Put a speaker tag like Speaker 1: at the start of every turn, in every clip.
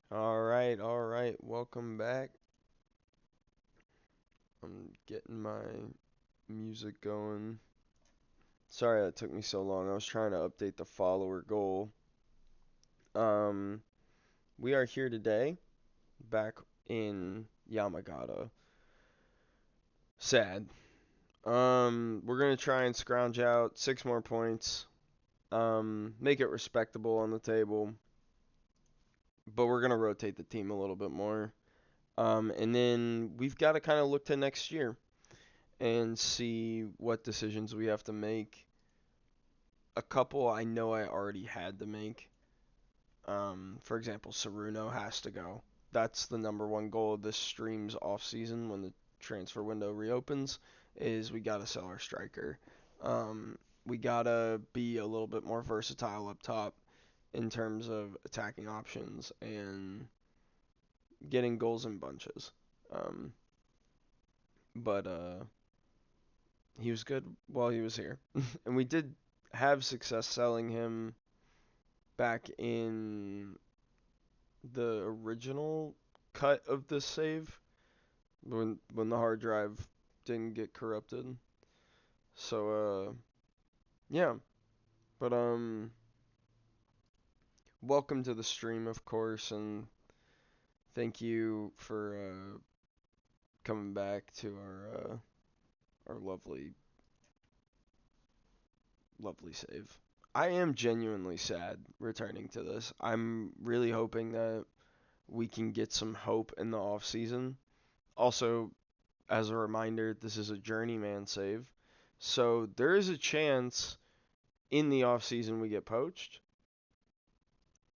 Speaker 1: All right, all right. Welcome back. I'm getting my music going. Sorry that took me so long. I was trying to update the follower goal. Um, we are here today, back in Yamagata. Sad. We're gonna try and scrounge out 6 more points. Make it respectable on the table, but we're gonna rotate the team a little bit more. And then we've got to kind of look to next year and see what decisions we have to make. A couple I know I already had to make. For example, Saruno has to go. That's the number one goal of this stream's off season when the transfer window reopens. Is we gotta sell our striker. We gotta be a little bit more versatile up top in terms of attacking options and getting goals in bunches. Um, but he was good while he was here, and we did have success selling him back in the original cut of this save when the hard drive didn't get corrupted. So yeah, but welcome to the stream, of course, and thank you for coming back to our lovely save. I am genuinely sad returning to this. I'm really hoping that we can get some hope in the off season. Also, as a reminder, this is a journeyman save. So there is a chance in the off season we get poached.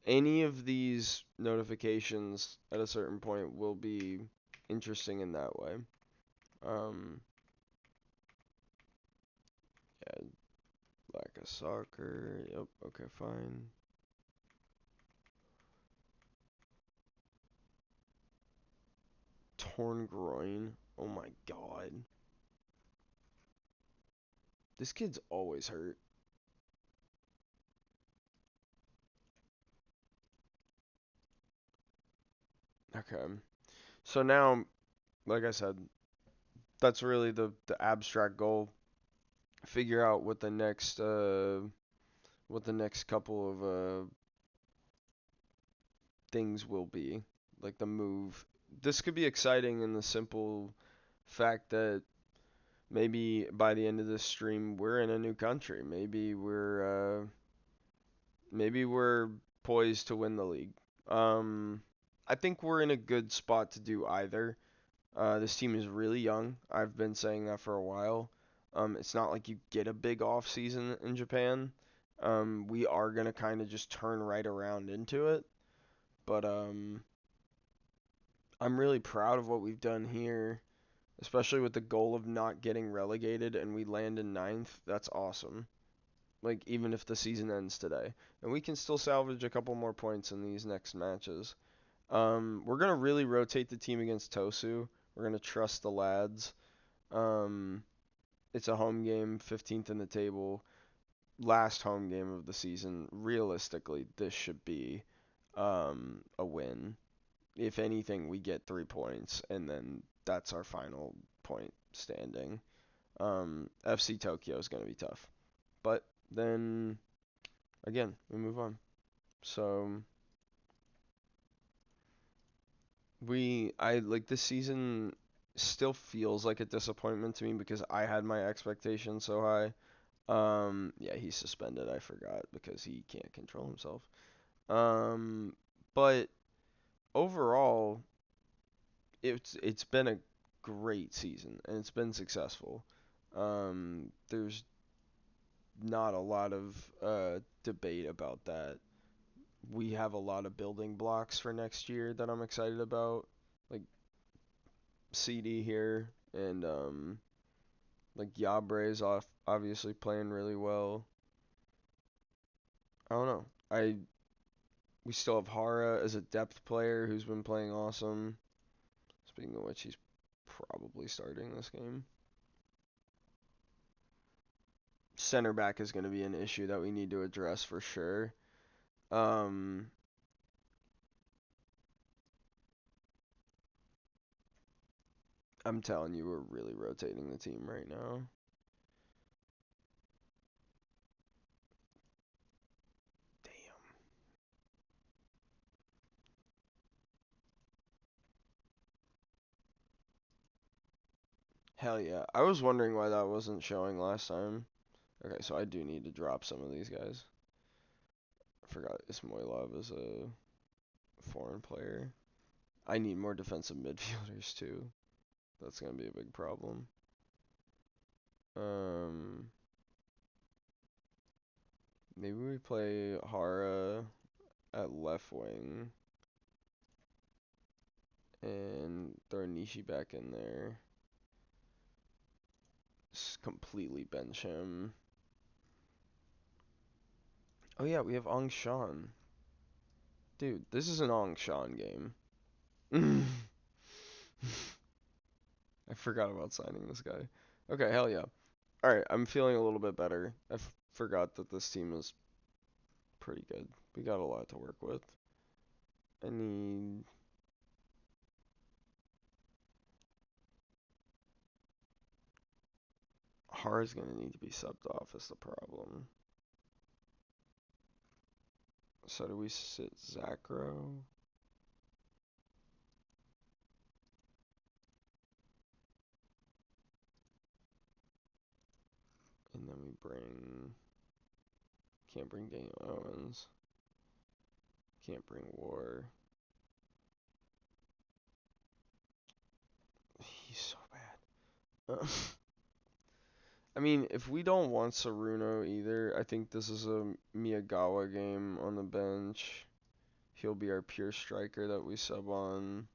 Speaker 1: Any of these notifications at a certain point will be interesting in that way. Um, yeah, lack of soccer. Yep. Okay, fine. Torn groin. Oh my god. This kid's always hurt. Okay. So now, like I said, that's really the abstract goal. Figure out what the next couple of things will be, like the move. This could be exciting in the simple fact that maybe by the end of this stream we're in a new country. Maybe we're poised to win the league. I think we're in a good spot to do either. This team is really young. I've been saying that for a while. It's not like you get a big off season in Japan. We are gonna kind of just turn right around into it. But I'm really proud of what we've done here, especially with the goal of not getting relegated and we land in ninth. That's awesome. Like even if the season ends today, and we can still salvage a couple more points in these next matches. We're gonna really rotate the team against Tosu. We're gonna trust the lads. Um, it's a home game, 15th in the table, last home game of the season. Realistically, this should be a win. If anything, we get 3 points, and then that's our final point standing. FC Tokyo is going to be tough. But then, again, we move on. So, I like this season still feels like a disappointment to me because I had my expectations so high. Yeah, he's suspended. I forgot because he can't control himself. But overall, it's been a great season and it's been successful. There's not a lot of debate about that. We have a lot of building blocks for next year that I'm excited about, like CD here and like Yabre is off obviously playing really well. I don't know. I We still have Hara as a depth player who's been playing awesome. Speaking of which, he's probably starting this game. Center back is going to be an issue that we need to address for sure. Um, I'm telling you, we're really rotating the team right now. Damn. Hell yeah. I was wondering why that wasn't showing last time. Okay, so I do need to drop some of these guys. I forgot Ismailov is a foreign player. I need more defensive midfielders too. That's gonna be a big problem. Maybe we play Hara at left wing and throw Nishi back in there. Just completely bench him. Oh yeah, we have Ong Shan. Dude, this is an Ong Shan game. I forgot about signing this guy. Okay, hell yeah. Alright, I'm feeling a little bit better. I forgot that this team is pretty good. We got a lot to work with. I need... Hara's gonna need to be subbed off is the problem. So do we sit Zacro? And then we bring... Can't bring Daniel Owens. Can't bring War. He's so bad. I mean, if we don't want Saruno either, I think this is a Miyagawa game on the bench. He'll be our pure striker that we sub on.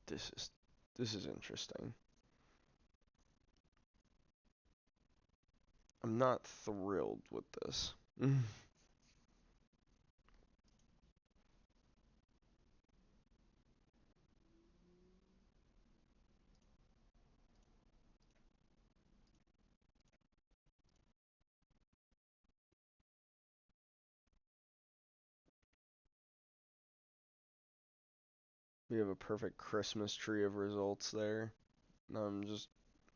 Speaker 1: This is interesting. I'm not thrilled with this. We have a perfect Christmas tree of results there. Just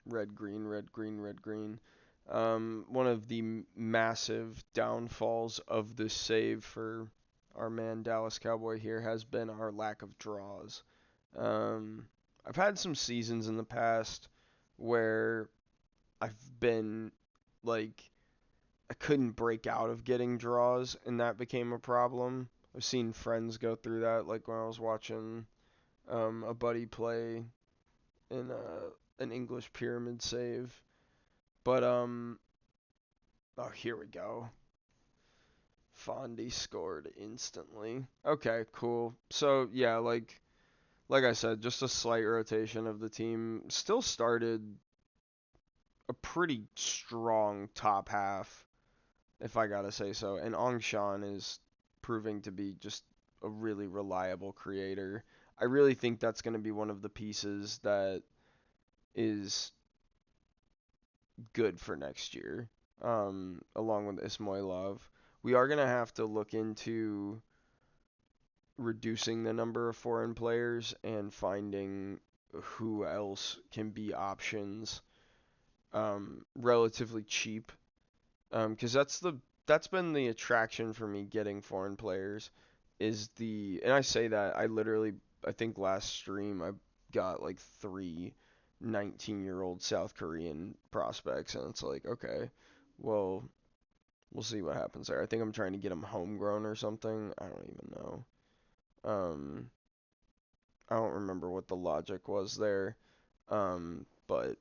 Speaker 1: red, green, red, green, red, green. One of the massive downfalls of this save for our man Dallas Cowboy here has been our lack of draws. I've had some seasons in the past where I've been like I couldn't break out of getting draws, and that became a problem. I've seen friends go through that, like when I was watching a buddy play in an English pyramid save. But oh, here we go. Fondy scored instantly. Okay, cool. So yeah, like I said, just a slight rotation of the team. Still started a pretty strong top half, if I gotta say so. And Angshan is proving to be just a really reliable creator. I really think that's going to be one of the pieces that is good for next year, along with Ismailov. We are going to have to look into reducing the number of foreign players and finding who else can be options relatively cheap. Because that's been the attraction for me getting foreign players is and I say that I think last stream I got like 19-year-old South Korean prospects, and it's like, okay, well, we'll see what happens there. I think I'm trying to get them homegrown or something. I don't even know. Um, I don't remember what the logic was there. But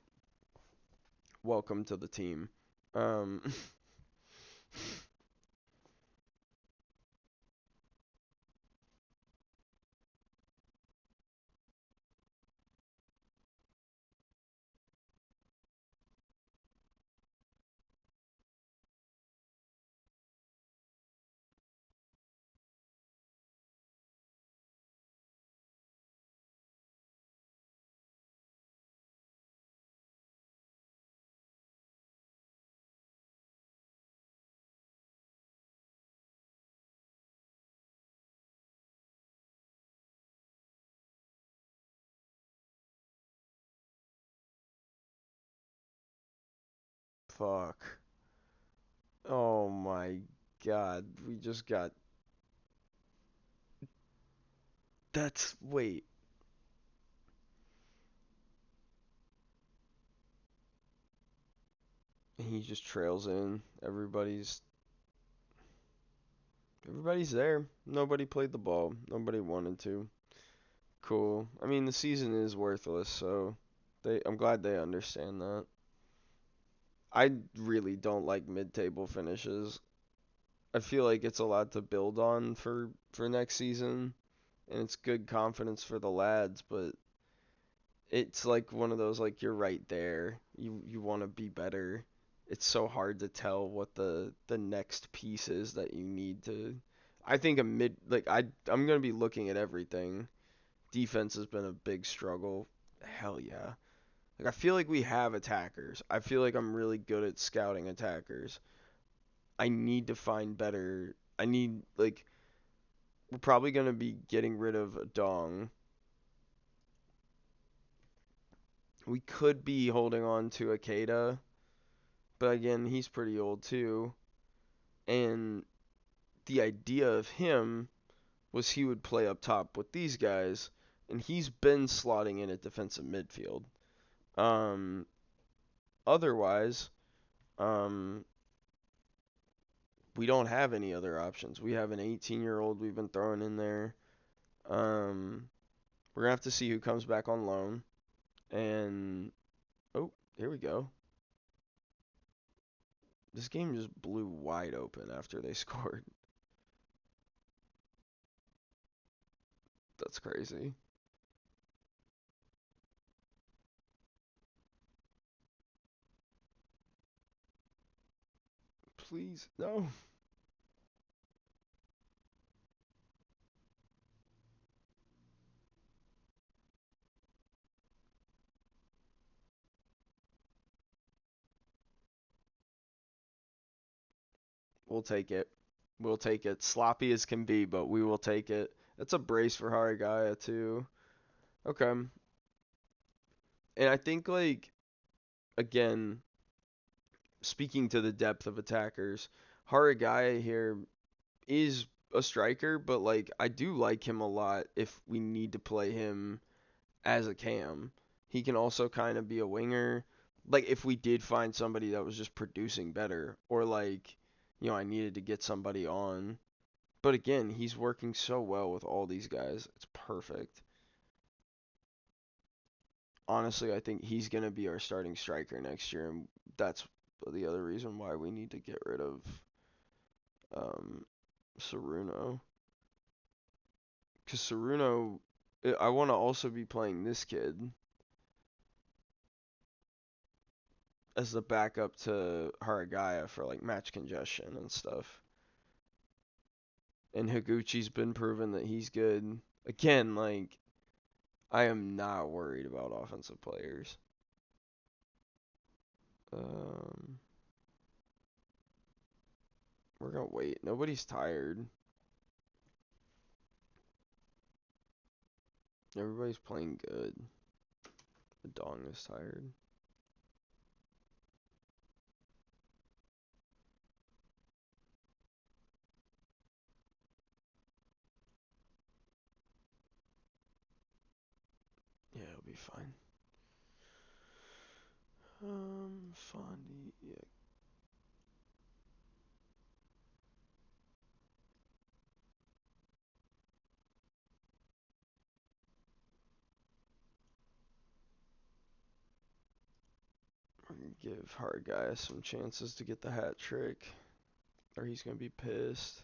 Speaker 1: welcome to the team. Um, fuck? Oh my god. We just got. That's. Wait. He just trails in. Everybody's there. Nobody played the ball. Nobody wanted to. Cool. I mean, the season is worthless, so I'm glad they understand that. I really don't like mid-table finishes. I feel like it's a lot to build on for next season, and it's good confidence for the lads, but it's like one of those, like, you're right there. You want to be better. It's so hard to tell what the next piece is that you need to. I think a mid like I'm gonna be looking at everything. Defense has been a big struggle. Hell yeah. Like, I feel like we have attackers. I feel like I'm really good at scouting attackers. I need to find better. I need, like, we're probably gonna be getting rid of a Dong. We could be holding on to Akeda, but again, he's pretty old too. And the idea of him was he would play up top with these guys, and he's been slotting in at defensive midfield. Um, Otherwise, um, we don't have any other options. We have an 18-year-old we've been throwing in there. Um, we're gonna have to see who comes back on loan. And oh, here we go. This game just blew wide open after they scored. That's crazy. Please, no. We'll take it. We'll take it. Sloppy as can be, but we will take it. That's a brace for Harigaya too. Okay. And I think, like, again, speaking to the depth of attackers, Harigaya here is a striker, but, like, I do like him a lot if we need to play him as a cam. He can also kind of be a winger. Like, if we did find somebody that was just producing better, or, like, I needed to get somebody on. But again, he's working so well with all these guys. It's perfect. Honestly, I think he's going to be our starting striker next year, and that's the other reason why we need to get rid of um, Saruno. Because Saruno, I want to also be playing this kid as the backup to Haragaya for, like, match congestion and stuff. And Higuchi's been proven that he's good. Again, like, I am not worried about offensive players. Um, we're gonna wait. Nobody's tired. Everybody's playing good. The Dong is tired. Yeah, it'll be fine. Fondy, yeah. We're gonna give Hard Guy some chances to get the hat trick, or he's gonna be pissed.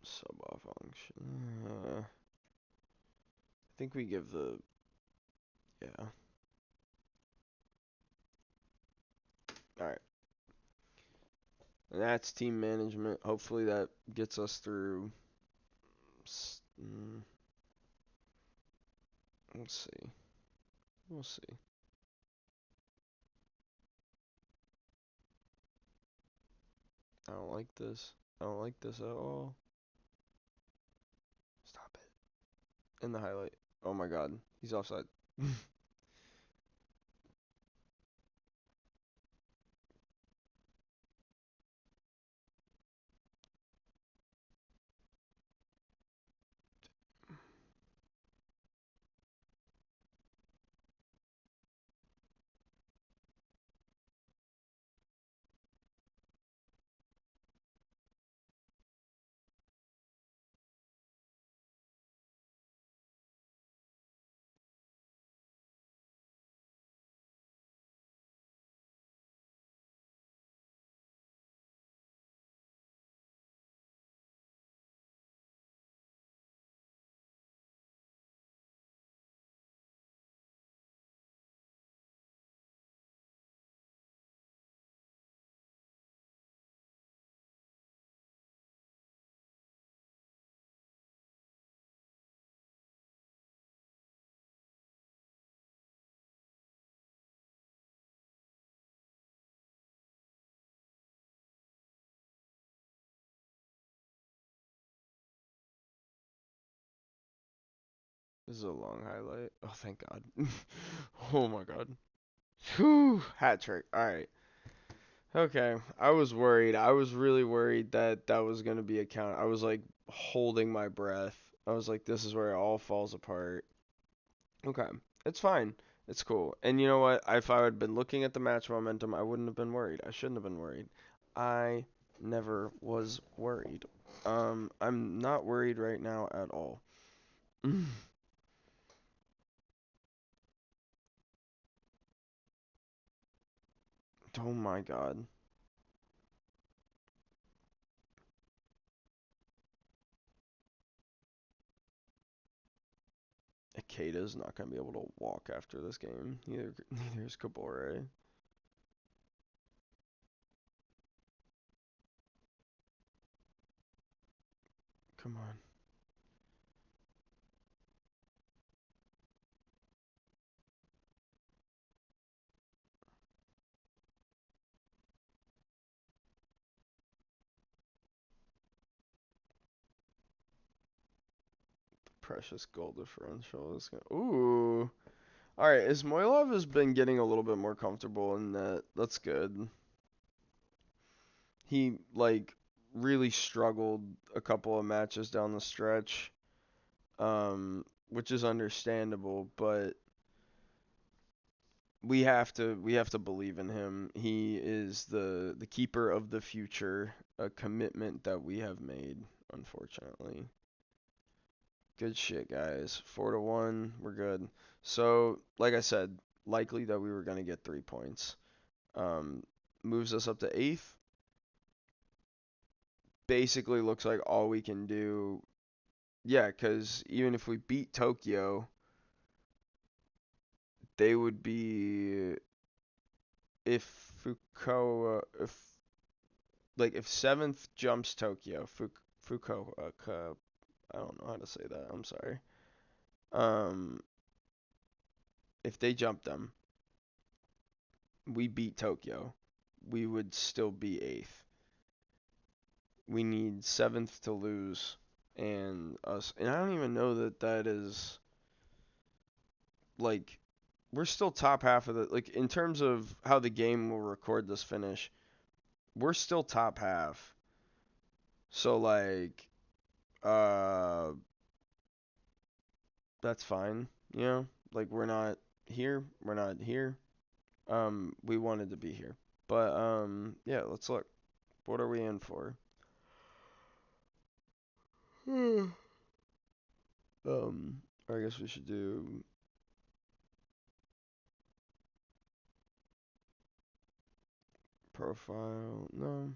Speaker 1: Sub off function. I think we give the yeah. All right. And that's team management. Hopefully that gets us through. Mm, let's see. We'll see. I don't like this. I don't like this at all. in the highlight. Oh my god, he's offside. This is a long highlight. Oh, thank God. Oh my God. Whew. Hat trick. All right. Okay. I was worried. I was really worried that that was gonna be a count. I was like holding my breath. I was like, this is where it all falls apart. Okay. It's fine. It's cool. And you know what? If I had been looking at the match momentum, I wouldn't have been worried. I shouldn't have been worried. I never was worried. I'm not worried right now at all. Oh my God. Ikeda's not gonna be able to walk after this game. Neither is Kabore. Come on. Precious goal differential is gonna. Ooh. All right. Ismoilov has been getting a little bit more comfortable in that. That's good. He like really struggled a couple of matches down the stretch, which is understandable, but we have to believe in him. He is the keeper of the future, a commitment that we have made, unfortunately. Good shit, guys. 4-1, we're good. So, like I said, likely that we were gonna get 3 points. Um, Moves us up to eighth. Basically, looks like all we can do. Yeah, because even if we beat Tokyo, they would be if Fukuoka if seventh jumps Tokyo, Fukuoka. I don't know how to say that. I'm sorry. Um, if they jump them, we beat Tokyo, we would still be eighth. We need seventh to lose, and us. And I don't even know that that is like we're still top half of the like in terms of how the game will record this finish. We're still top half. So like uh that's fine, you know? Like we're not here, we're not here. We wanted to be here. But yeah, let's look. What are we in for? I guess we should do profile. No.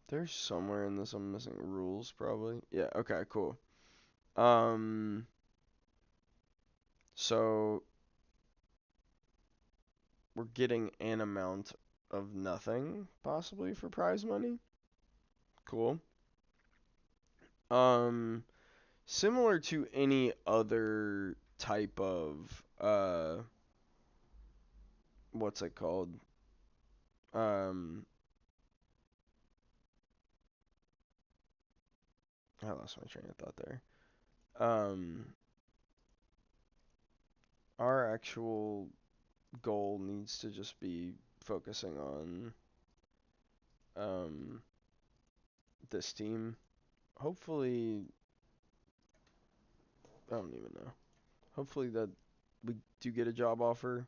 Speaker 1: There's somewhere in this I'm missing rules probably. Yeah, okay, cool. Um so we're getting an amount of nothing possibly for prize money. Cool. Um Similar to any other type of what's it called? Um I lost my train of thought there. Um, our actual goal needs to just be focusing on um this team. Hopefully, I don't even know. Hopefully that we do get a job offer,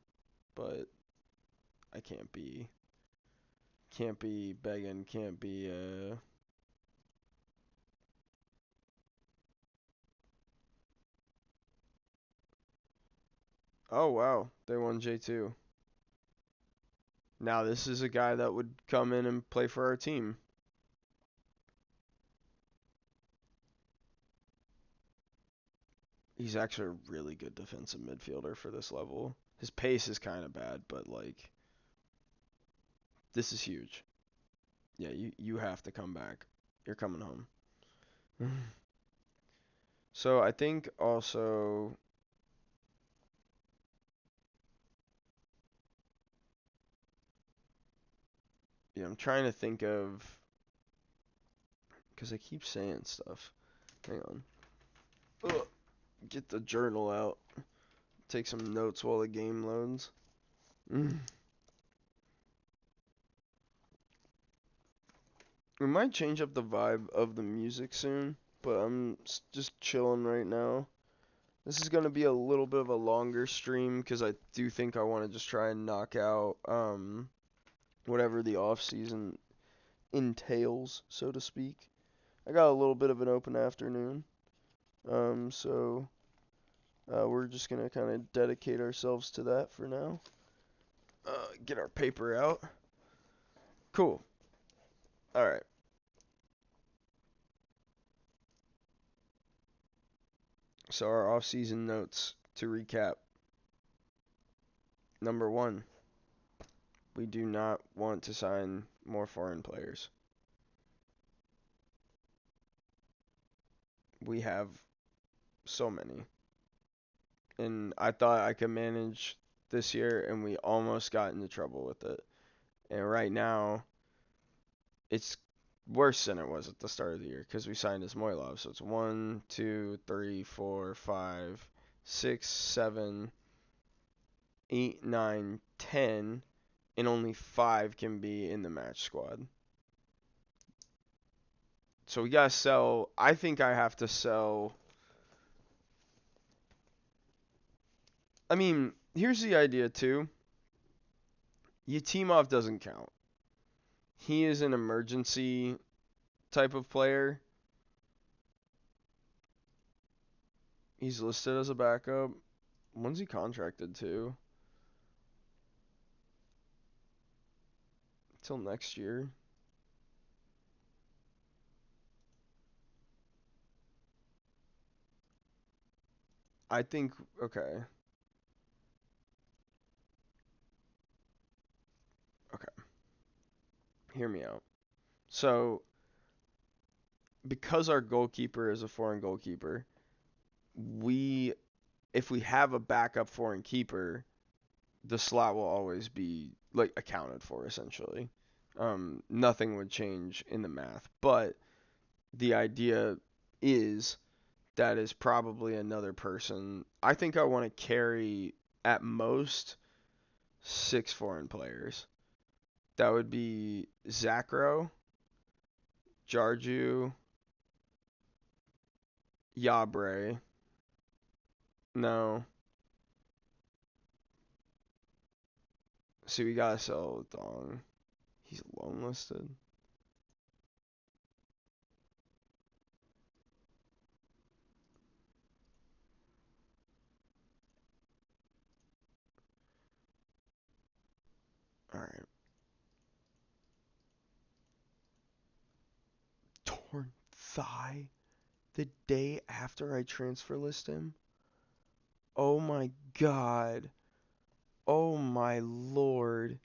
Speaker 1: but I can't be begging, can't be Oh wow, they won J2. Now this is a guy that would come in and play for our team. He's actually a really good defensive midfielder for this level. His pace is kind of bad, but like this is huge. Yeah, you have to come back. You're coming home. So I think also, yeah, I'm trying to think of because I keep saying stuff. Hang on. Ugh, get the journal out. Take some notes while the game loads. We might change up the vibe of the music soon, but I'm just chilling right now. This is gonna be a little bit of a longer stream because I do think I want to just try and knock out whatever the off season entails, so to speak. I got a little bit of an open afternoon, so we're just gonna kind of dedicate ourselves to that for now. Get our paper out. Cool. All right. So our off-season notes to recap. Number one, we do not want to sign more foreign players. We have so many. And I thought I could manage this year, and we almost got into trouble with it. And right now, it's worse than it was at the start of the year because we signed Ismoilov. So it's 1, 2, 3, 4, 5, 6, 7, 8, 9, 10, and only 5 can be in the match squad. So we gotta sell. I think I have to sell. I mean, here's the idea too. Yatimov doesn't count. He is an emergency type of player. He's listed as a backup. When's he contracted to? Till next year. I think. Okay. Okay. Hear me out. So, because our goalkeeper is a foreign goalkeeper, we, if we have a backup foreign keeper, the slot will always be like accounted for essentially. Nothing would change in the math, but the idea is that is probably another person. I think I want to carry at most 6 foreign players. That would be Zakro, Jarju, Yabre. No. See, we gotta sell Dong. He's loan listed. Alright. Torn thigh the day after I transfer list him? Oh my god. Oh my lord.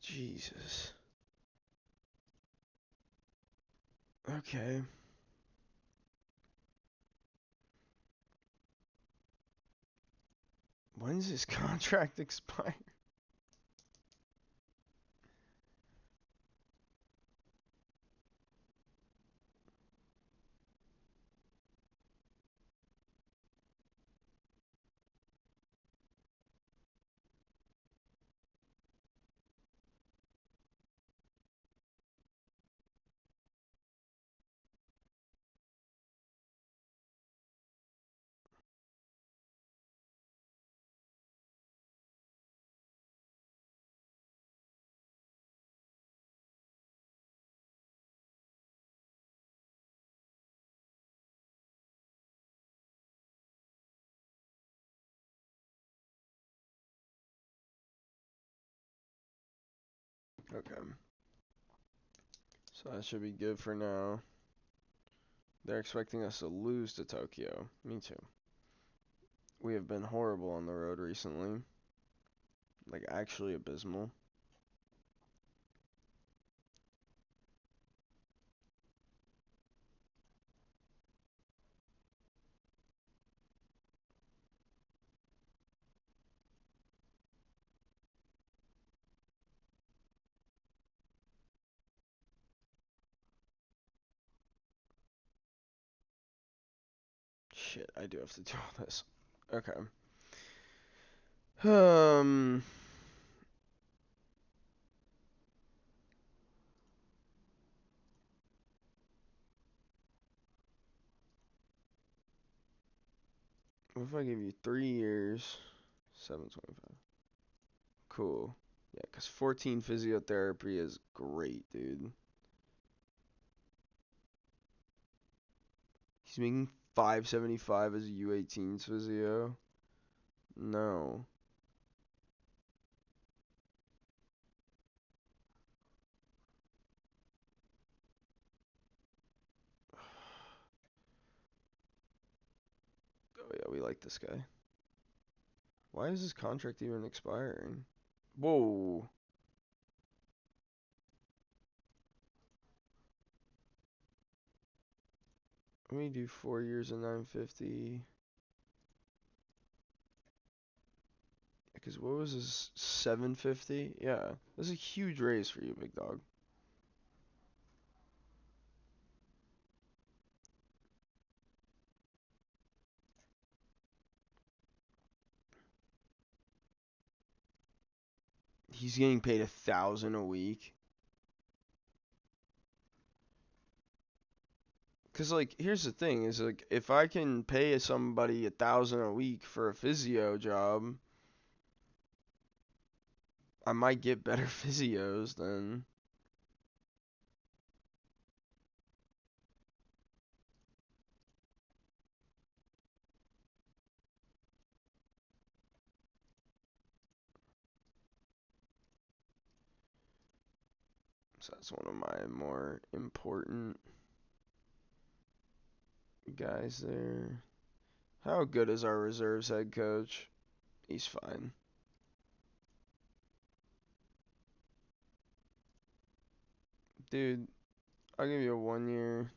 Speaker 1: Jesus. Okay. When's his contract expire? Okay. So that should be good for now. They're expecting us to lose to Tokyo. Me too. We have been horrible on the road recently. Like, actually abysmal. Shit, I do have to do all this. Okay. Um, what if I give you 3 years, 725? Cool. Yeah, because 14 physiotherapy is great, dude. He's making 575 as a U18's physio. No. Oh yeah, we like this guy. Why is his contract even expiring? Whoa. Let me do 4 years and 950. Because what was his 750? Yeah, that's a huge raise for you, big dog. He's getting paid 1,000 a week. Cause like, here's the thing: is like, if I can pay somebody 1,000 a week for a physio job, I might get better physios than. So that's one of my more important guys there. How good is our reserves head coach? He's fine. Dude, I'll give you a 1 year.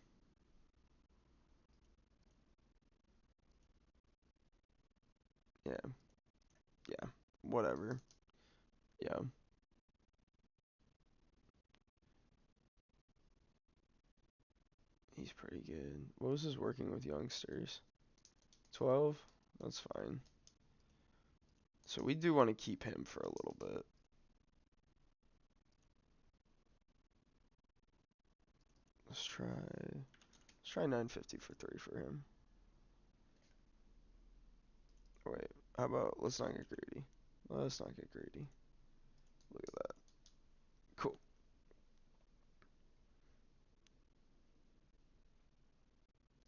Speaker 1: Yeah, yeah, whatever. Yeah, he's pretty good. What was his working with youngsters? 12? That's fine. So we do want to keep him for a little bit. Let's try 950 for 3 for him. Wait, how about let's not get greedy. Let's not get greedy. Look at that. Cool.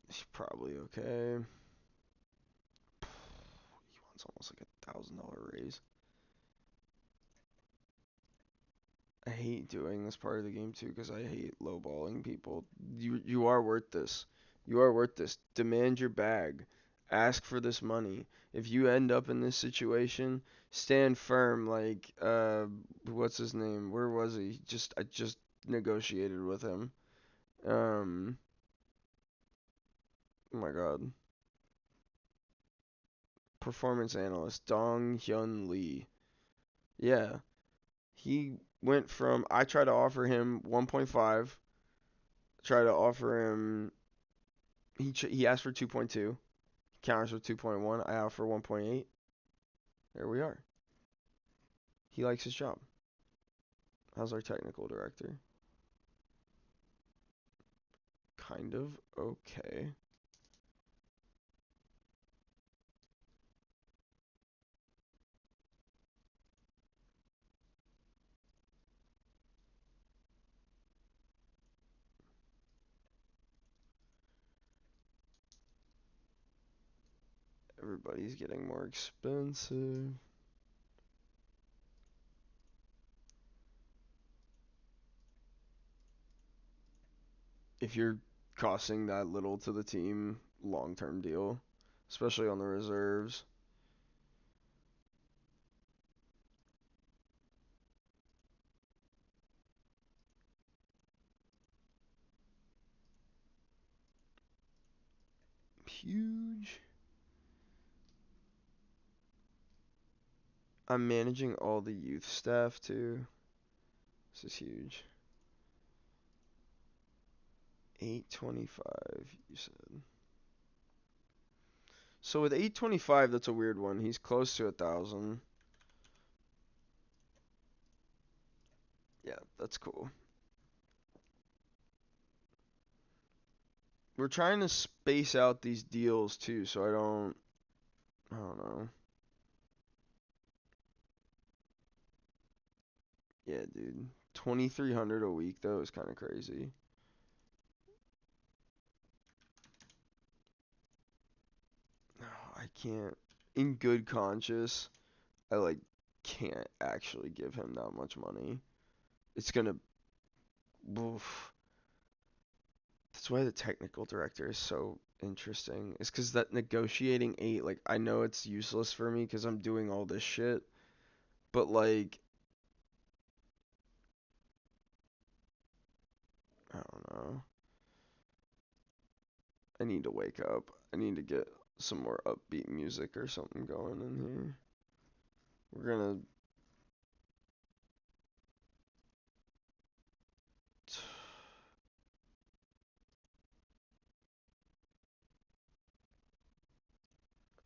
Speaker 1: He's probably okay. He wants almost like $1,000 raise. I hate doing this part of the game too because I hate lowballing people. You are worth this. You are worth this. Demand your bag. Ask for this money. If you end up in this situation, stand firm. Like what's his name? Where was he? I just negotiated with him. Oh my God. Performance analyst Dong Hyun Lee. Yeah, he went from I tried to offer him 1.5. Try to offer him. He asked for 2.2. Counters for 2.1. I offer 1.8. There we are. He likes his job. How's our technical director? Kind of okay. Everybody's getting more expensive. if you're costing that little to the team, long-term deal, especially on the reserves. Huge. I'm managing all the youth staff too. This is huge. 825, you said. So with 825, that's a weird one. He's close to 1,000. Yeah, that's cool. We're trying to space out these deals too, so I don't know. Yeah, dude. 2,300 a week though is kind of crazy. No, I can't. In good conscience, I like can't actually give him that much money. It's gonna. Oof. That's why the technical director is so interesting. It's because that negotiating eight, like, I know it's useless for me because I'm doing all this shit, but like, I don't know. I need to wake up. I need to get some more upbeat music or something going in here. We're gonna.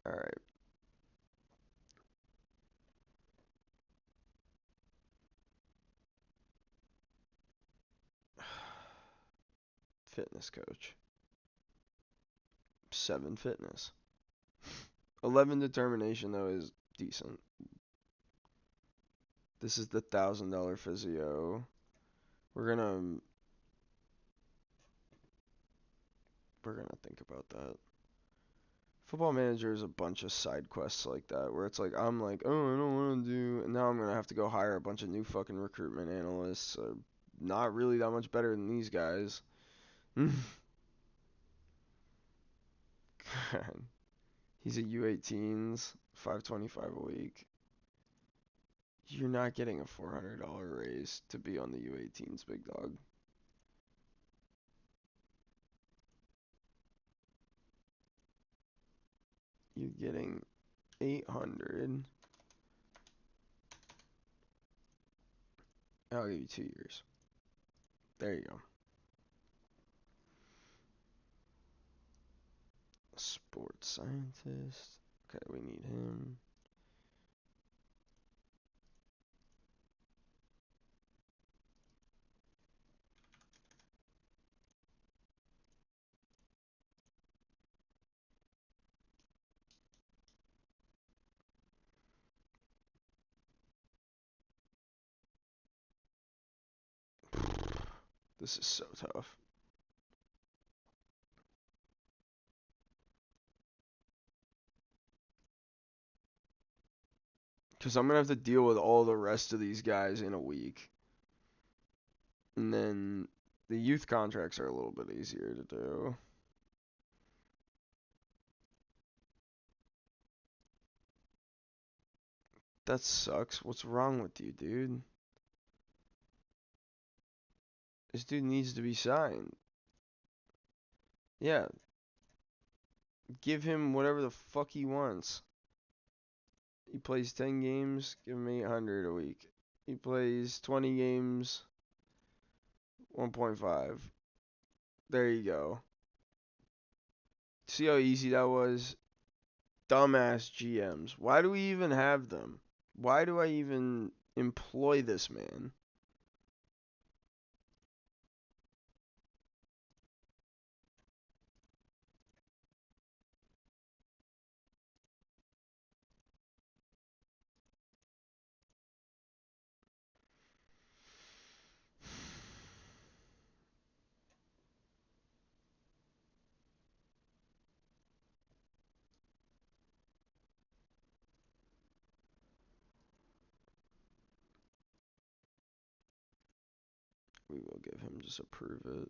Speaker 1: Alright. Fitness coach. 7 fitness. 11 determination, though, is decent. This is the $1,000 physio. We're gonna. We're gonna think about that. Football Manager is a bunch of side quests like that, where it's like, I'm like, oh, I don't want to do, and now I'm gonna have to go hire a bunch of new fucking recruitment analysts. Not really that much better than these guys. God. He's a U18s, 525 a week. You're not getting a $400 raise to be on the U18s, big dog. You're getting 800. I'll give you 2 years. There you go. Sports scientist. Okay, we need him. This is so tough. Because I'm going to have to deal with all the rest of these guys in a week. And then the youth contracts are a little bit easier to do. That sucks. What's wrong with you, dude? This dude needs to be signed. Yeah. Give him whatever the fuck he wants. He plays 10 games, give him 800 a week. He plays 20 games, 1.5. There you go. See how easy that was? Dumbass GMs. Why do we even have them? Why do I even employ this man? We will give him, just approve it.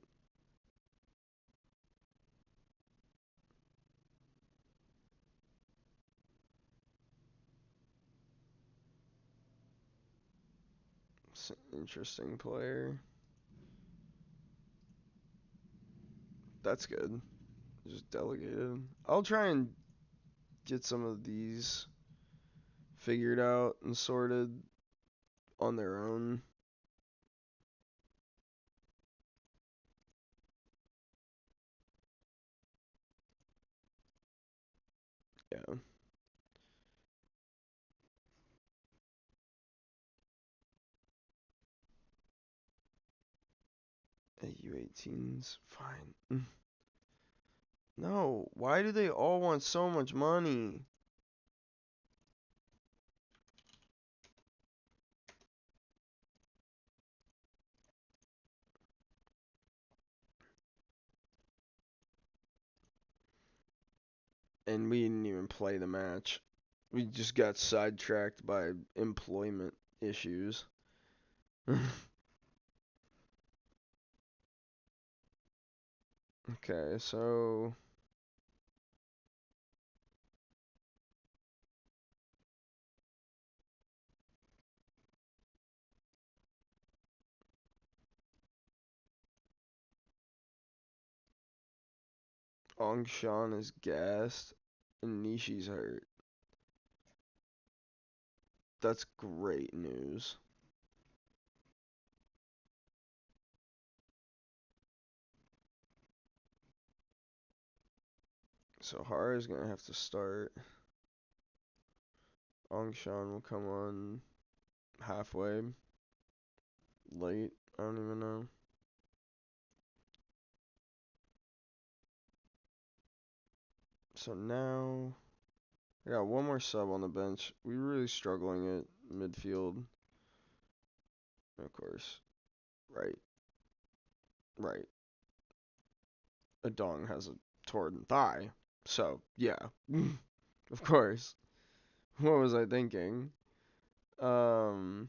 Speaker 1: It's an interesting player. That's good. Just delegated. I'll try and get some of these figured out and sorted on their own. Yeah. U18's fine. No, why do they all want so much money? And we didn't even play the match. We just got sidetracked by employment issues. Okay, so Angshan is gassed and Nishi's hurt. That's great news. So Hara's gonna have to start. Angshan will come on halfway. Late. I don't even know. So now I got one more sub on the bench. We're really struggling at midfield. Of course. Right. Right. Adong has a torn thigh. So, yeah. Of course. What was I thinking? Is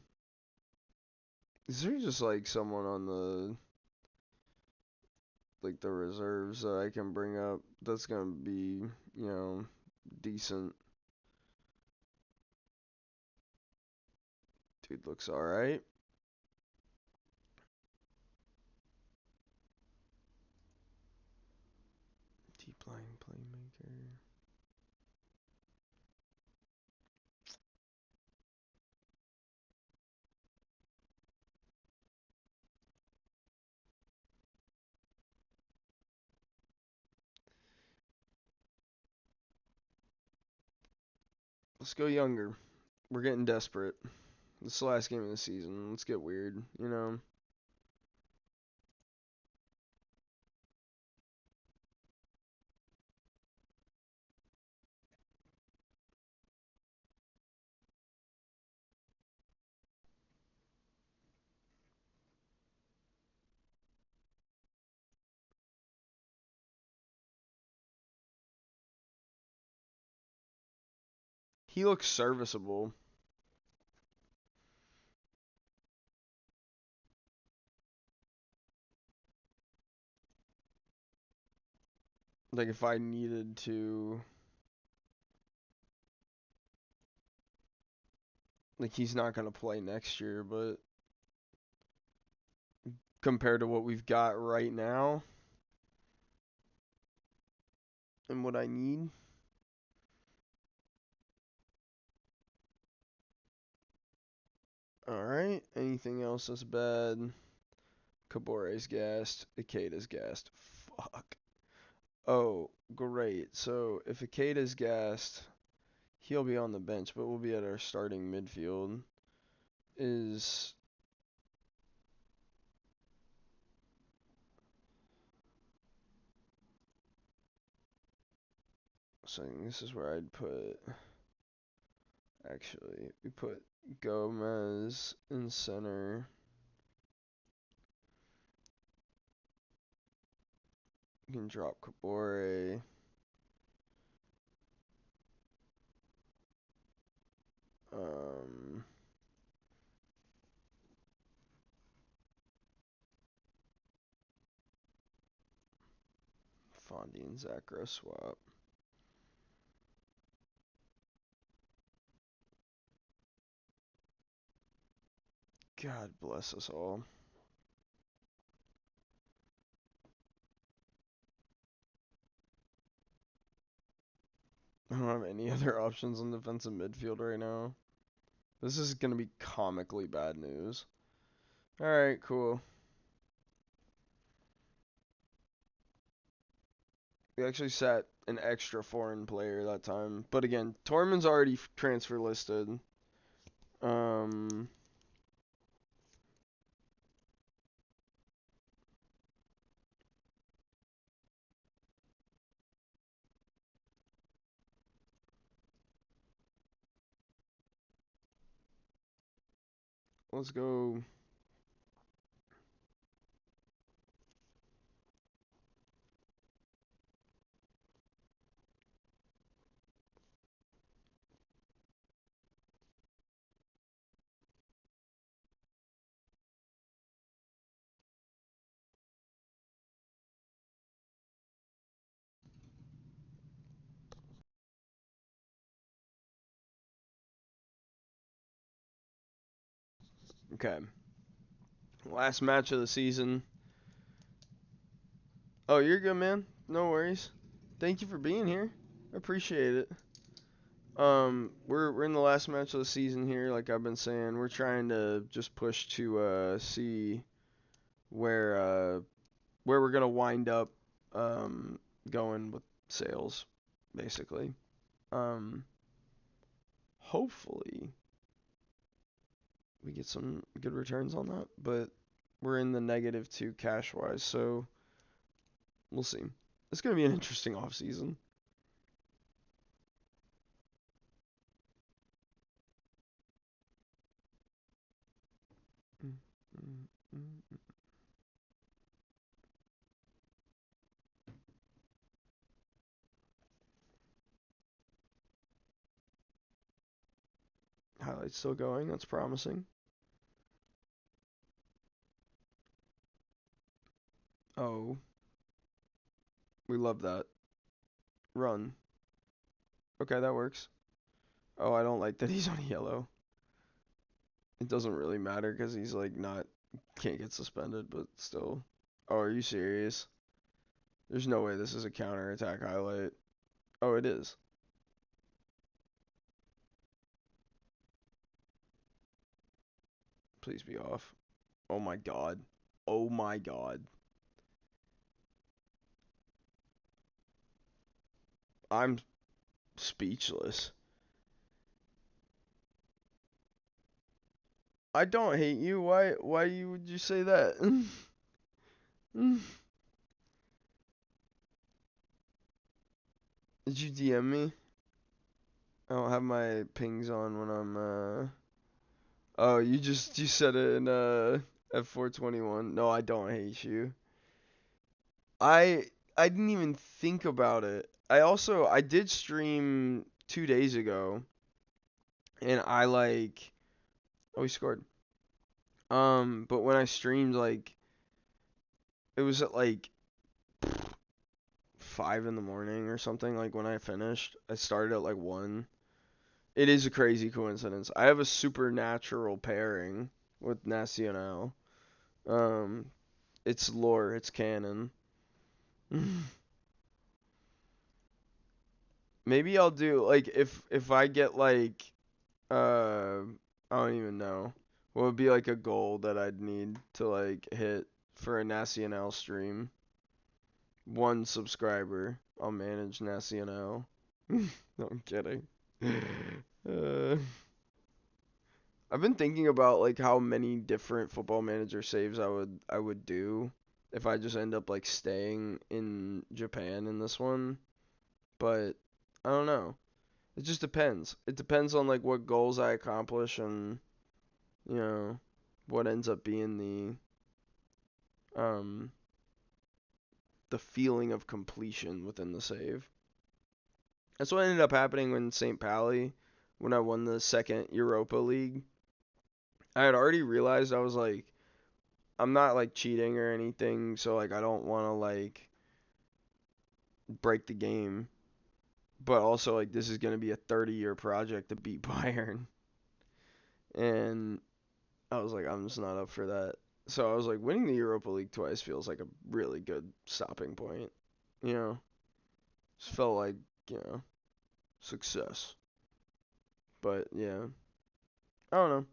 Speaker 1: there just like someone on the reserves that I can bring up that's gonna be, decent? Dude looks alright. Deep line playmaker. Let's go younger. We're getting desperate. This is the last game of the season. Let's get weird. He looks serviceable. Like if I needed to, like he's not gonna play next year, but compared to what we've got right now and what I need. Alright, anything else that's bad? Kabore's gassed. Ikeda's gassed. Fuck. Oh, great. So if Ikeda's gassed, he'll be on the bench, but we'll be at our starting midfield. Is so this is where I'd put. Actually, we put Gomez in center. You can drop Kabore. Um, Fondy and Zachra swap. God bless us all. I don't have any other options on defensive midfield right now. This is going to be comically bad news. Alright, cool. We actually sat an extra foreign player that time. But again, Torman's already transfer listed. Um, let's go. Okay. Last match of the season. Oh, you're good, man. No worries. Thank you for being here. I appreciate it. We're in the last match of the season here, like I've been saying. We're trying to just push to see where where we're gonna wind up going with sales, basically. Um, Hopefully we get some good returns on that, but we're in the -2 cash wise, so we'll see. It's gonna be an interesting off season. Highlights still going. That's promising. Oh, we love that. Run. Okay, that works. Oh, I don't like that he's on yellow. It doesn't really matter because he's like not can't get suspended, but still. Oh, are you serious? There's no way this is a counter attack highlight. Oh, it is. Please be off. Oh my god. Oh my god. I'm speechless. I don't hate you. Why would you say that? Did you DM me? I don't have my pings on when I'm oh, you said it in at 421. No, I don't hate you. I I didn't even think about it. I did stream 2 days ago and I like oh we scored. But when I streamed like it was at like 5 in the morning or something, like when I finished. I started at like 1. It is a crazy coincidence. I have a supernatural pairing with Nacional. Um, it's lore, it's canon. Maybe I'll do like if I get like I don't even know. What would be like a goal that I'd need to like hit for a Nacional stream? 1 subscriber. I'll manage Nacional. No, I'm kidding. Uh, I've been thinking about like how many different football manager saves I would do if I just end up like staying in Japan in this one, but I don't know. It just depends. It depends on like what goals I accomplish and you know what ends up being um the feeling of completion within the save. That's what ended up happening when St. Pally when I won the second Europa League. I had already realized I was like I'm not like cheating or anything, so like I don't want to like break the game. But also like this is going to be a 30-year project to beat Bayern. And I was like, I'm just not up for that. So I was like, winning the Europa League twice feels like a really good stopping point. You know, just felt like, you know, success. But yeah, I don't know.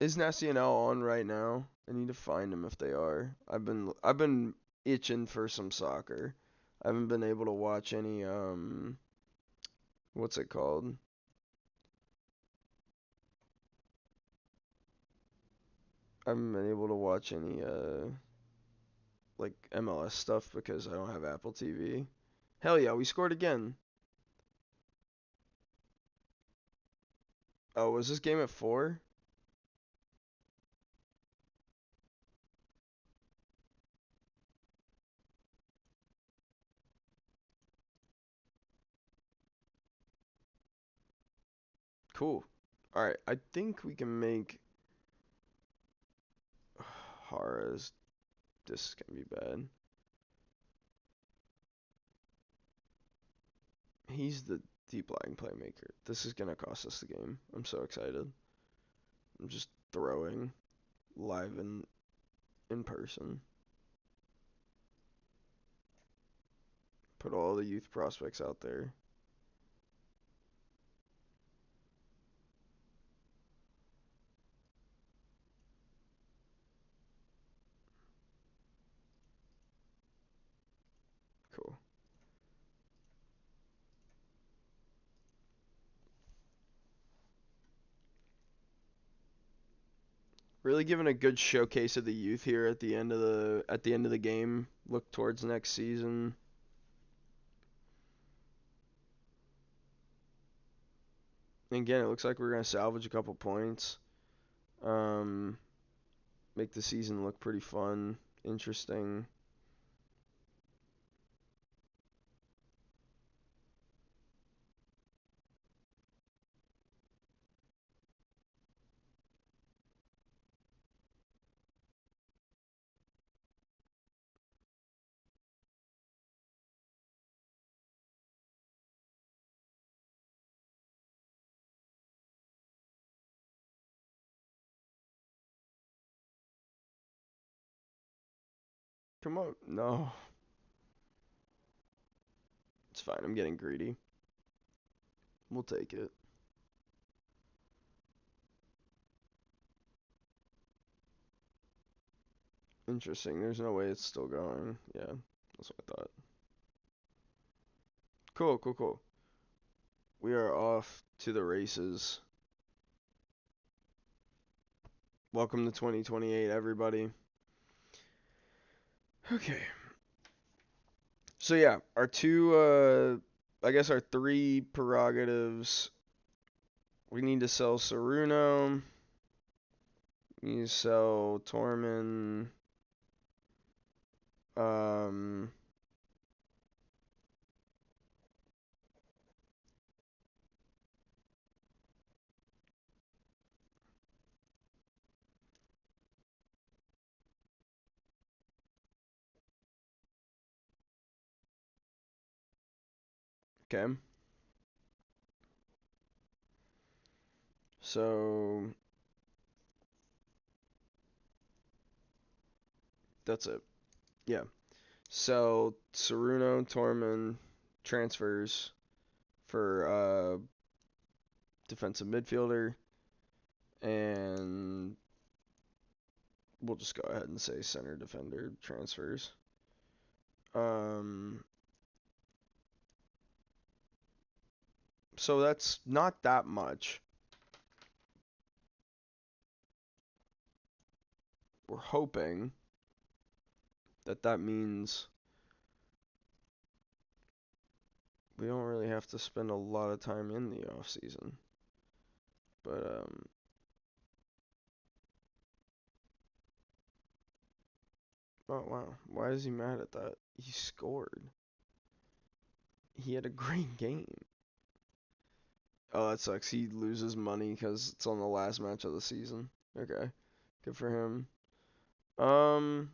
Speaker 1: Is Nacional on right now? I need to find them if they are. I've been itching for some soccer. I haven't been able to watch any what's it called? I haven't been able to watch any like MLS stuff because I don't have Apple TV. Hell yeah, we scored again. Oh, was this game at 4? Cool. Alright, I think we can make Hara's. This is gonna be bad. He's the deep lying playmaker. This is gonna cost us the game. I'm so excited. I'm just throwing live in person. Put all the youth prospects out there. Cool. Really giving a good showcase of the youth here at the end of the game. Look towards next season. And again, it looks like we're gonna salvage a couple points. Um, make the season look pretty fun, interesting. Come on, no, it's fine. I'm getting greedy. We'll take it. Interesting. There's no way it's still going. Yeah, that's what I thought. Cool, cool, cool. We are off to the races. Welcome to 2028, everybody. Okay. So yeah, our I guess our three prerogatives. We need to sell Saruno. We need to sell Tormund. Um, okay. So that's it. Yeah. Sell Saruno, Tormund, transfers for defensive midfielder, and we'll just go ahead and say center defender transfers. Um, so that's not that much. We're hoping that means we don't really have to spend a lot of time in the off season. But oh wow, why is he mad at that? He scored. He had a great game. Oh, that sucks. He loses money because it's on the last match of the season. Okay, good for him. Um,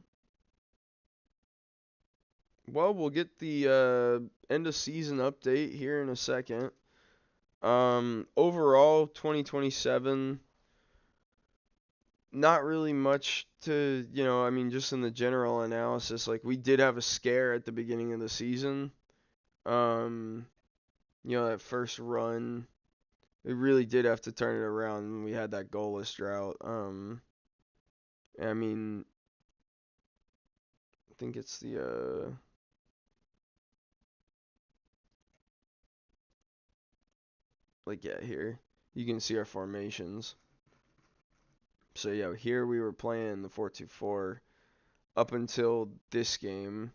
Speaker 1: well, we'll get the end of season update here in a second. Overall, 2027 Not really much to, I mean, just in the general analysis, like we did have a scare at the beginning of the season. Um, that first run, we really did have to turn it around when we had that goalless drought. I mean, I think it's like yeah, here. You can see our formations. So yeah, here we were playing the 4-2-4 up until this game.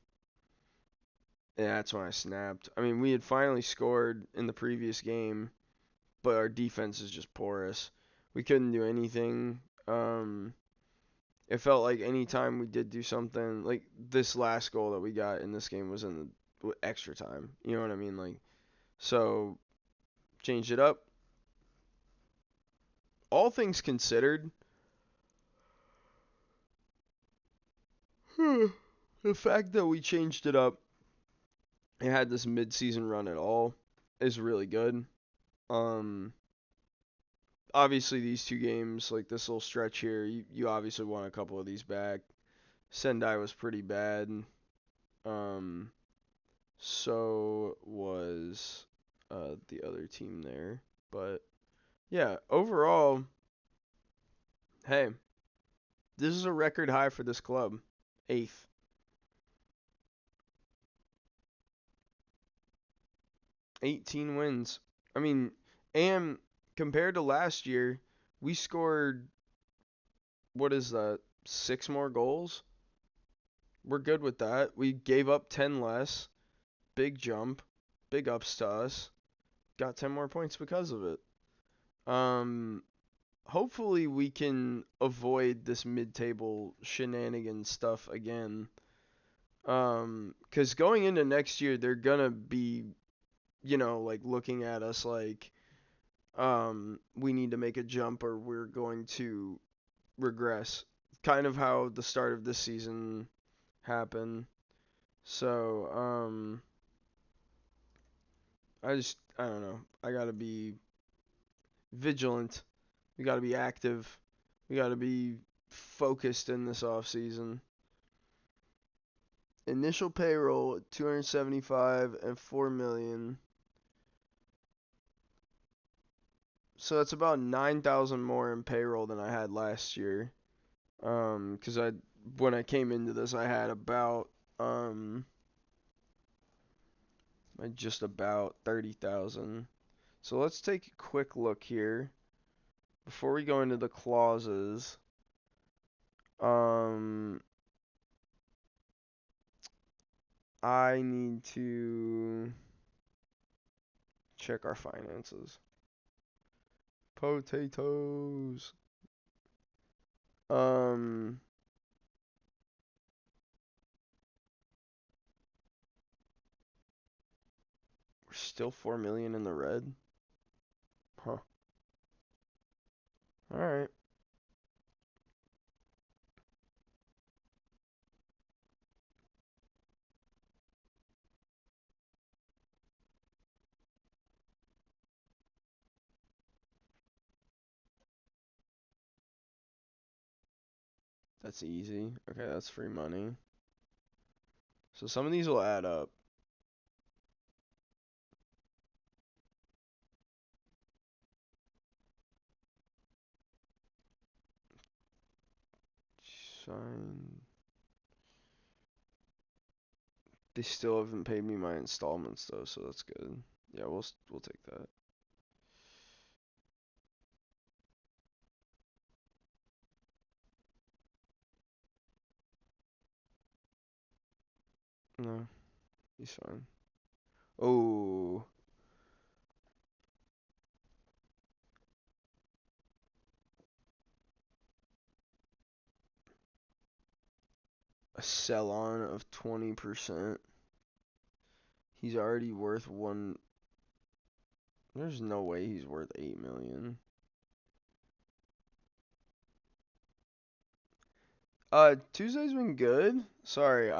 Speaker 1: Yeah, that's when I snapped. I mean, we had finally scored in the previous game, but our defense is just porous. We couldn't do anything. It felt like any time we did do something, like this last goal that we got in this game was in the extra time. You know what I mean? Like, so changed it up. All things considered, the fact that we changed it up and had this mid-season run at all is really good. Um, Obviously these two games, like this little stretch here, you obviously won a couple of these back. Sendai was pretty bad. Um, so was the other team there. But yeah, overall, hey, this is a record high for this club. 8th. 18 wins. I mean, and compared to last year, we scored, what is that, 6 more goals? We're good with that. We gave up 10 less. Big jump. Big ups to us. Got 10 more points because of it. Um, Hopefully we can avoid this mid-table shenanigan stuff again. Because going into next year, they're gonna be, like looking at us like, we need to make a jump or we're going to regress. Kind of how the start of this season happened. So, I don't know. I gotta be vigilant. We gotta be active. We gotta be focused in this off season. Initial payroll 275 and 4 million. So that's about 9,000 more in payroll than I had last year. Cuz when I came into this I had about just about 30,000. So let's take a quick look here before we go into the clauses. I need to check our finances. Potatoes. Um, we're still 4 million in the red. Huh. All right. That's easy. Okay, that's free money. So some of these will add up. Sign. They still haven't paid me my installments though, so that's good. Yeah, we'll take that. No, he's fine. Oh, a sell on of 20%. He's already worth one. There's no way he's worth 8 million. Tuesday's been good. Sorry,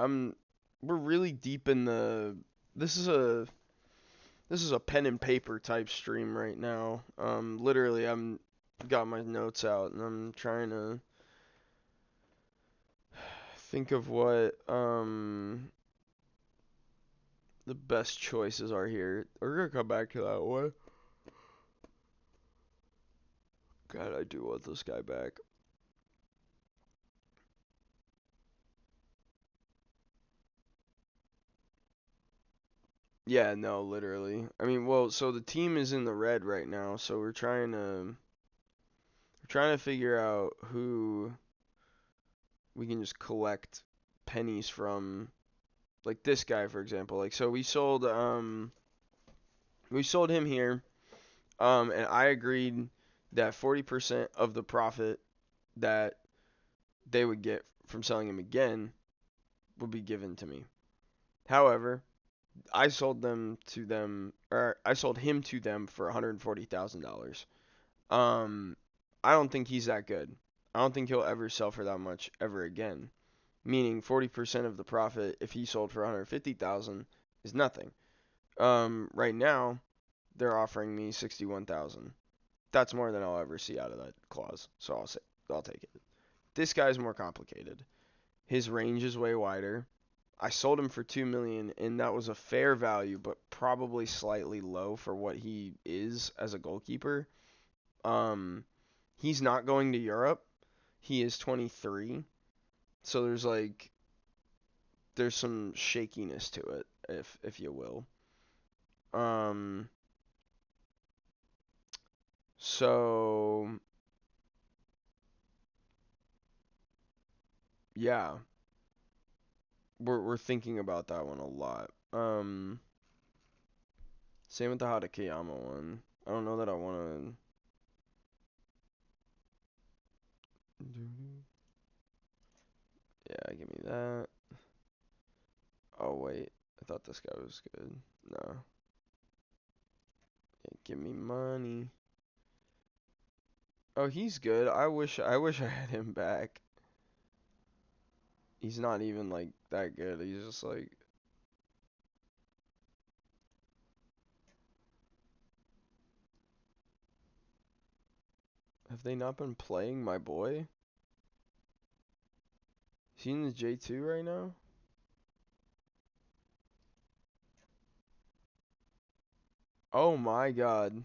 Speaker 1: we're really deep in the this is a pen and paper type stream right now. Literally I'm got my notes out and I'm trying to think of what the best choices are here. We're gonna come back to that one. God, I do want this guy back. Yeah, no, literally. I mean, well, so the team is in the red right now, so we're trying to figure out who we can just collect pennies from, like this guy for example. Like so we sold him here, and I agreed that 40% of the profit that they would get from selling him again would be given to me. However, I sold him to them for $140,000. Um, I don't think he's that good. I don't think he'll ever sell for that much ever again. Meaning 40% of the profit if he sold for 150,000 is nothing. Right now they're offering me 61,000. That's more than I'll ever see out of that clause. So I'll take it. This guy's more complicated. His range is way wider. I sold him for 2 million and that was a fair value but probably slightly low for what he is as a goalkeeper. Um he's not going to Europe. He is 23. So there's some shakiness to it, if you will. Um so yeah, we're thinking about that one a lot. Same with the Hadakeyama one. I don't know that I want to. Yeah, give me that. Oh wait, I thought this guy was good. No, yeah, give me money. Oh, he's good. I wish I had him back. He's not even like that good. He's just like, have they not been playing my boy? Is he in the J2 right now? Oh my god.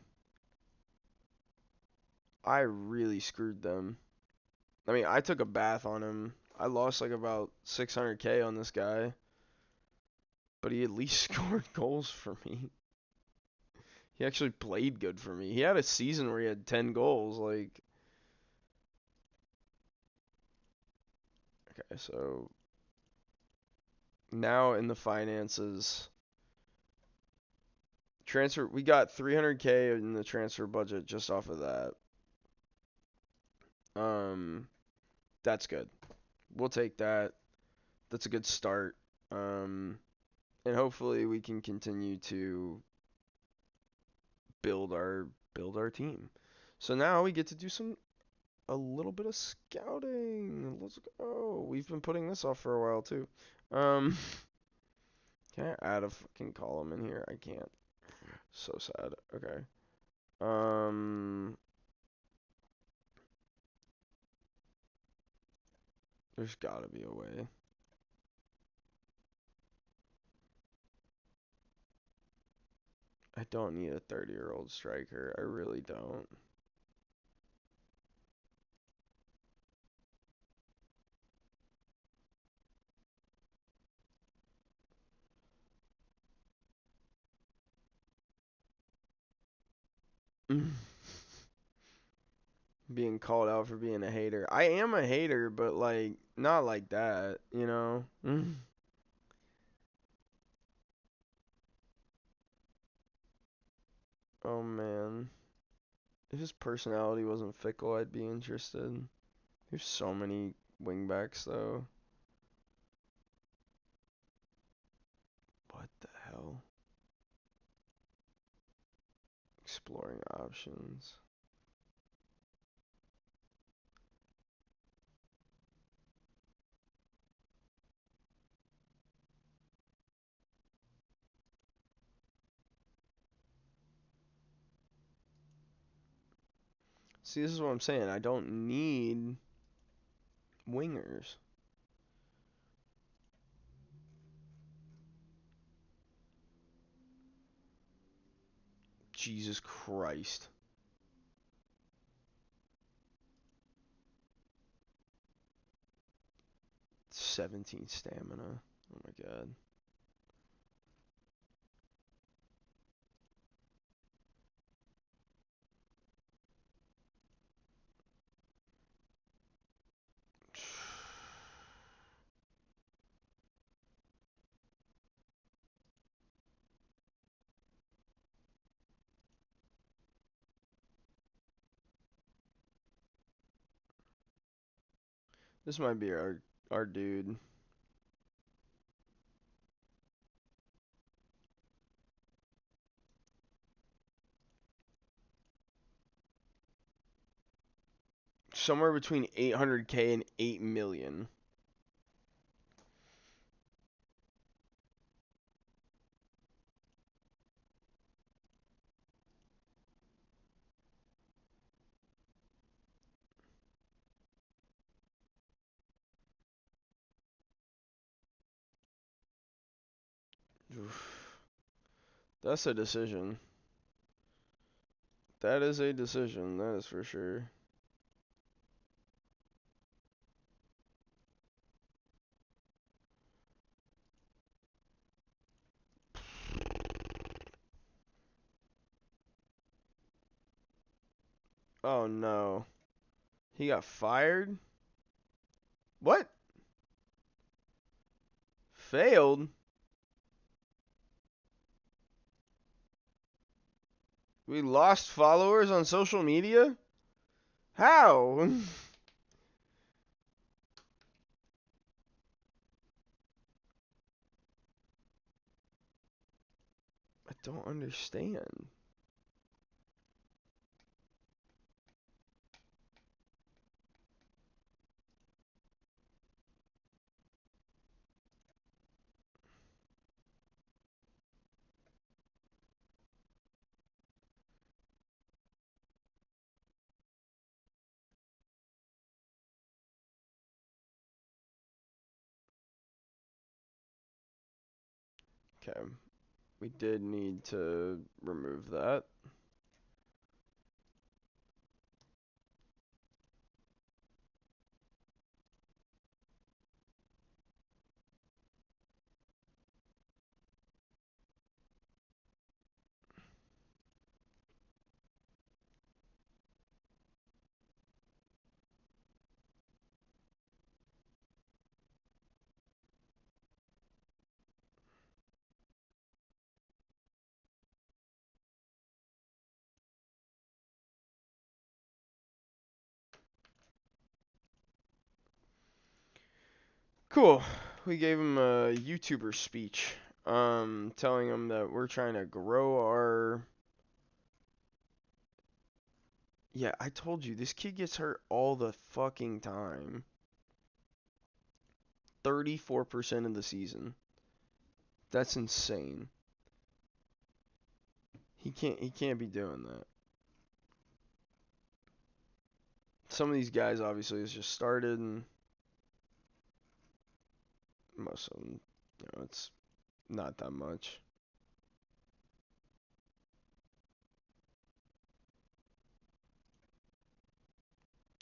Speaker 1: I really screwed them. I mean, I took a bath on him. I lost like about 600K on this guy, but he at least scored goals for me. He actually played good for me. He had a season where he had 10 goals. Like, okay, so now in the finances, transfer, we got 300K in the transfer budget just off of that. Um, that's good. We'll take that. That's a good start. Um, and hopefully we can continue to build our team. So now we get to do a little bit of scouting. Let's go. We've been putting this off for a while too. Um, can I add a fucking column in here? I can't. So sad. Okay. Um, there's gotta be a way. I don't need a 30-year-old striker. I really don't. Being called out for being a hater. I am a hater, but like not like that, you know? Oh man. If his personality wasn't fickle, I'd be interested. There's so many wingbacks though. What the hell? Exploring options. See, this is what I'm saying. I don't need wingers. Jesus Christ. 17 stamina. Oh my god. This might be our dude. Somewhere between 800K and 8 million. Oof. That's a decision. That is a decision, that is for sure. Oh no. He got fired? What? Failed? We lost followers on social media? How? I don't understand. Okay. We did need to remove that. Cool. We gave him a YouTuber speech, telling him that we're trying to grow our. Yeah, I told you this kid gets hurt all the fucking time. 34% of the season. That's insane. He can't be doing that. Some of these guys obviously has just started, and most of them, it's not that much.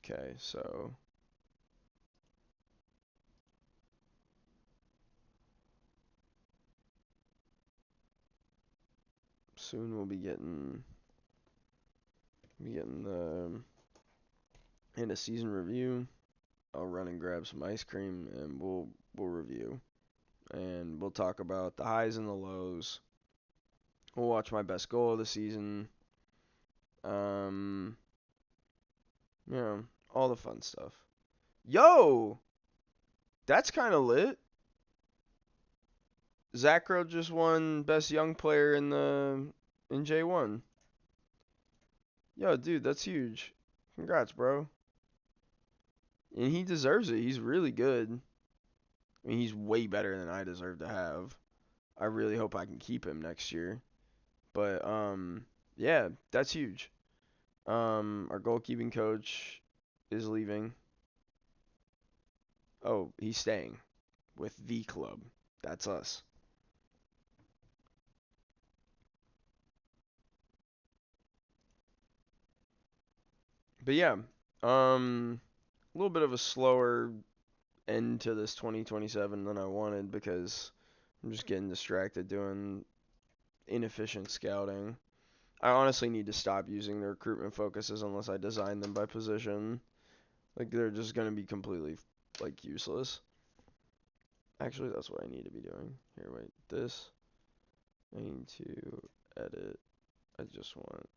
Speaker 1: Okay, so soon we'll be getting the end of season review. I'll run and grab some ice cream, and we'll review, and we'll talk about the highs and the lows. We'll watch my best goal of the season. Um, all the fun stuff. Yo, that's kind of lit. Zachro just won best young player in J1. Yo, dude, that's huge. Congrats, bro. And he deserves it. He's really good. I mean, he's way better than I deserve to have. I really hope I can keep him next year. But yeah, that's huge. Our goalkeeping coach is leaving. Oh, he's staying with the club. That's us. But yeah, a little bit of a slower end to this 2027 than I wanted because I'm just getting distracted doing inefficient scouting. I honestly need to stop using the recruitment focuses unless I design them by position. Like they're just gonna be completely like useless. Actually, that's what I need to be doing. Here, wait. This I need to edit. I just want.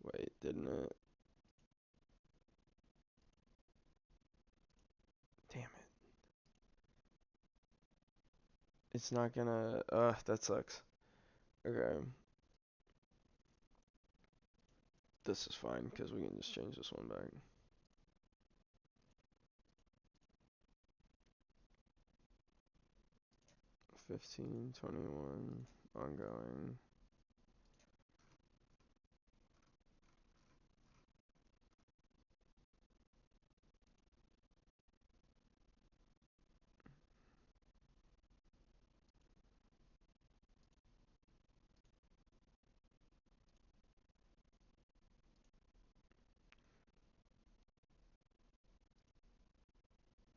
Speaker 1: Wait, didn't it? Damn it. It's not gonna. That sucks. Okay. This is fine because we can just change this one back. 15, 21, ongoing.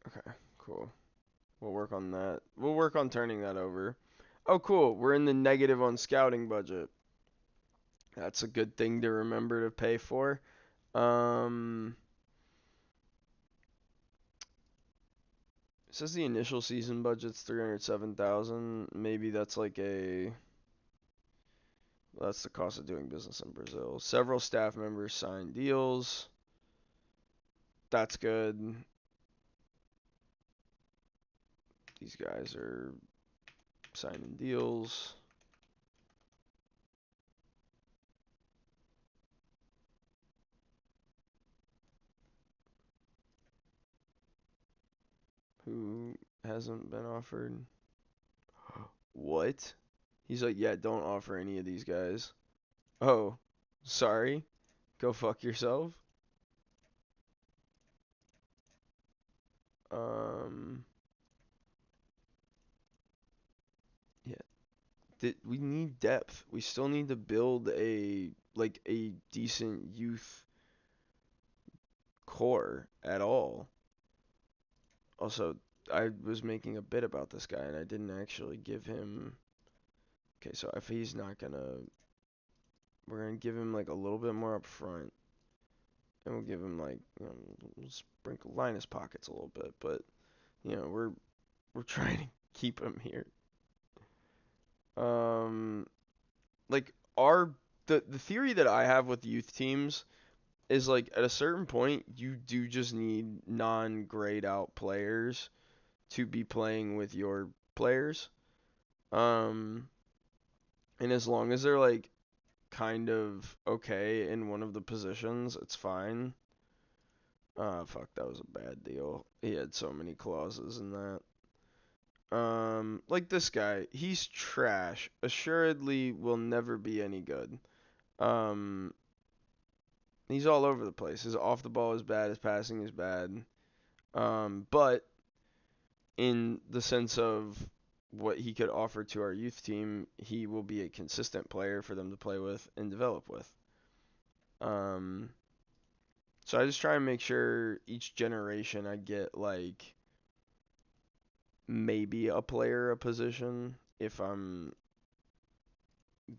Speaker 1: Okay, cool. We'll work on that. We'll work on turning that over. Oh, cool. We're in the negative on scouting budget. That's a good thing to remember to pay for. Um, it says the initial season budget's 307,000. Maybe that's like a that's the cost of doing business in Brazil. Several staff members signed deals. That's good. These guys are signing deals. Who hasn't been offered? What? He's like, yeah, don't offer any of these guys. Oh, sorry. Go fuck yourself. Um, yeah. We need depth. We still need to build a decent youth core at all. Also, I was making a bit about this guy and I didn't actually give him. Okay, so if he's not gonna, we're gonna give him like a little bit more up front, and we'll give him like, we'll sprinkle line his pockets a little bit, but we're trying to keep him here. Um, like our the theory that I have with youth teams is like at a certain point you do just need non-grayed out players to be playing with your players. Um, and as long as they're like kind of okay in one of the positions, it's fine. Fuck, that was a bad deal. He had so many clauses in that. Like this guy, he's trash. Assuredly will never be any good. Um, he's all over the place. His off the ball is bad, his passing is bad. But in the sense of what he could offer to our youth team, he will be a consistent player for them to play with and develop with. Um, so I just try and make sure each generation I get like maybe a player a position if I'm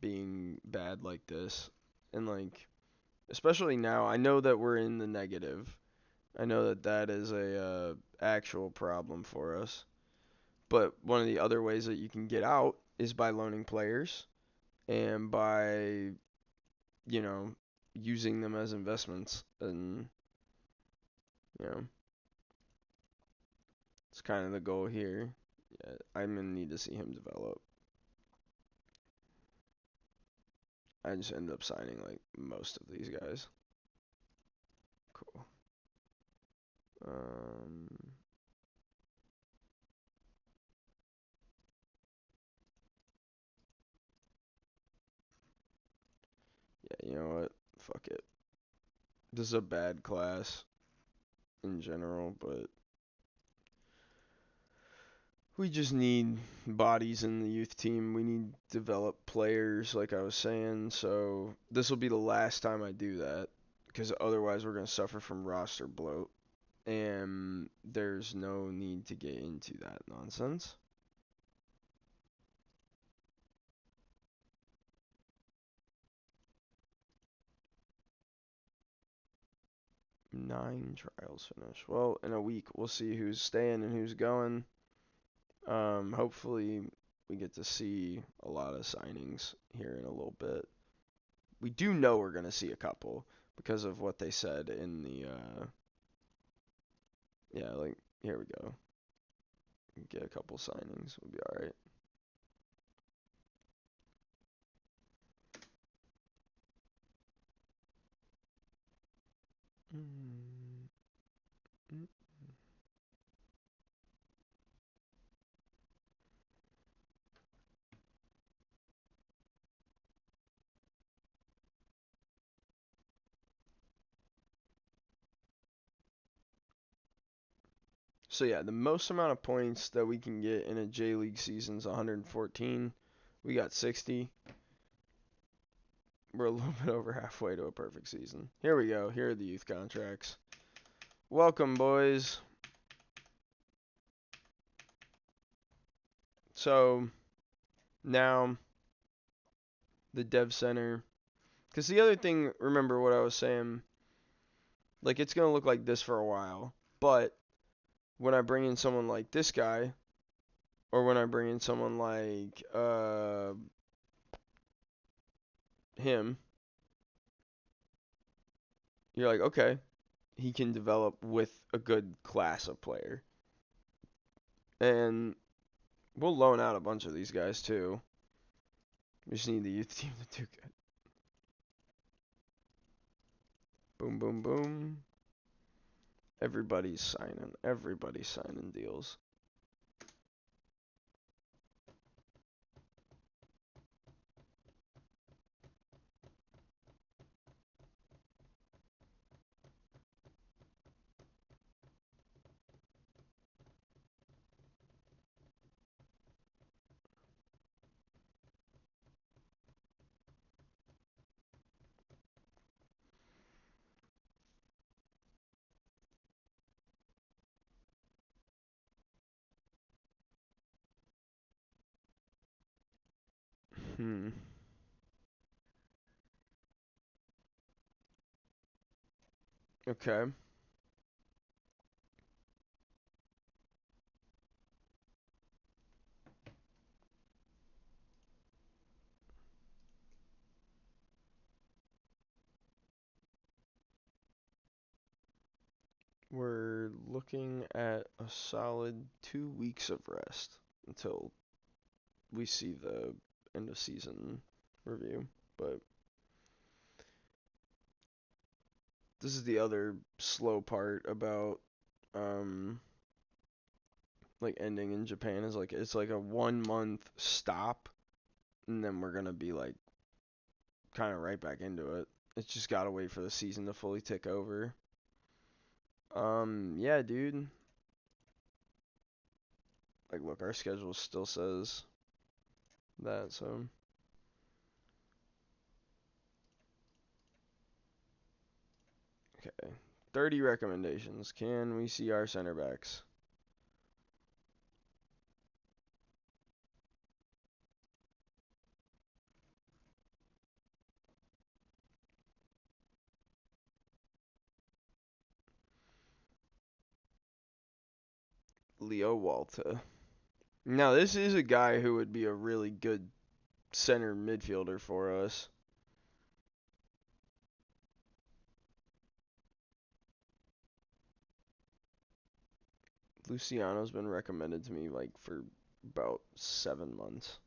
Speaker 1: being bad like this. And like especially now, I know that we're in the negative. I know that that is a actual problem for us. But one of the other ways that you can get out is by loaning players and by, you know, using them as investments. And, you know, it's kind of the goal here. Yeah, I'm going to need to see him develop. I just ended up signing, like, most of these guys. Cool. Um, yeah, you know what? Fuck it. This is a bad class in general, but We just need bodies in the youth team. We need developed players, like I was saying. So this will be the last time I do that, because otherwise we're gonna suffer from roster bloat, and there's no need to get into that nonsense. Nine trials finish. Well, in a week we'll see who's staying and who's going. Hopefully we get to see a lot of signings here in a little bit. We do know we're gonna see a couple because of what they said in the yeah, like here we go. Get a couple signings, we'll be all right. Mm, mm. So yeah, the most amount of points that we can get in a J League season is 114. We got 60. We're a little bit over halfway to a perfect season. Here we go. Here are the youth contracts. Welcome, boys. So now the dev center. Because the other thing, remember what I was saying, like it's going to look like this for a while. But when I bring in someone like this guy, or when I bring in someone like him, you're like, okay, he can develop with a good class of player. And we'll loan out a bunch of these guys too. We just need the youth team to do good. Boom, boom, boom. Everybody's signing. Everybody's signing deals. Hmm. Okay. We're looking at a solid 2 weeks of rest until we see the end of season review. But this is the other slow part about um like ending in Japan is like it's like a 1 month stop and then we're gonna be like kind of right back into it. It's just gotta wait for the season to fully tick over. Yeah, dude. Like, look, our schedule still says that, so. Okay. 30 recommendations. Can we see our center backs? Leo Walta. Now, this is a guy who would be a really good center midfielder for us. Luciano's been recommended to me like for about 7 months.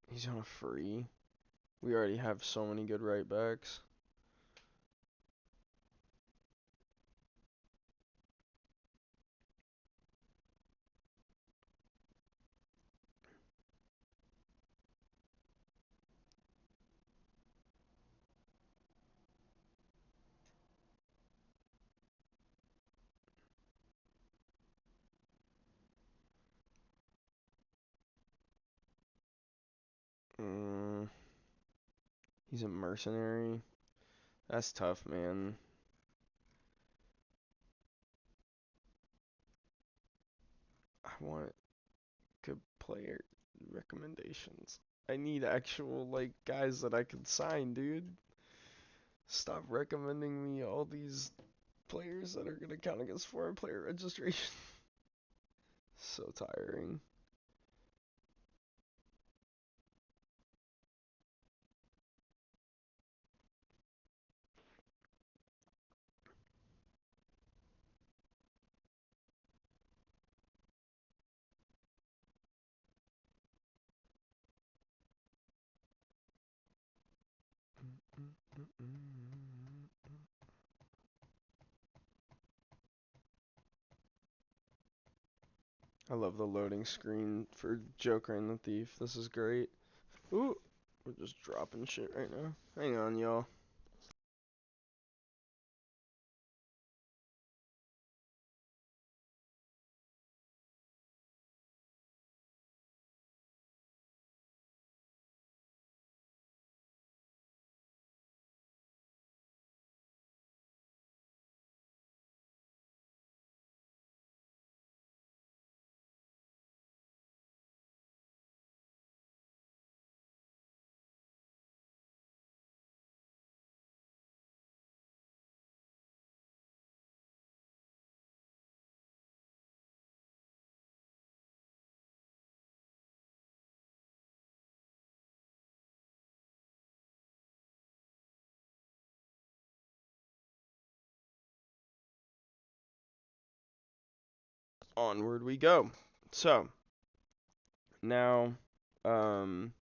Speaker 1: He's on a free. We already have so many good right backs. Mm, he's a mercenary. That's tough, man. I want good player recommendations. I need actual like guys that I can sign, dude. Stop recommending me all these players that are gonna count against foreign player registration. So tiring. I love the loading screen for Joker and the Thief. This is great. Ooh, we're just dropping shit right now. Hang on, y'all. Onward we go. So, now, um,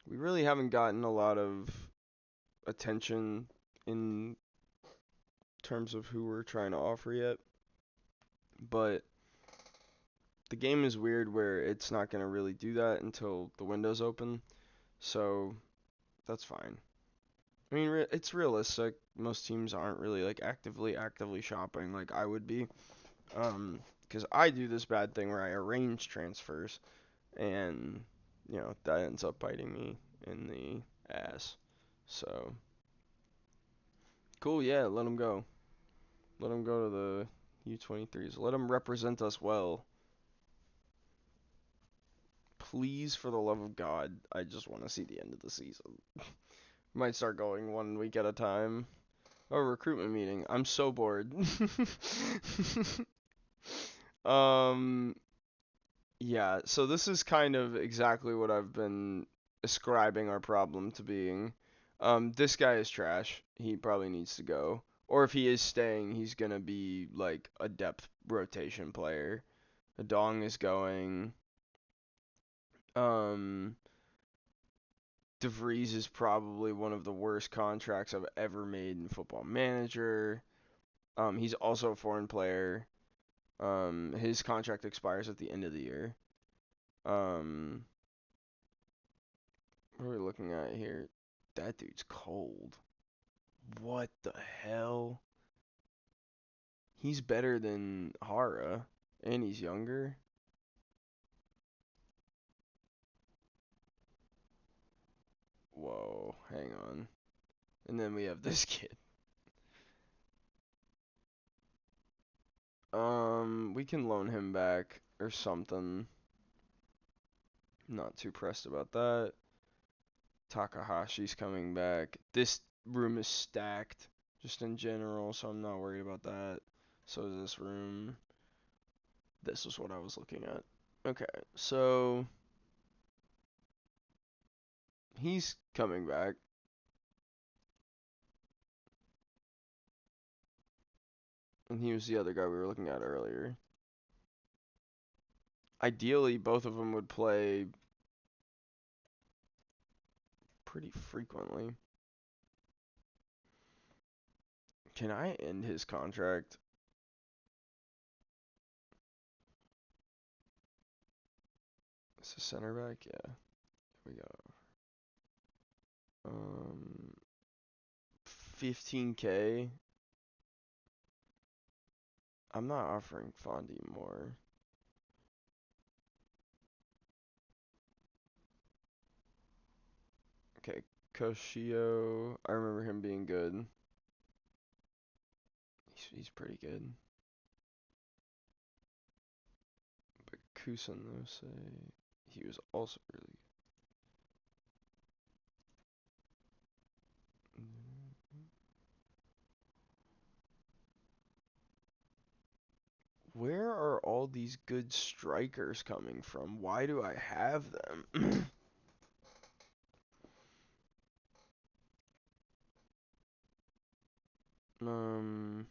Speaker 1: we really haven't gotten a lot of attention in terms of who we're trying to offer yet, but the game is weird where it's not going to really do that until the window's open, so that's fine. I mean, it's realistic. Most teams aren't really like actively shopping like I would be, because I do this bad thing where I arrange transfers, and that ends up biting me in the ass. So cool, yeah, let them go. Let them go to the U23s. Let them represent us well. Please, for the love of God, I just want to see the end of the season. Might start going 1 week at a time. Oh, recruitment meeting. I'm so bored. um, yeah, so this is kind of exactly what I've been ascribing our problem to being. This guy is trash. He probably needs to go. Or if he is staying, he's gonna be like a depth rotation player. The Dong is going. Um, DeVries is probably one of the worst contracts I've ever made in Football Manager. He's also a foreign player. His contract expires at the end of the year. Um, what are we looking at here? That dude's cold. What the hell? He's better than Hara, and he's younger. Whoa, hang on. And then we have this kid. We can loan him back or something. Not too pressed about that. Takahashi's coming back. This room is stacked, just in general, so I'm not worried about that. So is this room. This is what I was looking at. Okay, so he's coming back. And he was the other guy we were looking at earlier. Ideally, both of them would play pretty frequently. Can I end his contract? Is a center back? Yeah. Here we go. 15K. I'm not offering Fondy more. Koshio, I remember him being good. He's pretty good. But Kusanose, he was also really good. Where are all these good strikers coming from? Why do I have them? um,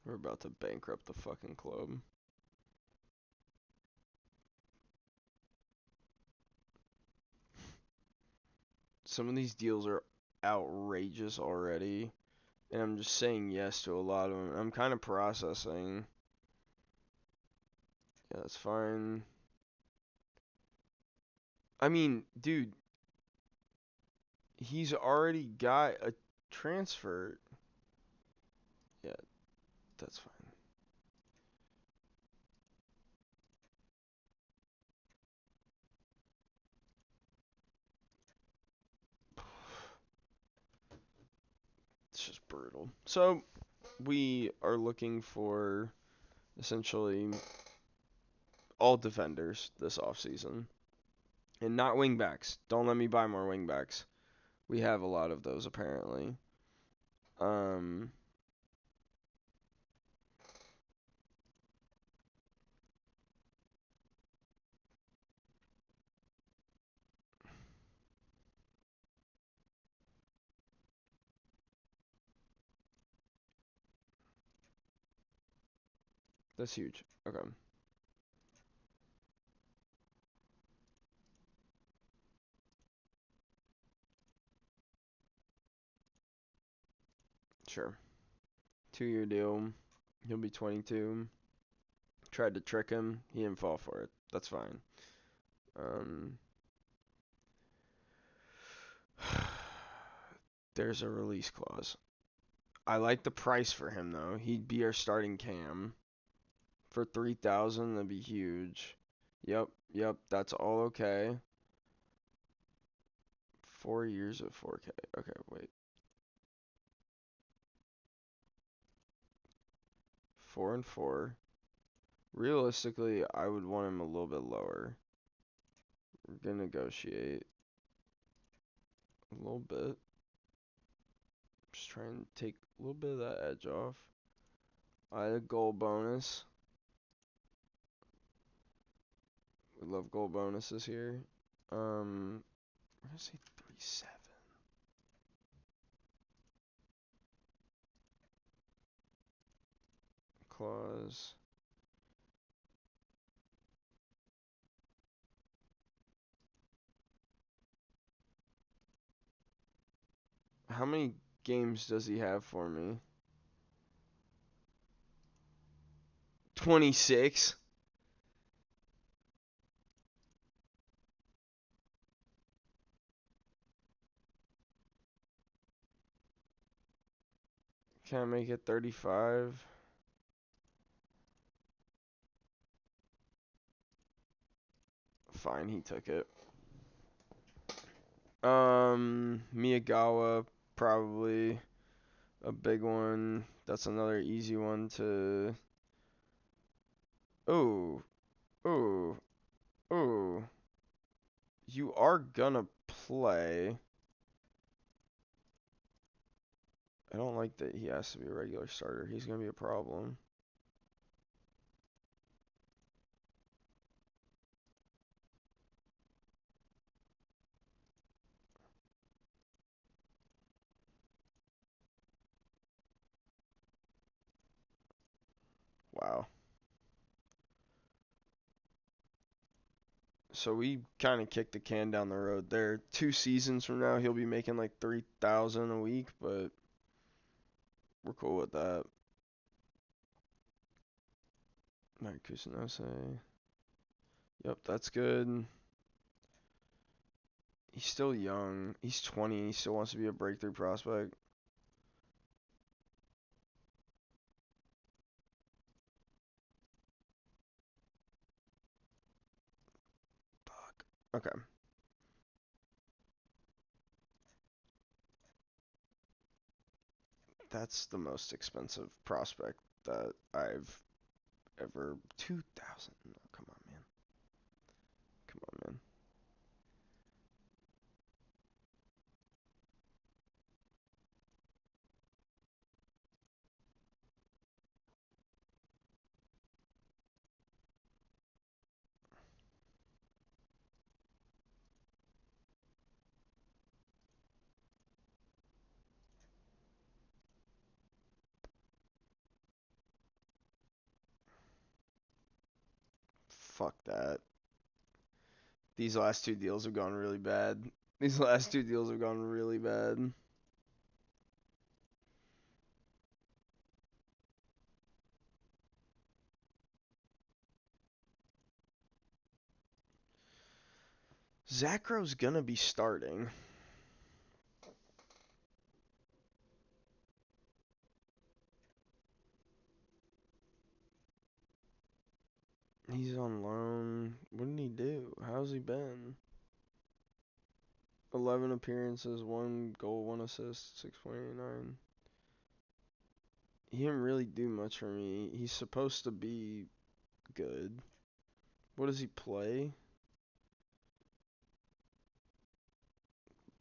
Speaker 1: we're about to bankrupt the fucking club. Some of these deals are outrageous already, and I'm just saying yes to a lot of them. I'm kind of processing. Yeah, that's fine. I mean, dude, he's already got a transfer. Yeah, that's fine. It's just brutal. So, we are looking for essentially all defenders this offseason. And not wingbacks. Don't let me buy more wingbacks. We have a lot of those apparently. Um that's huge. Okay. Sure. 2-year deal. He'll be 22. Tried to trick him. He didn't fall for it. That's fine. Um there's a release clause. I like the price for him though. He'd be our starting cam. For 3,000, that'd be huge. Yep, that's all okay. 4 years of 4K. Okay, wait. 4 and 4. Realistically, I would want him a little bit lower. We're gonna negotiate a little bit. Just trying to take a little bit of that edge off. I had a goal bonus. We love goal bonuses here. We're gonna say 3.7 clause. How many games does he have for me? 26. Can I make it 35? Fine, he took it. Miyagawa, probably a big one. That's another easy one to. Oh, oh, oh. You are gonna play. I don't like that he has to be a regular starter. He's gonna be a problem. Wow. So we kind of kicked the can down the road there. 2 seasons from now, he'll be making like 3,000 a week, but we're cool with that. Alright, Kusanose. Yep, that's good. He's still young. He's 20. He still wants to be a breakthrough prospect. Fuck. Okay. That's the most expensive prospect that I've ever. 2,000. No, come on, man. Come on, man. Fuck that. These last two deals have gone really bad. These last two deals have gone really bad. Zacro's gonna be starting. He's on loan. What did he do? How's he been? 11 appearances, 1 goal, 1 assist, 6.89. He didn't really do much for me. He's supposed to be good. What does he play?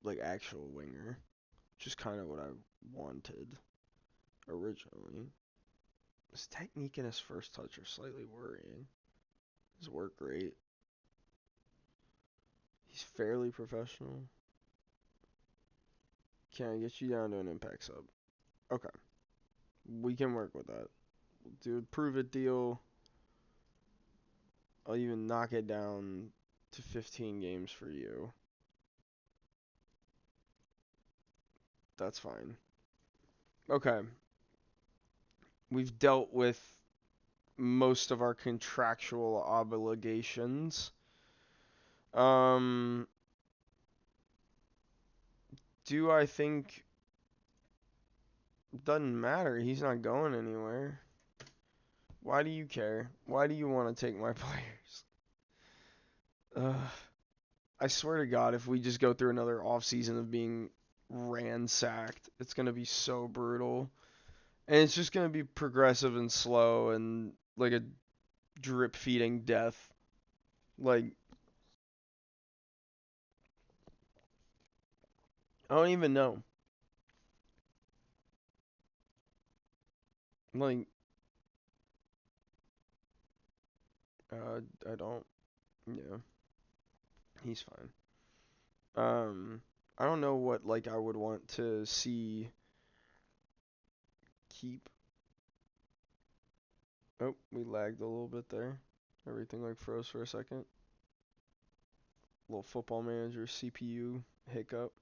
Speaker 1: Like actual winger. Which is kind of what I wanted originally. His technique and his first touch are slightly worrying. His work rate. He's fairly professional. Can I get you down to an impact sub? Okay. We can work with that. We'll do a prove it deal. I'll even knock it down to 15 games for you. That's fine. Okay. We've dealt with most of our contractual obligations. Um, do I think doesn't matter. He's not going anywhere. Why do you care? Why do you want to take my players? Ugh. I swear to God, if we just go through another offseason of being ransacked, it's going to be so brutal. And it's just going to be progressive and slow and like a drip feeding death. Like, I don't even know. Like, I don't. Yeah, he's fine. I don't know what like I would want to see keep. Oh, we lagged a little bit there. Everything like froze for a second. Little football manager CPU hiccup.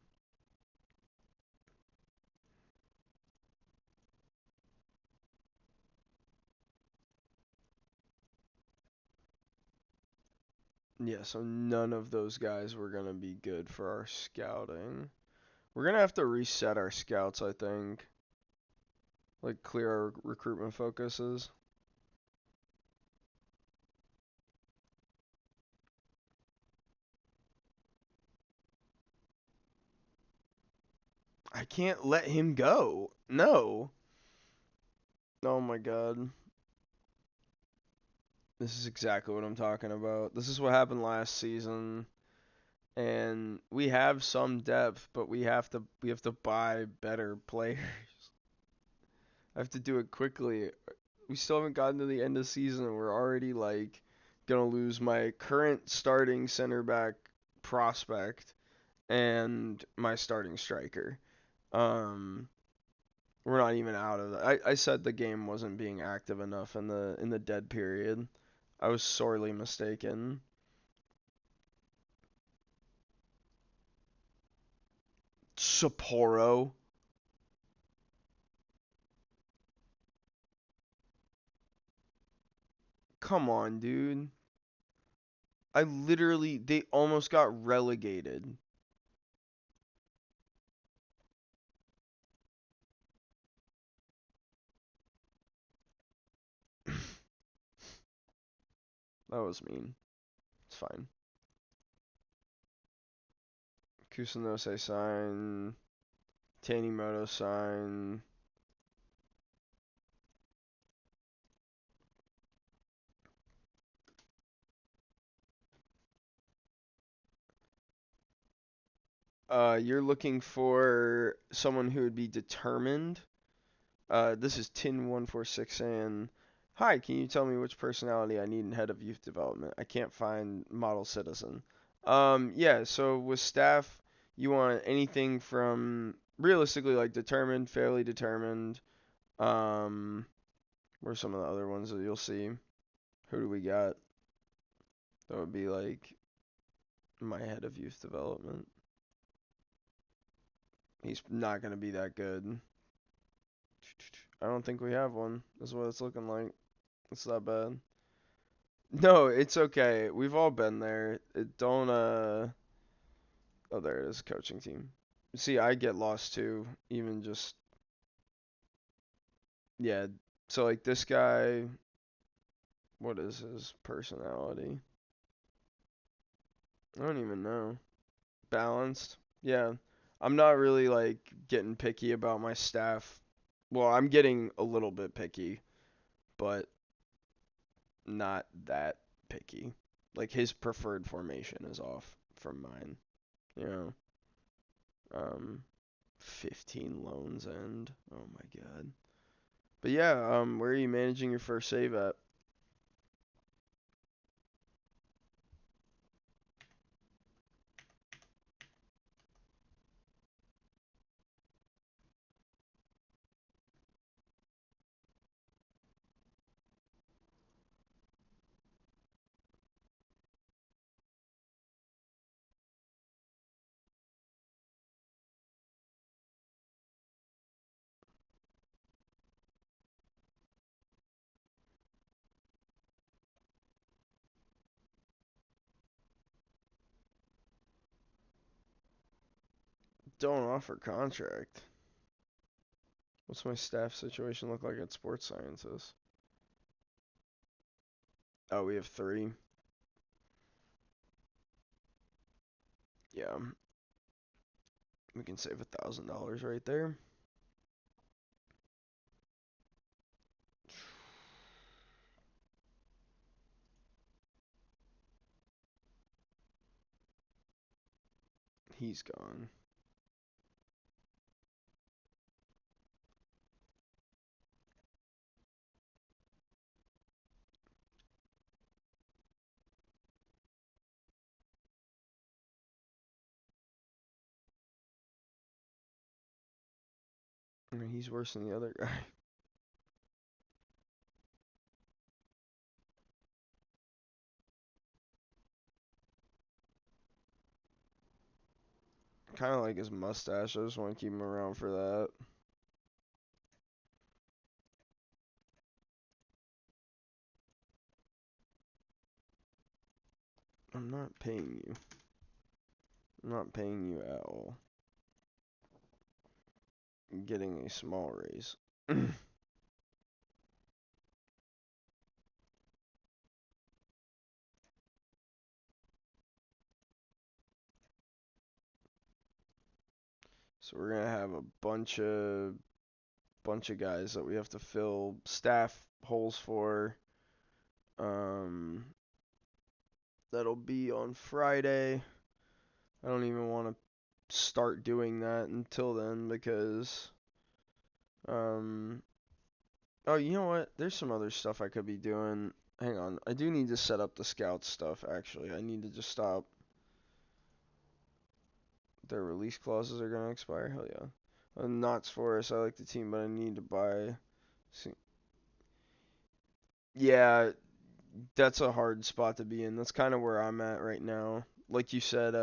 Speaker 1: Yeah, so none of those guys were gonna be good for our scouting. We're gonna have to reset our scouts, I think. Like clear our recruitment focuses. I can't let him go. No. Oh my god. This is exactly what I'm talking about. This is what happened last season. And we have some depth, but we have to buy better players. I have to do it quickly. We still haven't gotten to the end of the season and we're already like gonna lose my current starting center back prospect and my starting striker. Um we're not even out of that. I said the game wasn't being active enough in the dead period. I was sorely mistaken. Sapporo. Come on, dude. They almost got relegated. That was mean. It's fine. Kusanose sign. Tanimoto sign. You're looking for someone who would be determined. This is Tin146 saying, "Hi, can you tell me which personality I need in head of youth development? I can't find model citizen." Yeah, so with staff, you want anything from realistically like determined, fairly determined. What are some of the other ones that you'll see? Who do we got? That would be like my head of youth development. He's not gonna be that good. I don't think we have one. That's what it's looking like. It's that bad. No, it's okay. We've all been there. It don't Oh, there it is, coaching team. See, I get lost too, even just yeah. So like this guy, what is his personality? I don't even know. Balanced. Yeah. I'm not really like getting picky about my staff. Well, I'm getting a little bit picky, but not that picky. Like his preferred formation is off from mine. You know. 15 loans end. Oh my god. But yeah, where are you managing your first save at? Don't offer contract. What's my staff situation look like at sports sciences? Oh, we have 3. Yeah, we can save $1,000 right there. He's gone. I mean, he's worse than the other guy. Kind of like his mustache. I just want to keep him around for that. I'm not paying you. I'm not paying you at all. I'm getting a small raise. So we're gonna have a bunch of guys that we have to fill staff holes for. Um, that'll be on Friday. I don't even want to start doing that until then because um. Oh, you know what? There's some other stuff I could be doing. Hang on. I do need to set up the scout stuff actually. I need to just stop. Their release clauses are gonna expire. Hell yeah. Knott's Forest. I like the team, but I need to buy. See, yeah, that's a hard spot to be in. That's kind of where I'm at right now. Like you said,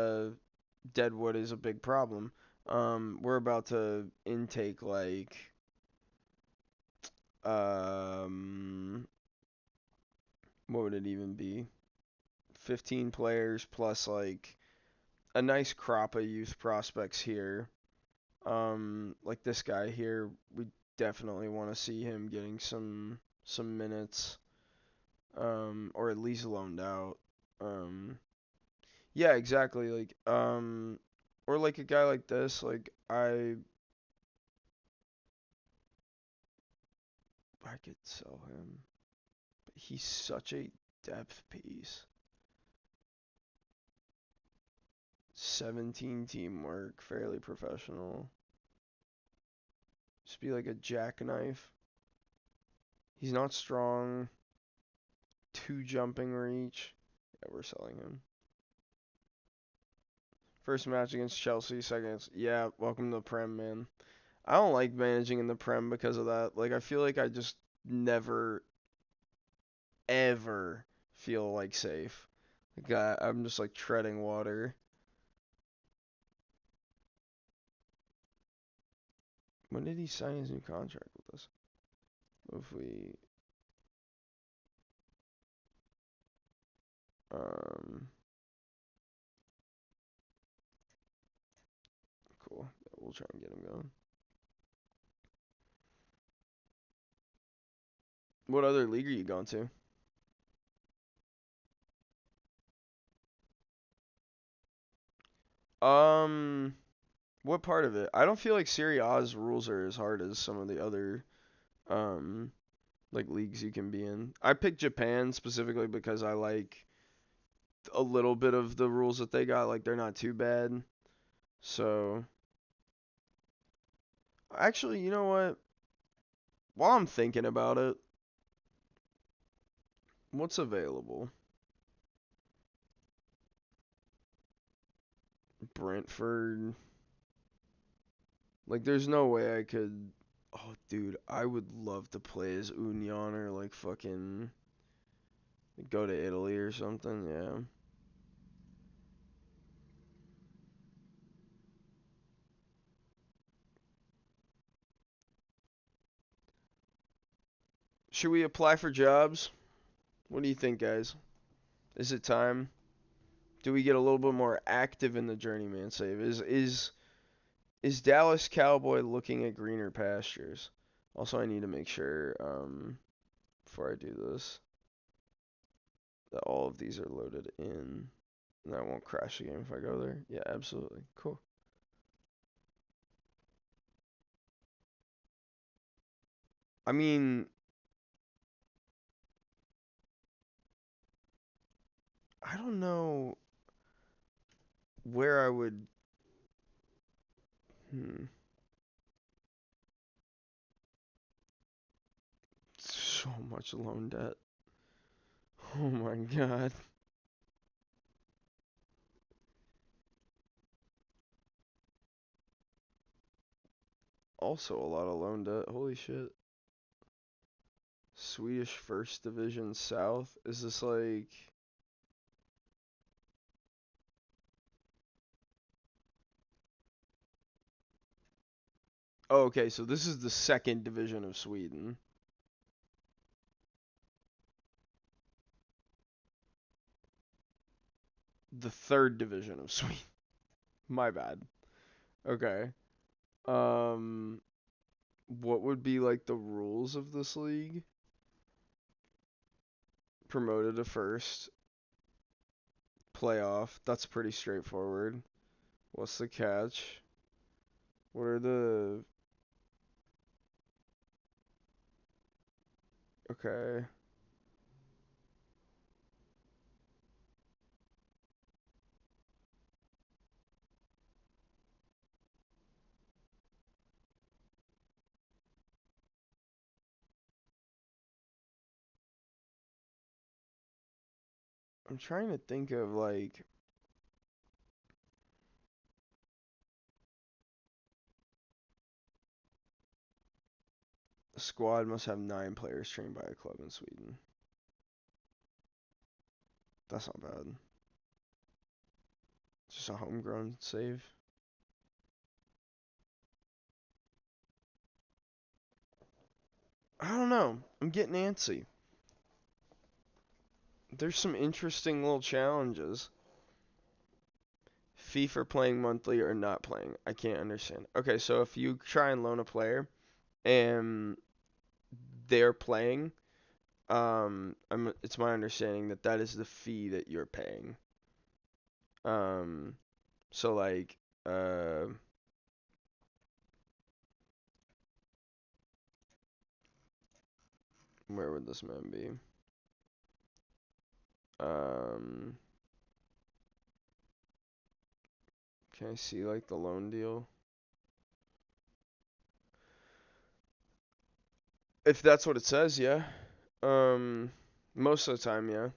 Speaker 1: Deadwood is a big problem. We're about to intake like um, what would it even be? 15 players plus like a nice crop of youth prospects here. Like this guy here, we definitely want to see him getting some minutes. or at least loaned out. Um, yeah, exactly. Or like a guy like this, like I could sell him. But he's such a depth piece. 17 teamwork, fairly professional. Just be like a jackknife. He's not strong. 2 jumping reach. Yeah, we're selling him. First match against Chelsea, second. Yeah, welcome to the Prem, man. I don't like managing in the Prem because of that. Like, I feel like I just never, ever feel like safe. Like, I'm just like treading water. When did he sign his new contract with us? If we, um, cool. Yeah, we'll try and get him going. What other league are you going to? Um, what part of it? I don't feel like Serie A's rules are as hard as some of the other um like leagues you can be in. I picked Japan specifically because I like a little bit of the rules that they got. Like they're not too bad. So actually, you know what? While I'm thinking about it, what's available? Brentford. Like there's no way I could. Oh, dude, I would love to play as Union or like fucking go to Italy or something. Yeah. Should we apply for jobs? What do you think, guys? Is it time? Do we get a little bit more active in the journeyman save? Is Dallas Cowboy looking at greener pastures? Also, I need to make sure before I do this that all of these are loaded in, and I won't crash the game if I go there. Yeah, absolutely. Cool. I mean, I don't know where I would. Hmm. So much loan debt. Oh my god. Also a lot of loan debt. Holy shit. Swedish First Division South? Is this like... Oh, okay, so this is the second division of Sweden. The third division of Sweden. My bad. Okay. Um, what would be like the rules of this league? Promoted to first. Playoff. That's pretty straightforward. What's the catch? What are the... Okay. I'm trying to think of like... A squad must have 9 players trained by a club in Sweden. That's not bad. Just a homegrown save. I don't know. I'm getting antsy. There's some interesting little challenges. Fee for playing monthly or not playing. I can't understand. Okay, so if you try and loan a player and they're playing, it's my understanding that that is the fee that you're paying. Um, so like, where would this man be? Um, can I see like the loan deal? If that's what it says, yeah. Um, most of the time, yeah.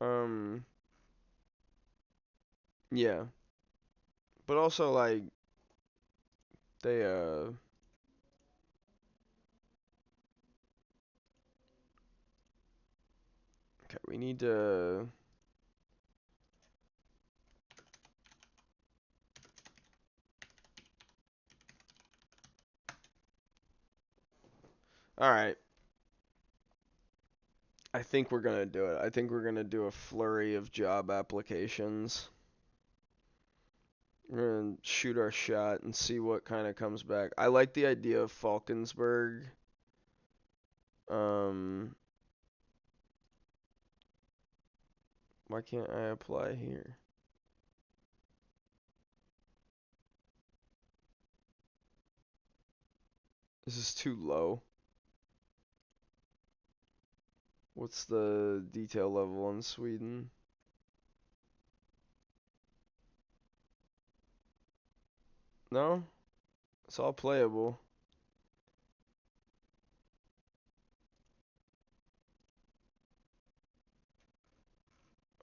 Speaker 1: Um, yeah. But also like they okay, we need to. All right. I think we're gonna do it. I think we're gonna do a flurry of job applications. We're gonna shoot our shot and see what kind of comes back. I like the idea of Falkensburg. Um, why can't I apply here? This is too low. What's the detail level in Sweden? No? It's all playable.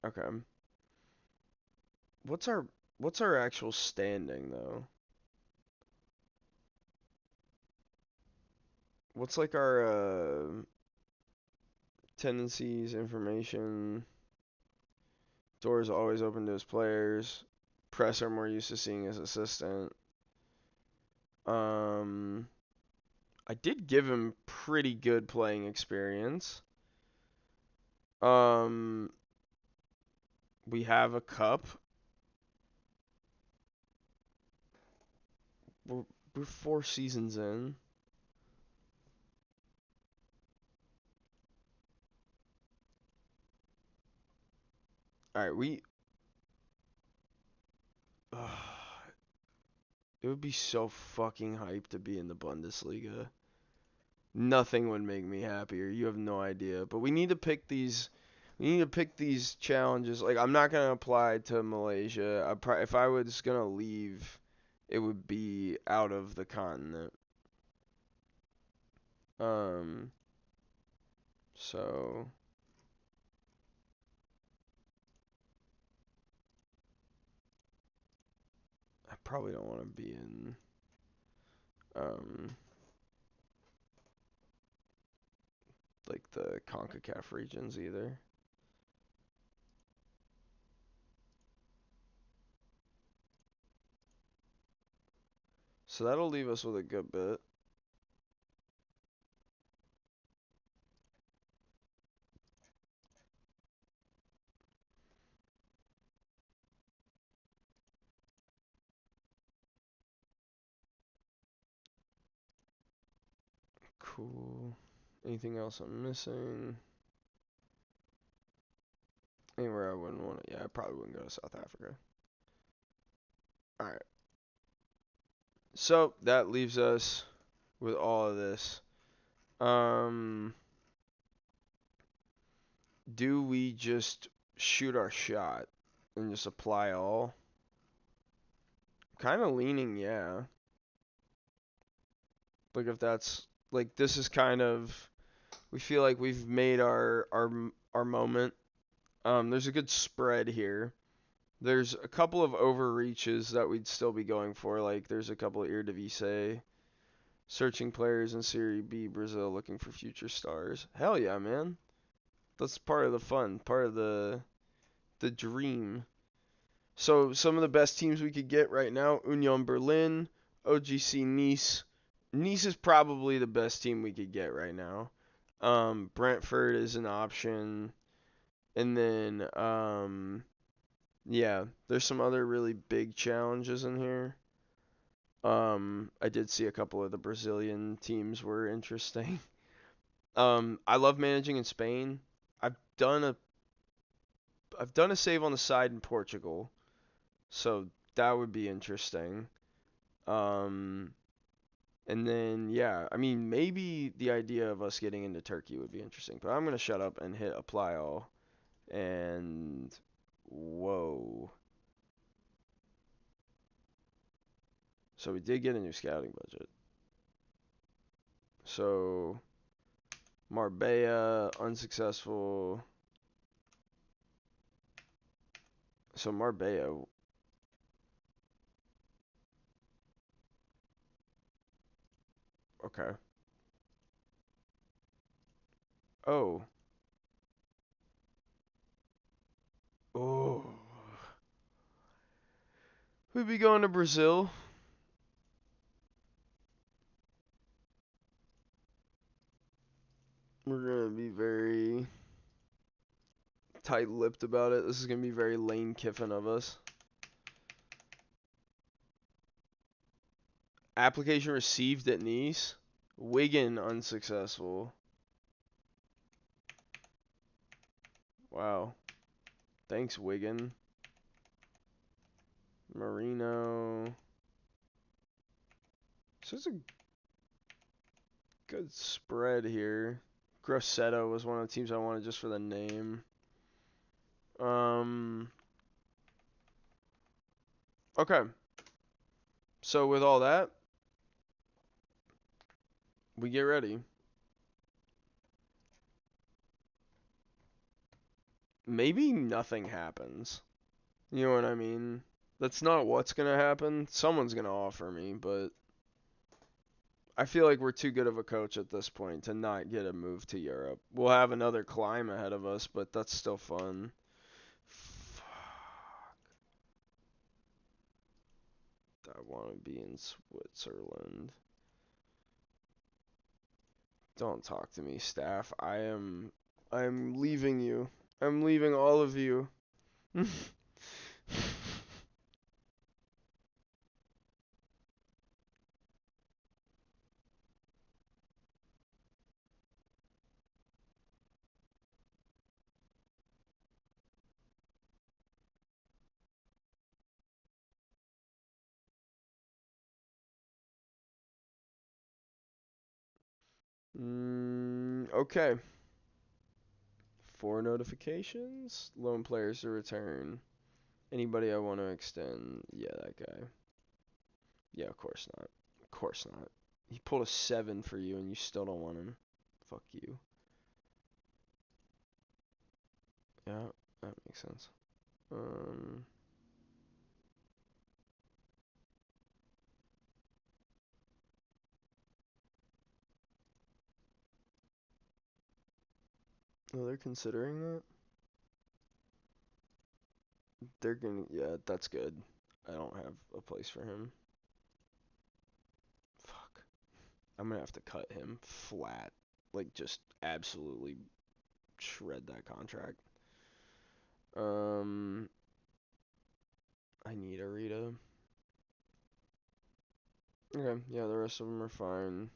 Speaker 1: Okay. What's our what's our actual standing though? What's like our tendencies, information, doors always open to his players. Press are more used to seeing his assistant. Um I did give him pretty good playing experience. Um we have a cup. We're, we're 4 seasons in. All right, it would be so fucking hype to be in the Bundesliga. Nothing would make me happier. You have no idea. But we need to pick these. We need to pick these challenges. Like I'm not gonna apply to Malaysia. If I was gonna leave, it would be out of the continent. Um. So I probably don't want to be in. Um. Like the CONCACAF regions either. So that'll leave us with a good bit. Cool. Anything else I'm missing? Anywhere I wouldn't want to. Yeah, I probably wouldn't go to South Africa. All right. So that leaves us with all of this. Um, do we just shoot our shot and just apply all? Kind of leaning, yeah. Like if that's like this is kind of we feel like we've made our moment. There's a good spread here. There's a couple of overreaches that we'd still be going for. Like there's a couple of Eredivisie searching players in Serie B Brazil looking for future stars. Hell yeah, man. That's part of the fun, part of the dream. So some of the best teams we could get right now: Union Berlin, OGC Nice. Nice is probably the best team we could get right now. Brentford is an option, and then yeah, there's some other really big challenges in here. I did see a couple of the Brazilian teams were interesting. I love managing in Spain. I've done a I've done a save on the side in Portugal, so that would be interesting. Um, and then yeah, I mean maybe the idea of us getting into Turkey would be interesting. But I'm gonna shut up and hit apply all. And whoa. So we did get a new scouting budget. So Marbella unsuccessful. So Marbella, okay. Oh. Oh. We'd be going to Brazil. We're gonna be very tight-lipped about it. This is gonna be very Lane Kiffin of us. Application received at Nice. Wigan unsuccessful. Wow. Thanks, Wigan. Marino. So it's a good spread here. Grosseto was one of the teams I wanted just for the name. Um. Okay. So with all that, we get ready. Maybe nothing happens. You know what I mean? That's not what's gonna happen. Someone's gonna offer me, but I feel like we're too good of a coach at this point to not get a move to Europe. We'll have another climb ahead of us, but that's still fun. Fuck. I want to be in Switzerland. Don't talk to me, staff. I am leaving you. I'm leaving all of you. Okay. 4 notifications. Loan players to return. Anybody I want to extend? Yeah, that guy. Yeah, of course not. Of course not. He pulled a 7 for you and you still don't want him. Fuck you. Yeah, that makes sense. Um, oh, they're considering that? They're gonna, yeah, that's good. I don't have a place for him. Fuck. I'm gonna have to cut him flat. Like, just absolutely shred that contract. Um, I need a Rita. Okay, yeah, the rest of them are fine.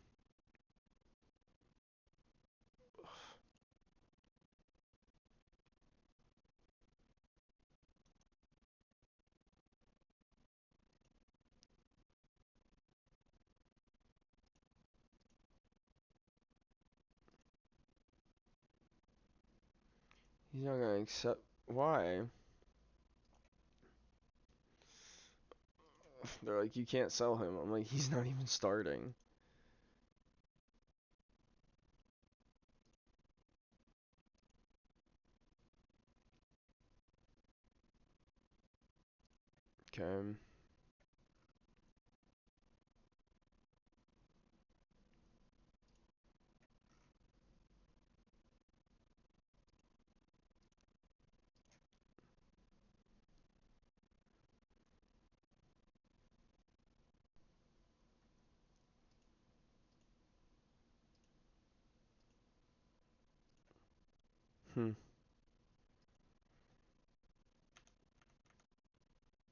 Speaker 1: He's not gonna accept. Why? They're like, you can't sell him. I'm like, he's not even starting. Okay. Hmm.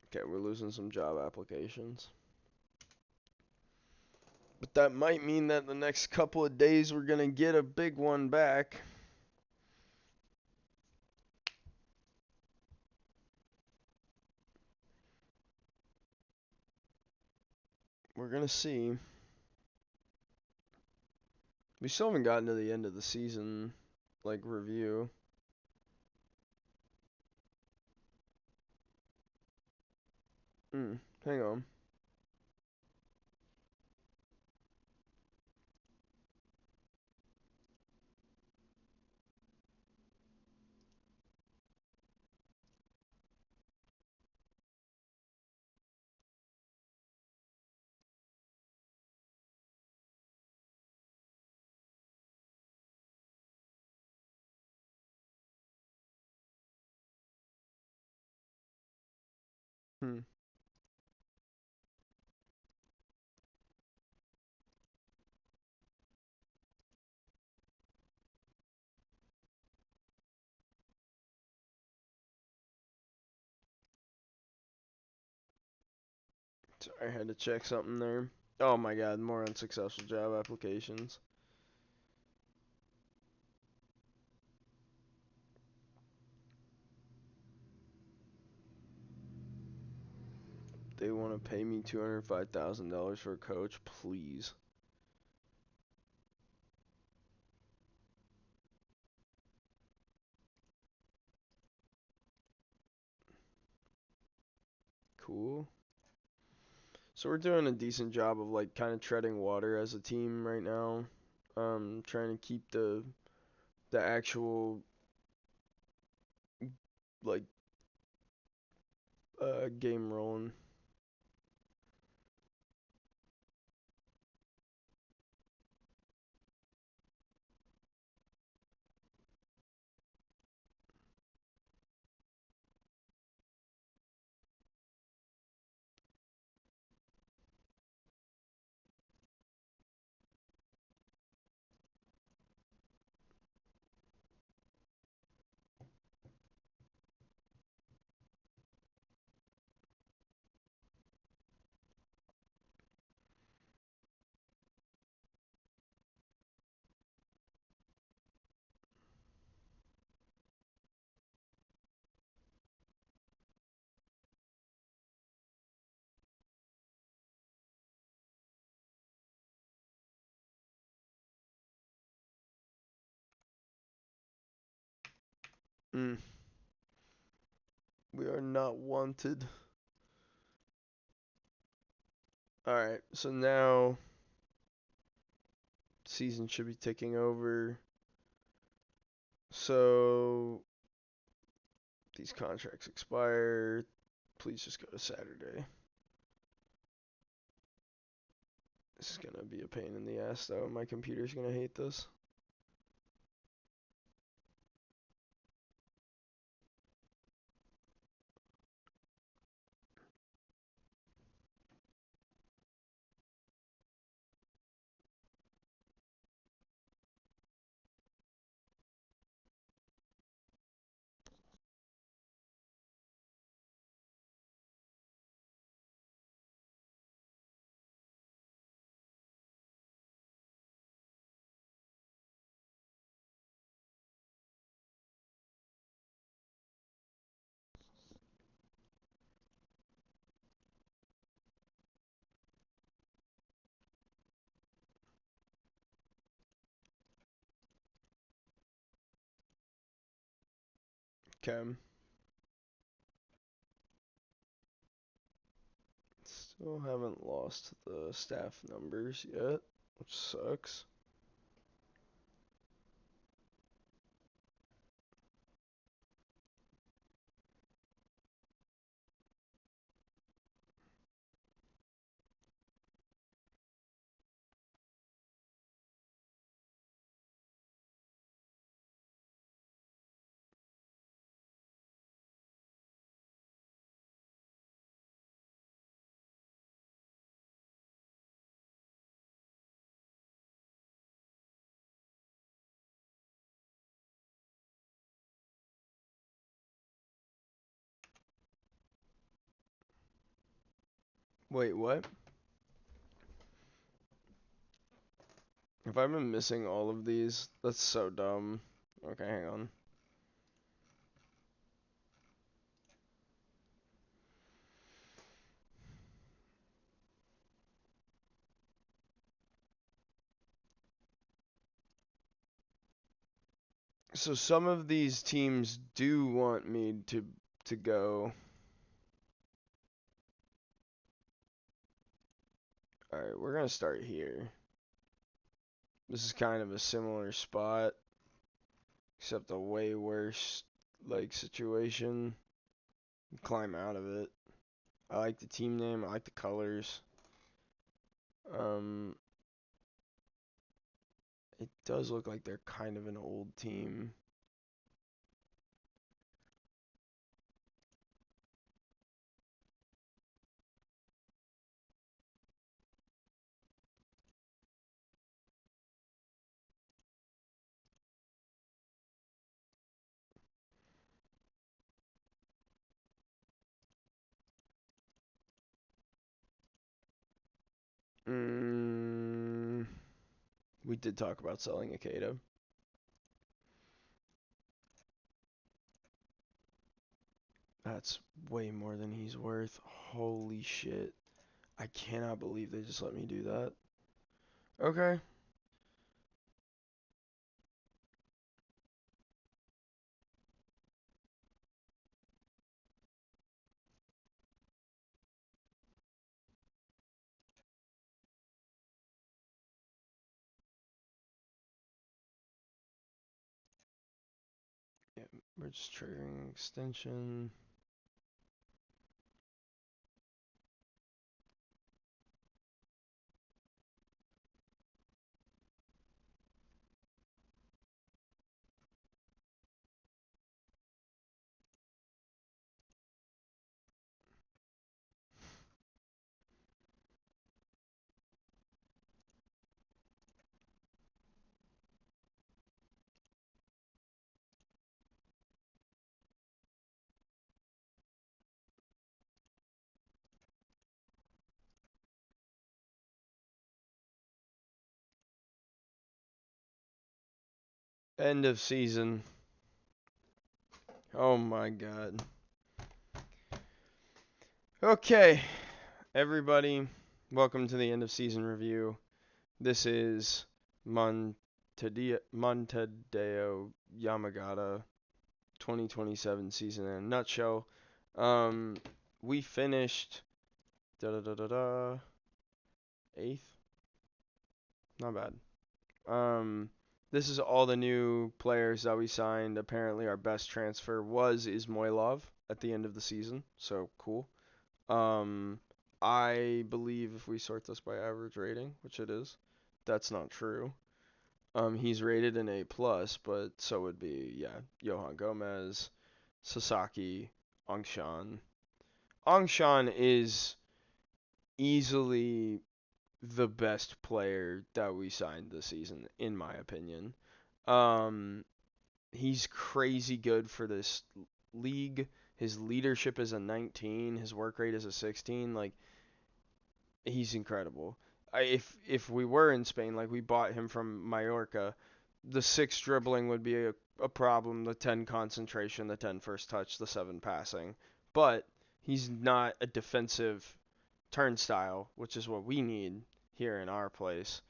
Speaker 1: Okay, we're losing some job applications. But That might mean that the next couple of days we're going to get a big one back. We're going to see. We still haven't gotten to the end of the season, like, review. Hang on. Hmm. Sorry, I had to check something there. Oh my god, more unsuccessful job applications. They want to pay me $205,000 for a coach, please. Cool. So we're doing a decent job of like kind of treading water as a team right now. Trying to keep the actual like game rolling. Mm. We are not wanted. Alright, so now season should be ticking over. So these contracts expire. Please just go to Saturday. This is gonna be a pain in the ass though. My computer's gonna hate this. Okay. Still haven't lost the staff numbers yet, which sucks. Wait, what? Have I been missing all of these? That's so dumb. Okay, hang on. So some of these teams do want me to go. All right, we're gonna start here. This is kind of a similar spot, except a way worse like situation. Climb out of it. I like the team name. I like the colors. Um, it does look like they're kind of an old team. Mm, we did talk about selling Akeda. That's way more than he's worth. Holy shit. I cannot believe they just let me do that. Okay. Yeah, we're just triggering extension. End of season. Oh my god. Okay, everybody, welcome to the end of season review. This is Montedeo Yamagata 2027 season in a nutshell. Um, we finished da da da da da eighth. Not bad. Um, this is all the new players that we signed. Apparently, our best transfer was Ismoilov at the end of the season, so cool. Um, I believe if we sort this by average rating, which it is, that's not true. He's rated an A plus, but so would be Johan Gomez, Sasaki, Angshan. Angshan is easily the best player that we signed this season, in my opinion. Um, he's crazy good for this league. His leadership is a 19. His work rate is a 16. Like, he's incredible. If we were in Spain, like we bought him from Mallorca, the 6 dribbling would be a problem. The 10 concentration, the 10 first touch, the 7 passing. But he's not a defensive turnstile, which is what we need here in our place.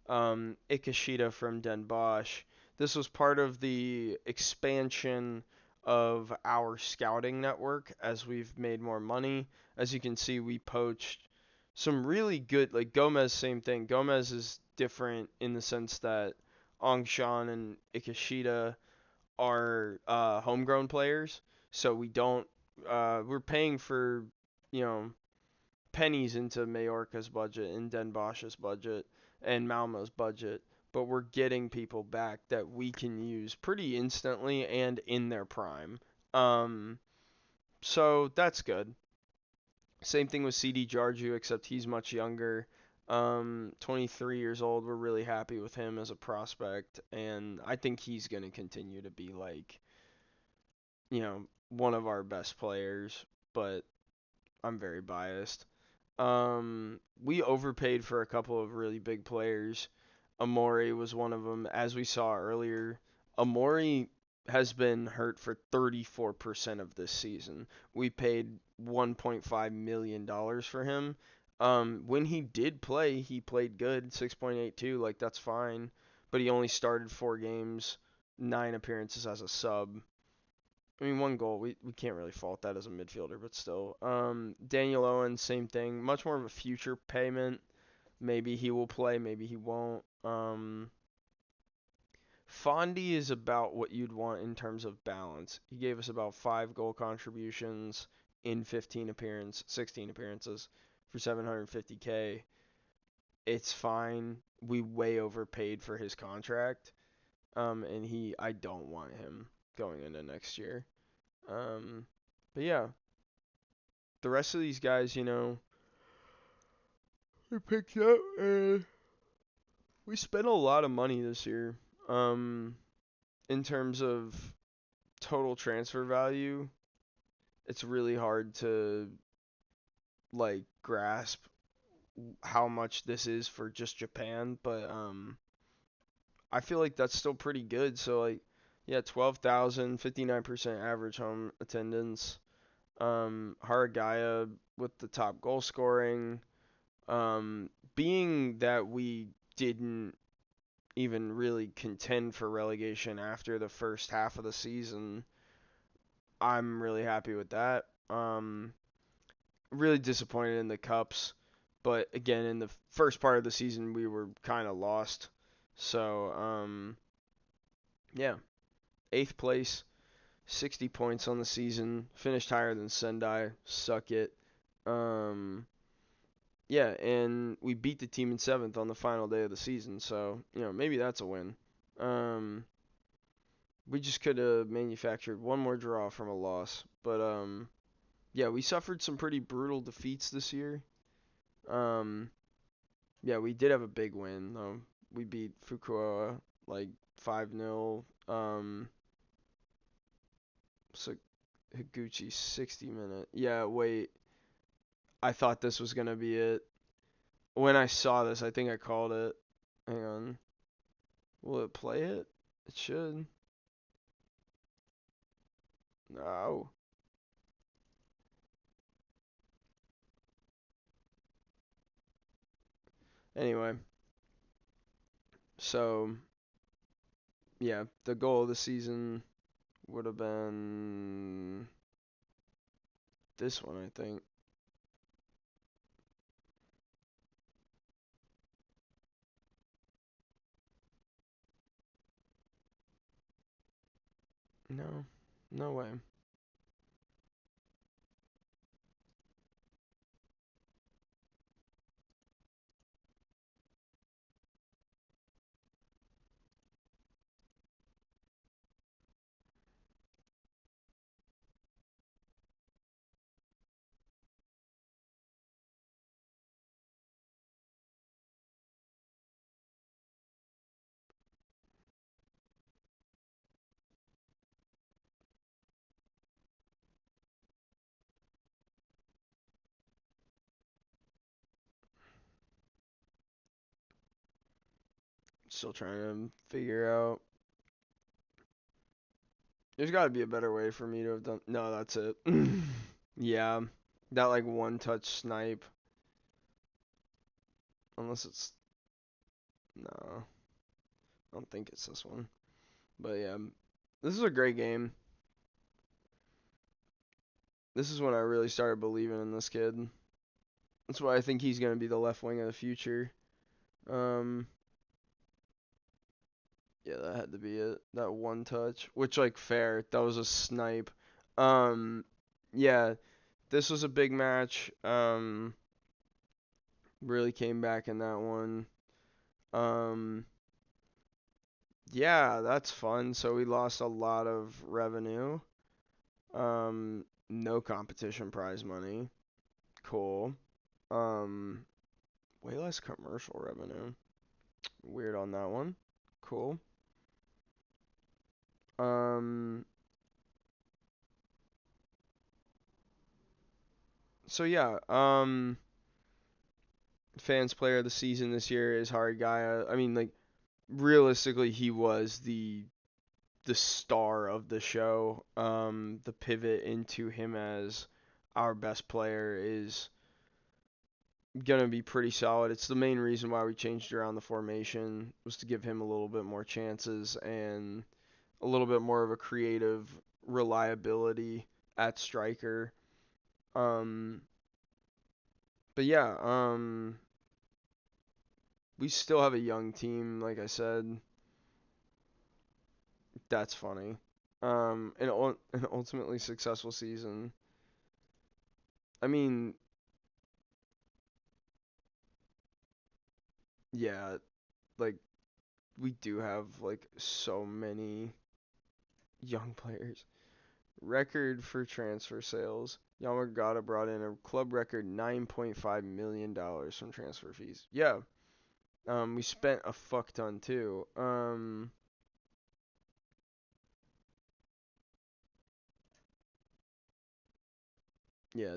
Speaker 1: Ikashida from Den Bosch. This was part of the expansion of our scouting network as we've made more money. As you can see, we poached some really good, like Gomez, same thing. Gomez is different in the sense that Angshan and Ikashida are homegrown players, so we're paying for, you know, pennies into Majorca's budget and Den Bosch's budget and Malmo's budget, but we're getting people back that we can use pretty instantly and in their prime. Um, so that's good. Same thing with CD Jarju, except he's much younger. 23 years old. We're really happy with him as a prospect, and I think he's going to continue to be like, one of our best players, but I'm very biased. We overpaid for a couple of really big players. Amori was one of them. As we saw earlier, Amori has been hurt for 34% of this season. We paid $1.5 million for him. When he did play, he played good, 6.82, like that's fine. But he only started 4 games, 9 appearances as a sub. I mean, 1 goal. We can't really fault that as a midfielder, but still. Daniel Owen, same thing. Much more of a future payment. Maybe he will play, maybe he won't. Fondy is about what you'd want in terms of balance. He gave us about 5 goal contributions in 16 appearances for 750K. It's fine. We way overpaid for his contract. And I don't want him going into next year. But yeah, the rest of these guys, we picked up. We spent a lot of money this year. In terms of total transfer value, it's really hard to like grasp how much this is for just Japan, but I feel like that's still pretty good. So like yeah, 12,000, 59% average home attendance. Haragaya with the top goal scoring. Being that we didn't even really contend for relegation after the first half of the season, I'm really happy with that. Really disappointed in the cups, but again, in the first part of the season, we were kind of lost. So, yeah, eighth place, 60 points on the season, finished higher than Sendai. Suck it. Um, yeah, and we beat the team in seventh on the final day of the season. So, maybe that's a win. We just could have manufactured one more draw from a loss, but yeah, we suffered some pretty brutal defeats this year. Um, yeah, we did have a big win though. We beat Fukuoka like 5-0. So Higuchi 60-minute. Yeah, wait. I thought this was gonna be it. When I saw this, I think I called it. Hang on. Will it play it? It should. No. Anyway, so yeah, the goal of the season would have been this one, I think. No, no way. Still trying to figure out. There's got to be a better way for me to have done. No, that's it. Yeah, that like one touch snipe. Unless it's no, I don't think it's this one. But yeah, this is a great game. This is when I really started believing in this kid. That's why I think he's gonna be the left wing of the future. Um, yeah, that had to be it. That one touch, which like fair, that was a snipe. Um, yeah, this was a big match. Really came back in that one. Um, yeah, that's fun. So we lost a lot of revenue. No competition prize money. Cool. Um, way less commercial revenue. Weird on that one. Cool. Um, so yeah, fans player of the season this year is Harigaya. I mean, like, realistically, he was the star of the show. The pivot into him as our best player is gonna be pretty solid. It's the main reason why we changed around the formation, was to give him a little bit more chances and a little bit more of a creative reliability at striker. Um, but yeah, we still have a young team, like I said. That's funny. An ultimately successful season. I mean, yeah, like we do have like so many young players. Record for transfer sales. Yamagata brought in a club record $9.5 million from transfer fees. Yeah. We spent a fuck ton too. Yeah,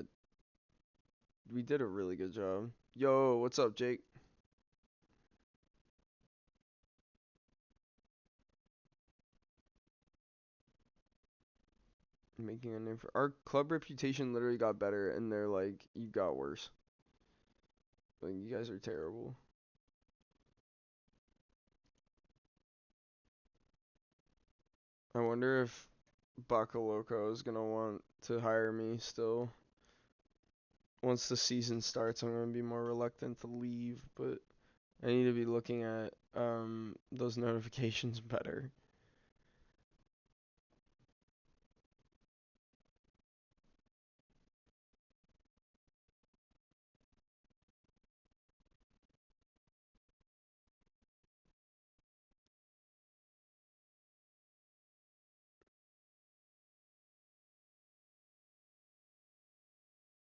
Speaker 1: we did a really good job. Yo, what's up, Jake? Making a name for our club reputation literally got better, and they're like, you got worse. Like, you guys are terrible. I wonder if Bakaloco is gonna want to hire me still. Once the season starts, I'm gonna be more reluctant to leave, but I need to be looking at those notifications better.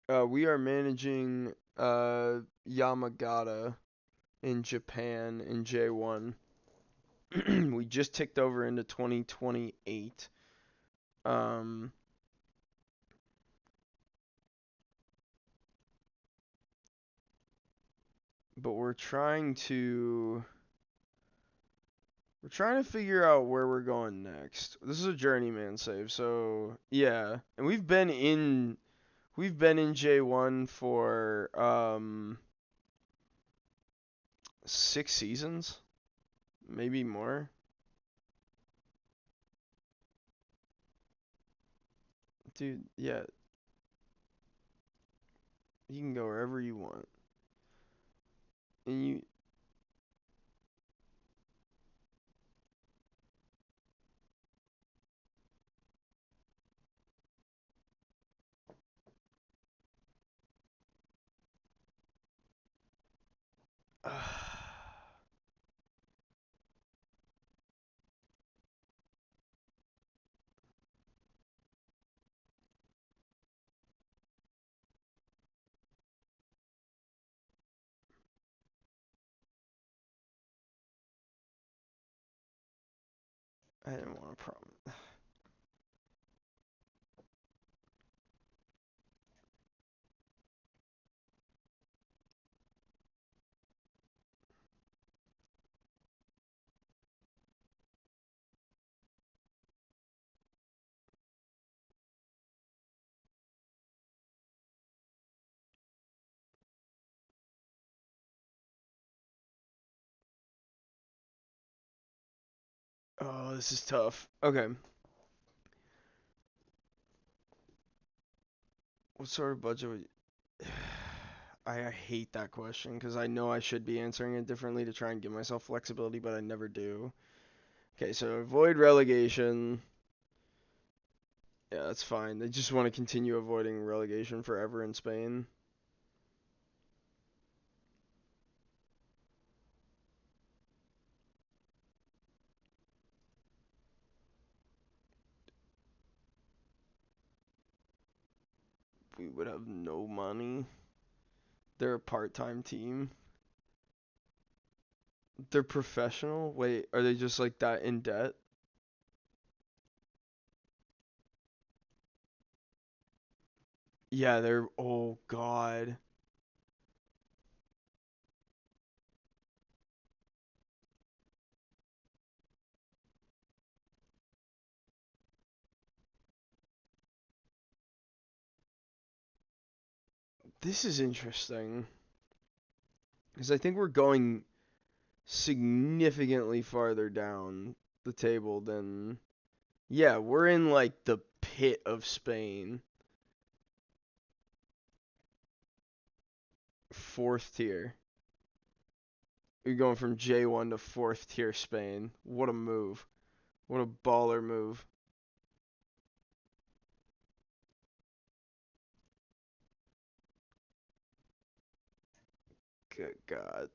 Speaker 1: We are managing Yamagata in Japan in J1. We just ticked over into 2028. Um, but we're trying to figure out where we're going next. This is a journeyman save, so yeah. And we've been in J1 for 6 seasons, maybe more. Dude, yeah, you can go wherever you want. And you I didn't want to problem. Oh, this is tough. Okay. What sort of budget would you... I hate that question because I know I should be answering it differently to try and give myself flexibility, but I never do. Okay, so avoid relegation. Yeah, that's fine. They just want to continue avoiding relegation forever in Spain. We would have no money. They're a part-time team. They're professional? Wait, are they just like that in debt? Yeah, they're. Oh, God. This is interesting because I think we're going significantly farther down the table than. Yeah, we're in like the pit of Spain. Fourth tier. You're going from J1 to fourth tier Spain. What a move. What a baller move. Good God.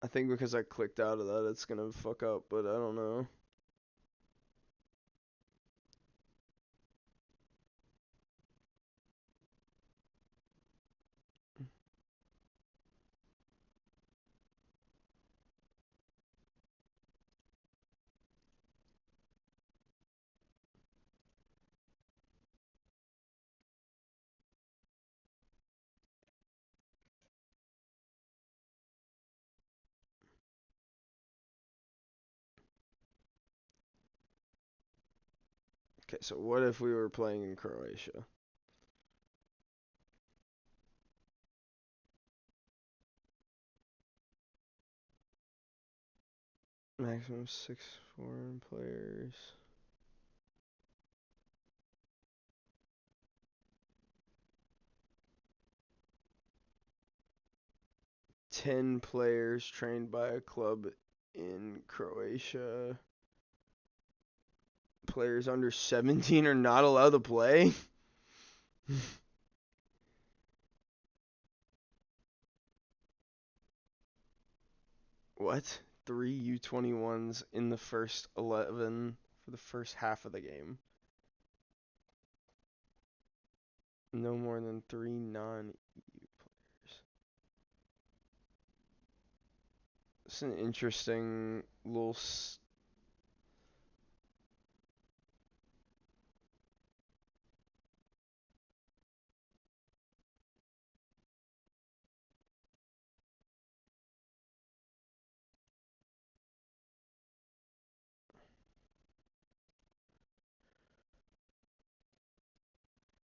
Speaker 1: I think because I clicked out of that, it's gonna fuck up, but I don't know. Okay, so what if we were playing in Croatia? Maximum 6 foreign players. 10 players trained by a club in Croatia. Players under 17 are not allowed to play? What? 3 U21s in the first 11 for the first half of the game. No more than 3 non-EU players. It's an interesting little.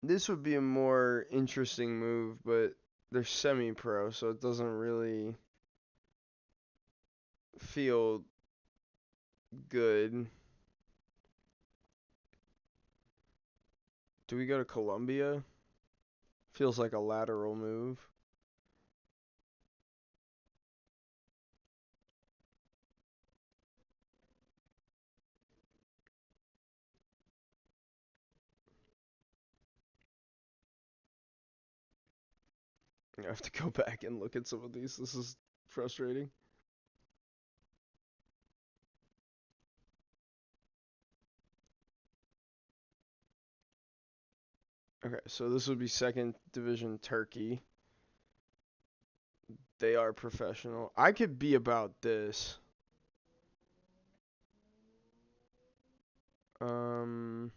Speaker 1: This would be a more interesting move, but they're semi-pro, so it doesn't really feel good. Do we go to Colombia? Feels like a lateral move. I have to go back and look at some of these. This is frustrating. Okay, so this would be second division Turkey. They are professional. I could be about this. Um,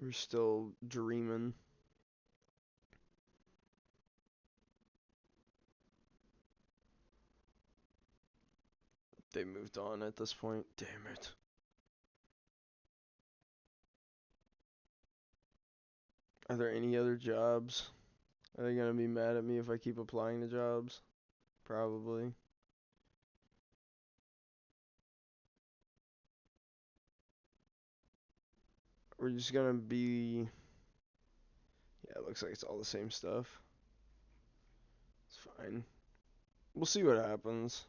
Speaker 1: we're still dreaming. They moved on at this point. Damn it. Are there any other jobs? Are they gonna be mad at me if I keep applying to jobs? Probably. We're just gonna be. Yeah, it looks like it's all the same stuff. It's fine. We'll see what happens.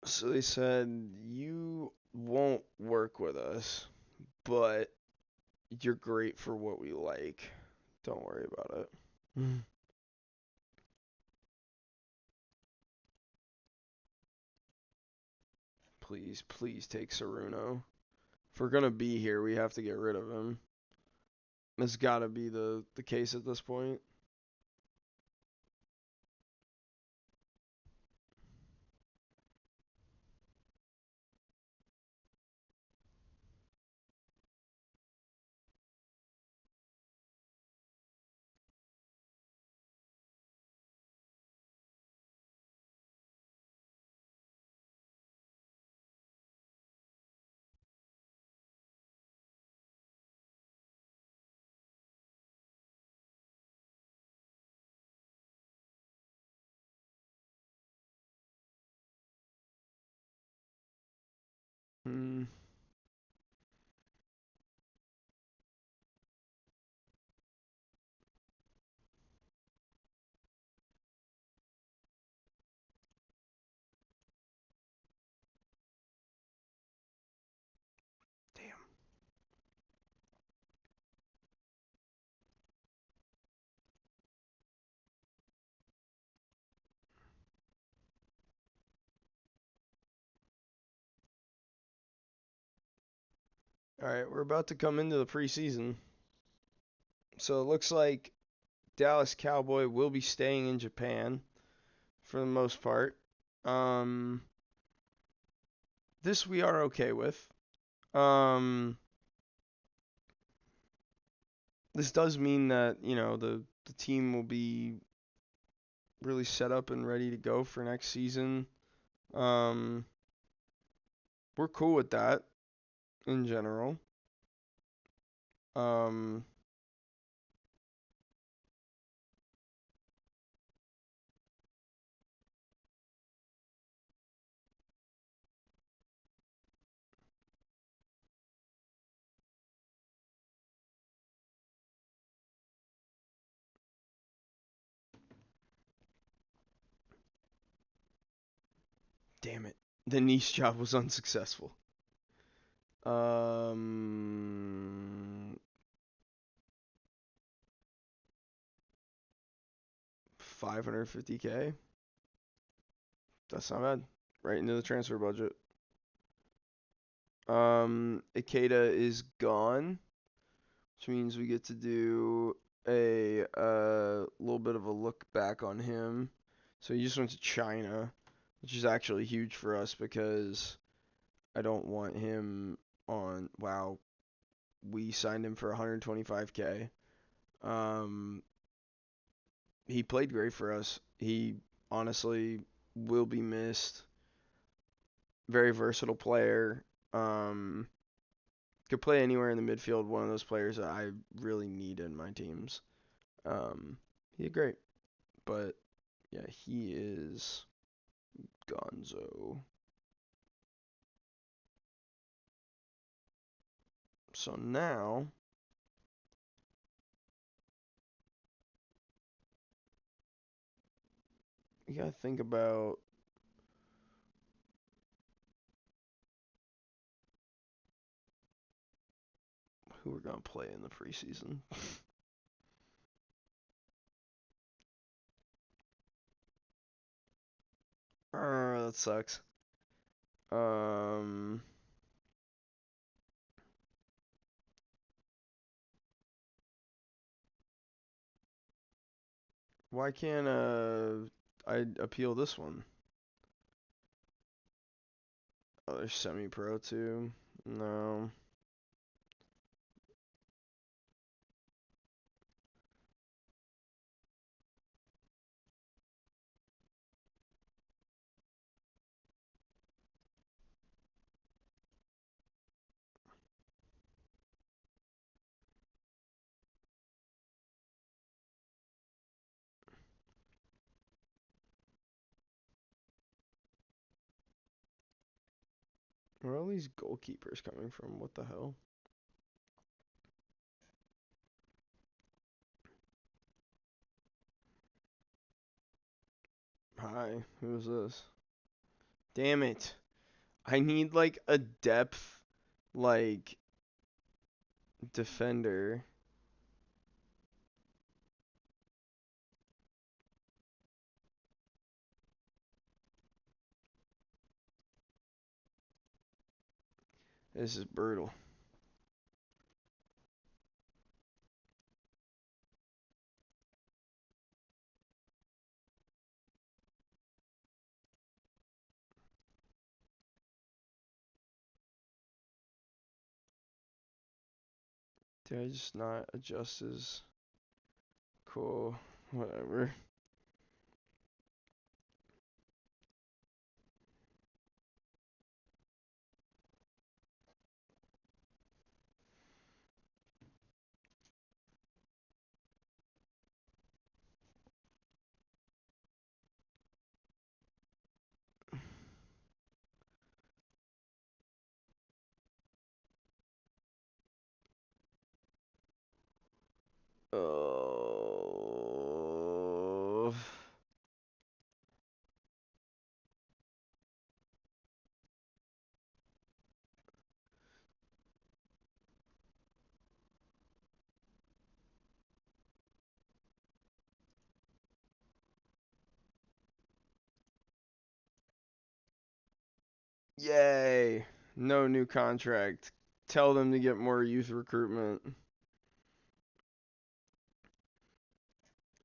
Speaker 1: So they said, you won't work with us, but you're great for what we like. Don't worry about it. Please, please take Saruno. If we're gonna be here, we have to get rid of him. That's gotta be the case at this point. Hmm. Damn. All right, we're about to come into the preseason. So it looks like Dallas Cowboy will be staying in Japan for the most part. Um, this we are okay with. Um, this does mean that, the team will be really set up and ready to go for next season. Um, we're cool with that in general. Um, damn it. The niche job was unsuccessful. 550K. That's not bad. Right into the transfer budget. Ikeda is gone, which means we get to do a little bit of a look back on him. So he just went to China, which is actually huge for us because I don't want him on. Wow, we signed him for 125K. Um, he played great for us. He honestly will be missed. Very versatile player. Could play anywhere in the midfield. One of those players that I really need in my teams. He did great, but yeah, he is Gonzo. So now you gotta think about who we're gonna play in the preseason. That sucks. Um, why can't I appeal this one? Oh, there's semi-pro too. No. Where are all these goalkeepers coming from? What the hell? Hi, who's this? Damn it. I need like a depth like defender. This is brutal. Did I just not adjust his? Cool. Whatever. Oh. Yay. No new contract. Tell them to get more youth recruitment.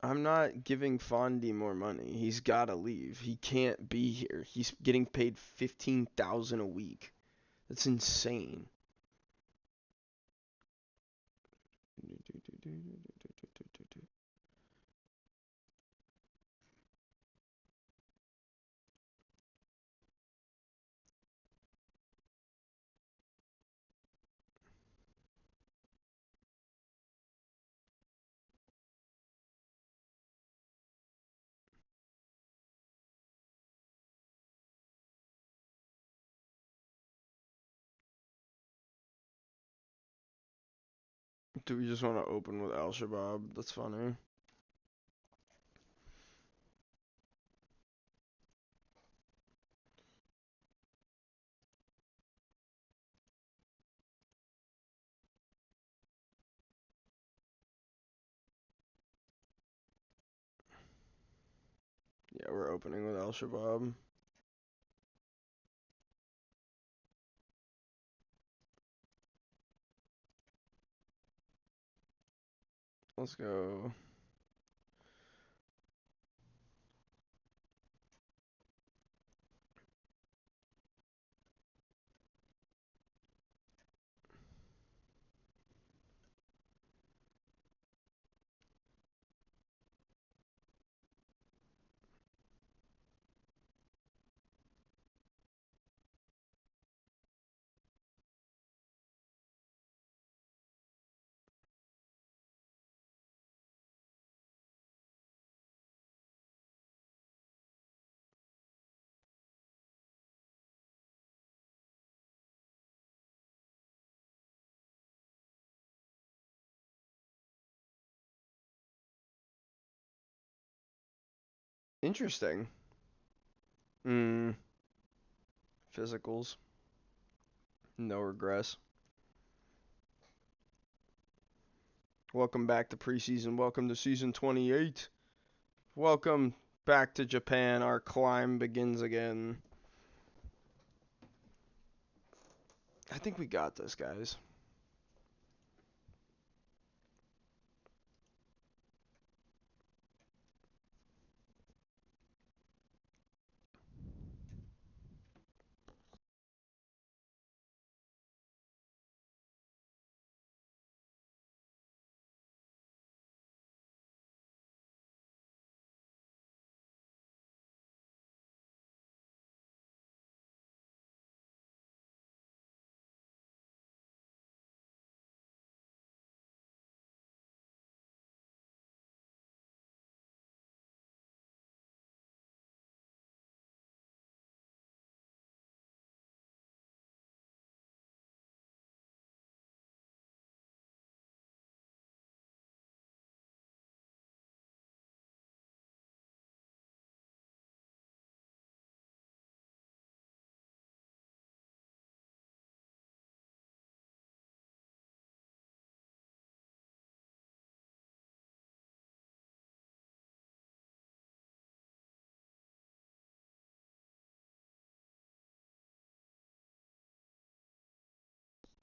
Speaker 1: I'm not giving Fondy more money. He's got to leave. He can't be here. He's getting paid 15,000 a week. That's insane. Do we just want to open with Al Shabaab? That's funny. Yeah, we're opening with Al Shabaab. Let's go. Interesting. Physicals. No regress. Welcome back to preseason. Welcome to season 28. Welcome back to Japan. Our climb begins again. I think we got this, guys.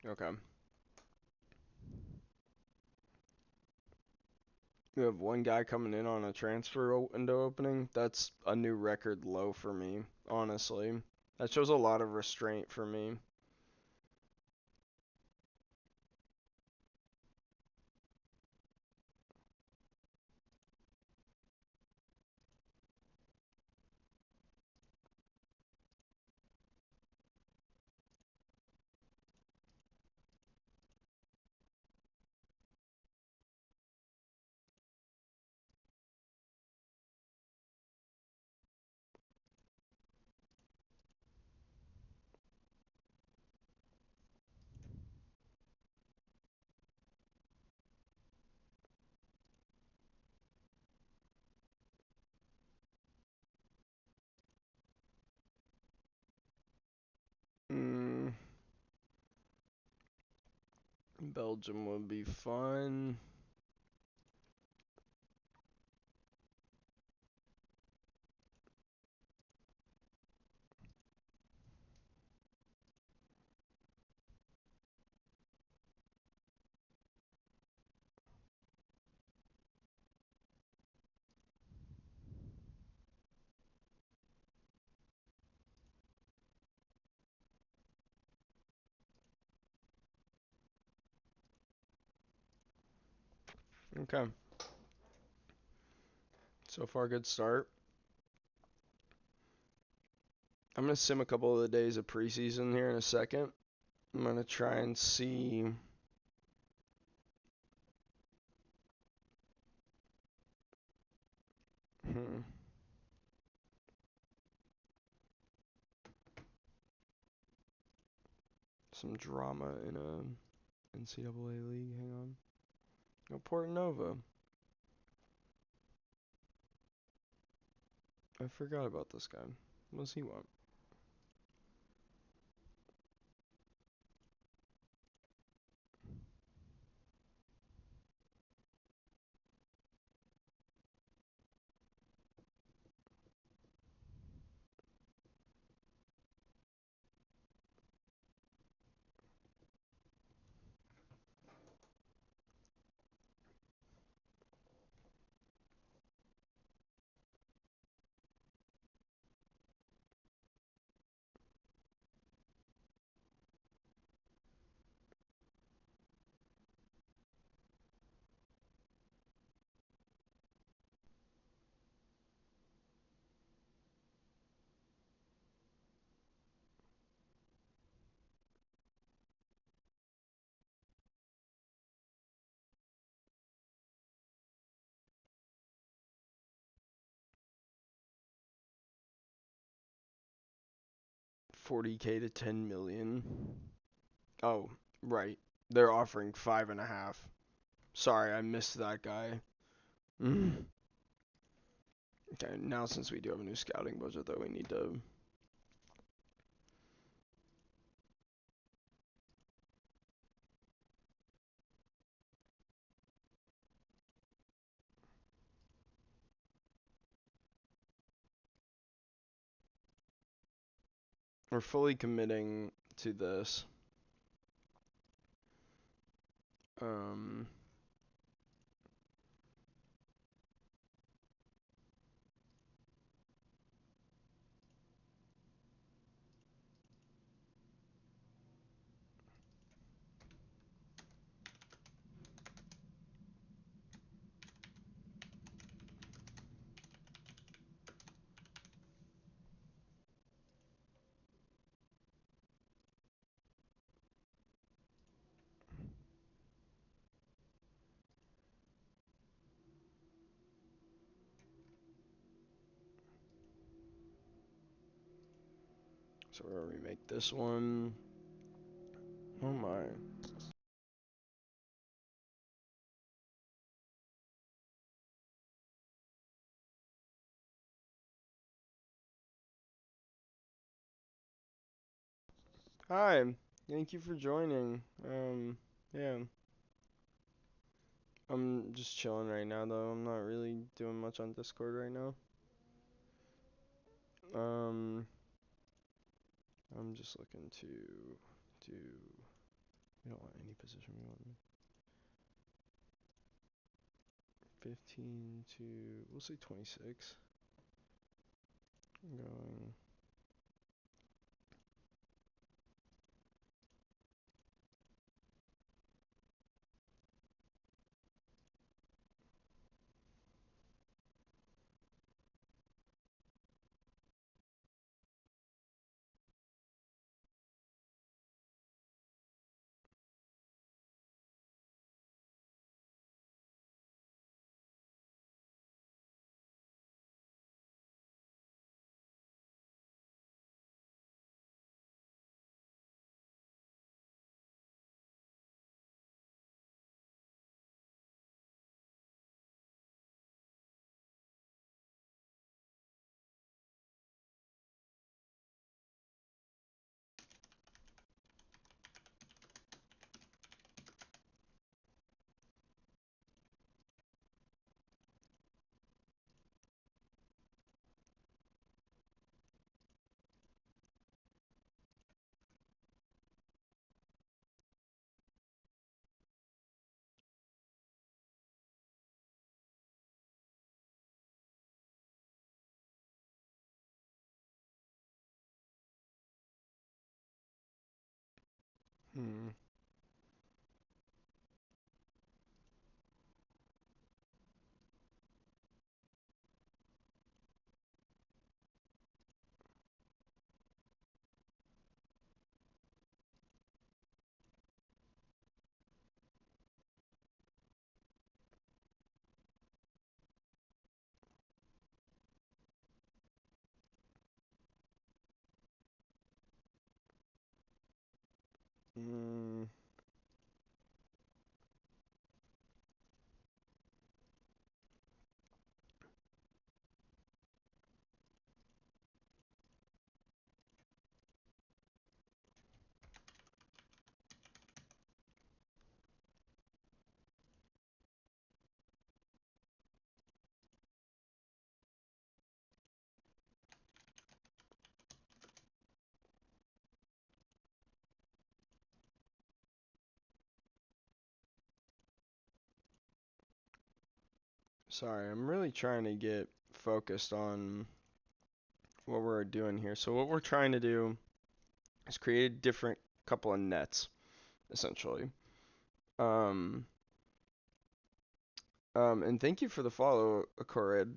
Speaker 1: Okay. We have one guy coming in on a transfer window opening. That's a new record low for me, honestly. That shows a lot of restraint for me. Mm, Belgium would be fun. Okay. So far, good start. I'm going to sim a couple of the days of preseason here in a second. I'm going to try and see. Hmm, some drama in a NCAA league. Hang on. No, Port Nova. I forgot about this guy. What does he want? $40K to 10 million. Oh, right. They're offering 5.5. Sorry, I missed that guy. Mm. Okay, now since we do have a new scouting budget, though, we need to. We're fully committing to this. Um, so we're gonna remake this one. Oh my. Hi. Thank you for joining. Yeah. I'm just chilling right now, though. I'm not really doing much on Discord right now. Um, I'm just looking to do We don't want any position. We want 15 to, we'll say 26. I'm going. Hmm. Mm, sorry, I'm really trying to get focused on what we're doing here. So what we're trying to do is create a different couple of nets, essentially. Um, and thank you for the follow, Kored.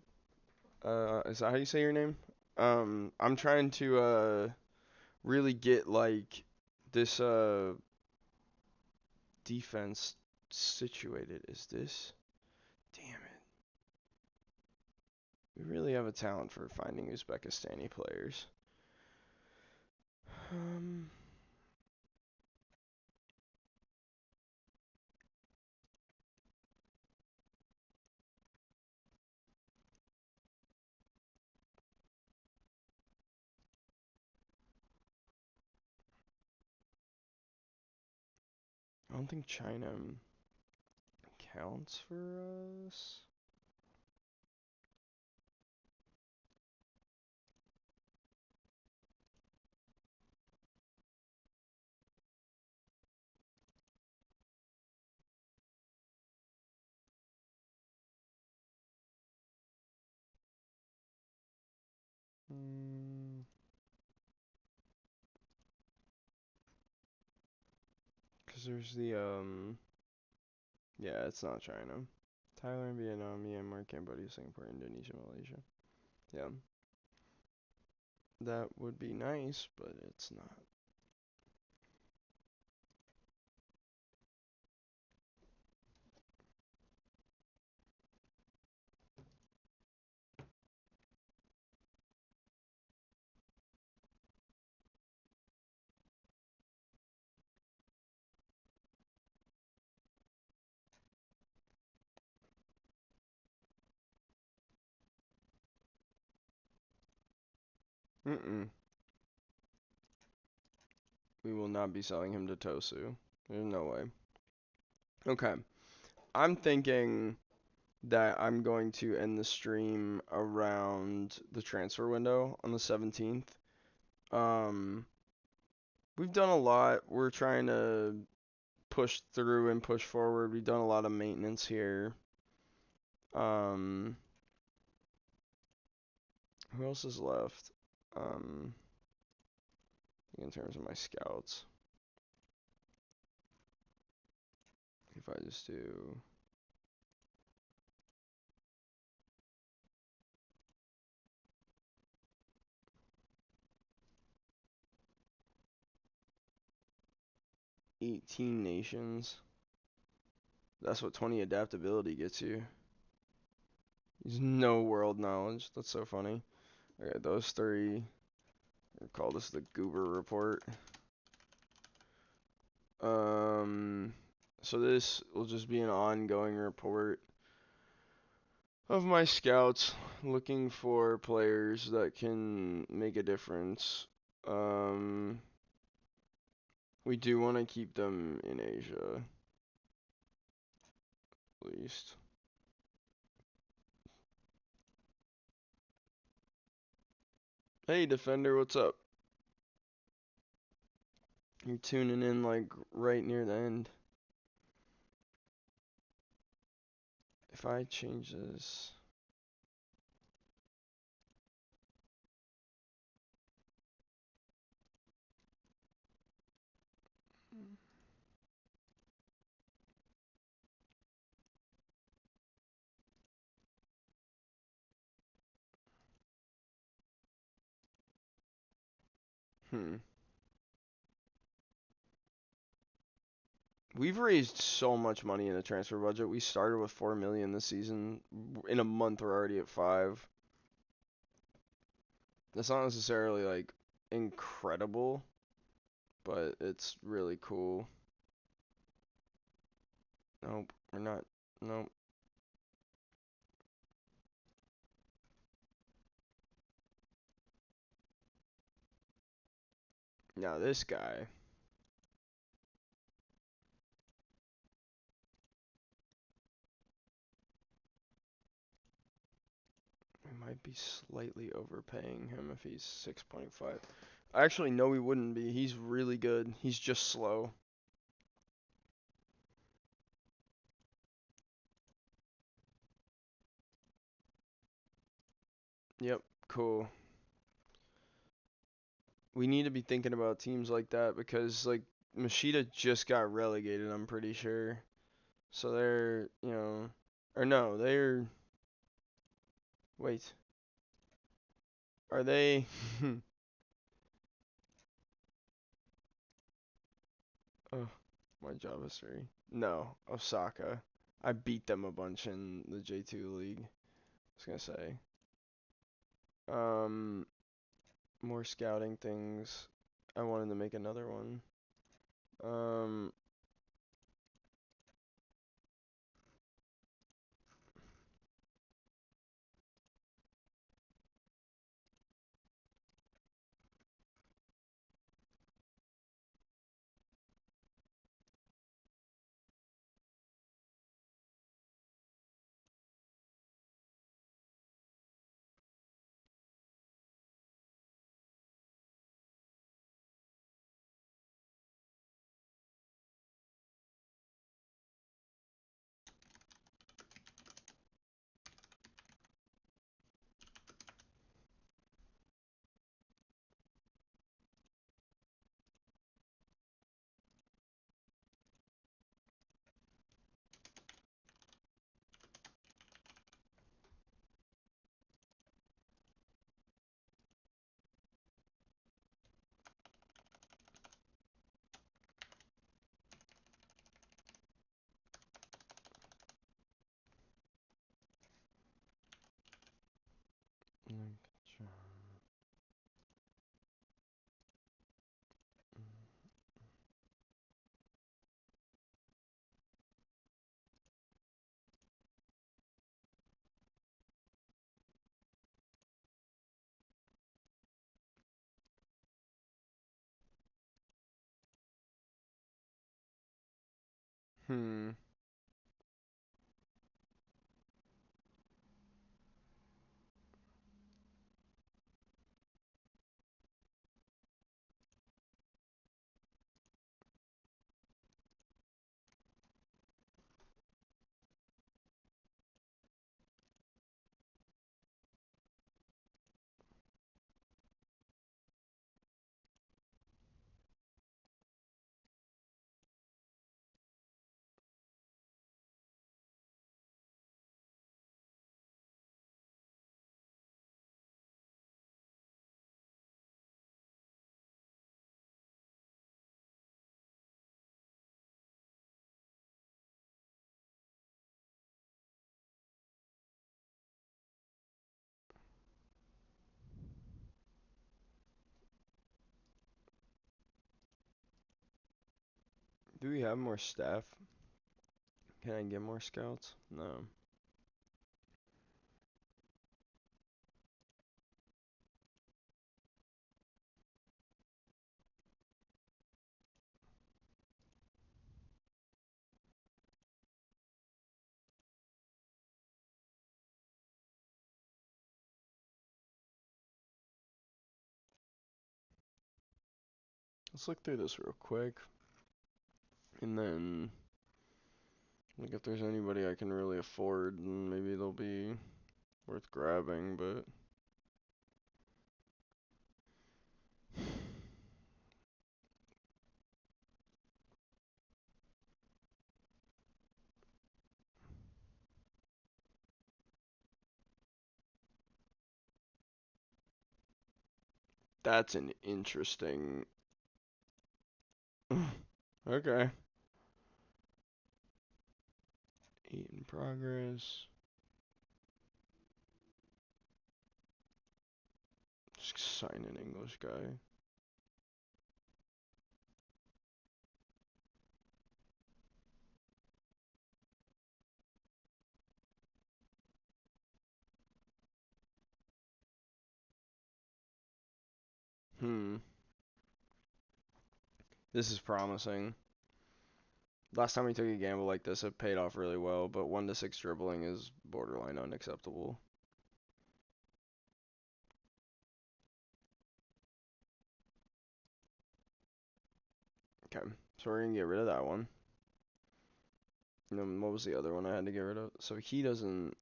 Speaker 1: Is that how you say your name? I'm trying to really get like this defense situated. Is this? Damn it. We really have a talent for finding Uzbekistani players. Um, I don't think China counts for us. Mm, Cause there's the yeah, it's not China. Thailand, Vietnam, Myanmar, Cambodia, Singapore, Indonesia, Malaysia. Yeah, that would be nice, but it's not. Mm-mm. We will not be selling him to Tosu. There's no way. Okay. I'm thinking that I'm going to end the stream around the transfer window on the 17th. Um, we've done a lot. We're trying to push through and push forward. We've done a lot of maintenance here. Who else is left? In terms of my scouts. If I just do... "18 nations." That's what 20 adaptability gets you. There's no world knowledge. That's so funny. Okay, those three. We'll call this the Goober Report. So this will just be an ongoing report of my scouts looking for players that can make a difference. We do want to keep them in Asia, at least. Hey, Defender, what's up? You're tuning in like right near the end. If I change this... We've raised so much money in the transfer budget. We started with 4 million this season. In a month, we're already at 5. That's not necessarily like incredible, but it's really cool. Nope, we're not. Nope. Now this guy. We might be slightly overpaying him if he's 6.5. Actually, no, we wouldn't be. He's really good. He's just slow. Yep, cool. We need to be thinking about teams like that because, like, Machida just got relegated, I'm pretty sure. So they're, you know, or no, they're, wait, are they, oh, my job history. No, Osaka. I beat them a bunch in the J2 league. I was gonna say. More scouting things. I wanted to make another one. Um, hmm. Do we have more staff? Can I get more scouts? No. Let's look through this real quick. And then, like, if there's anybody I can really afford, then maybe they'll be worth grabbing, but... That's an interesting... Okay. 8 in progress. Just sign an English guy. This is promising. Last time we took a gamble like this, it paid off really well, but 1 to 6 dribbling is borderline unacceptable. Okay, so we're gonna get rid of that one. And then what was the other one I had to get rid of? So he doesn't...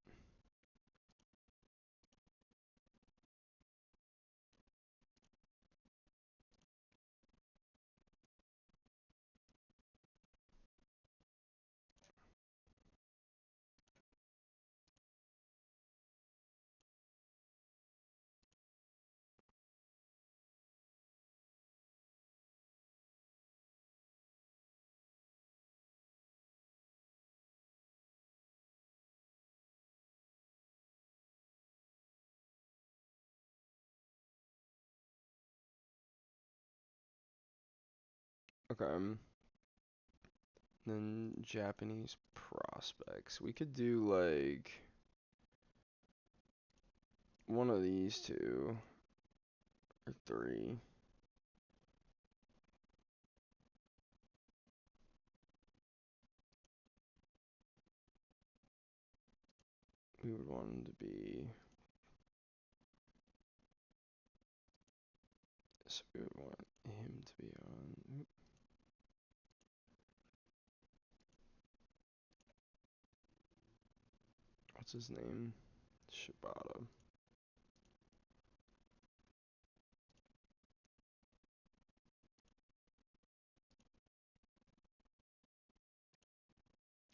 Speaker 1: Okay. Then Japanese prospects. We could do like one of these two or 3. We would want him to be... So we would want him to be on... What's his name? Shibata.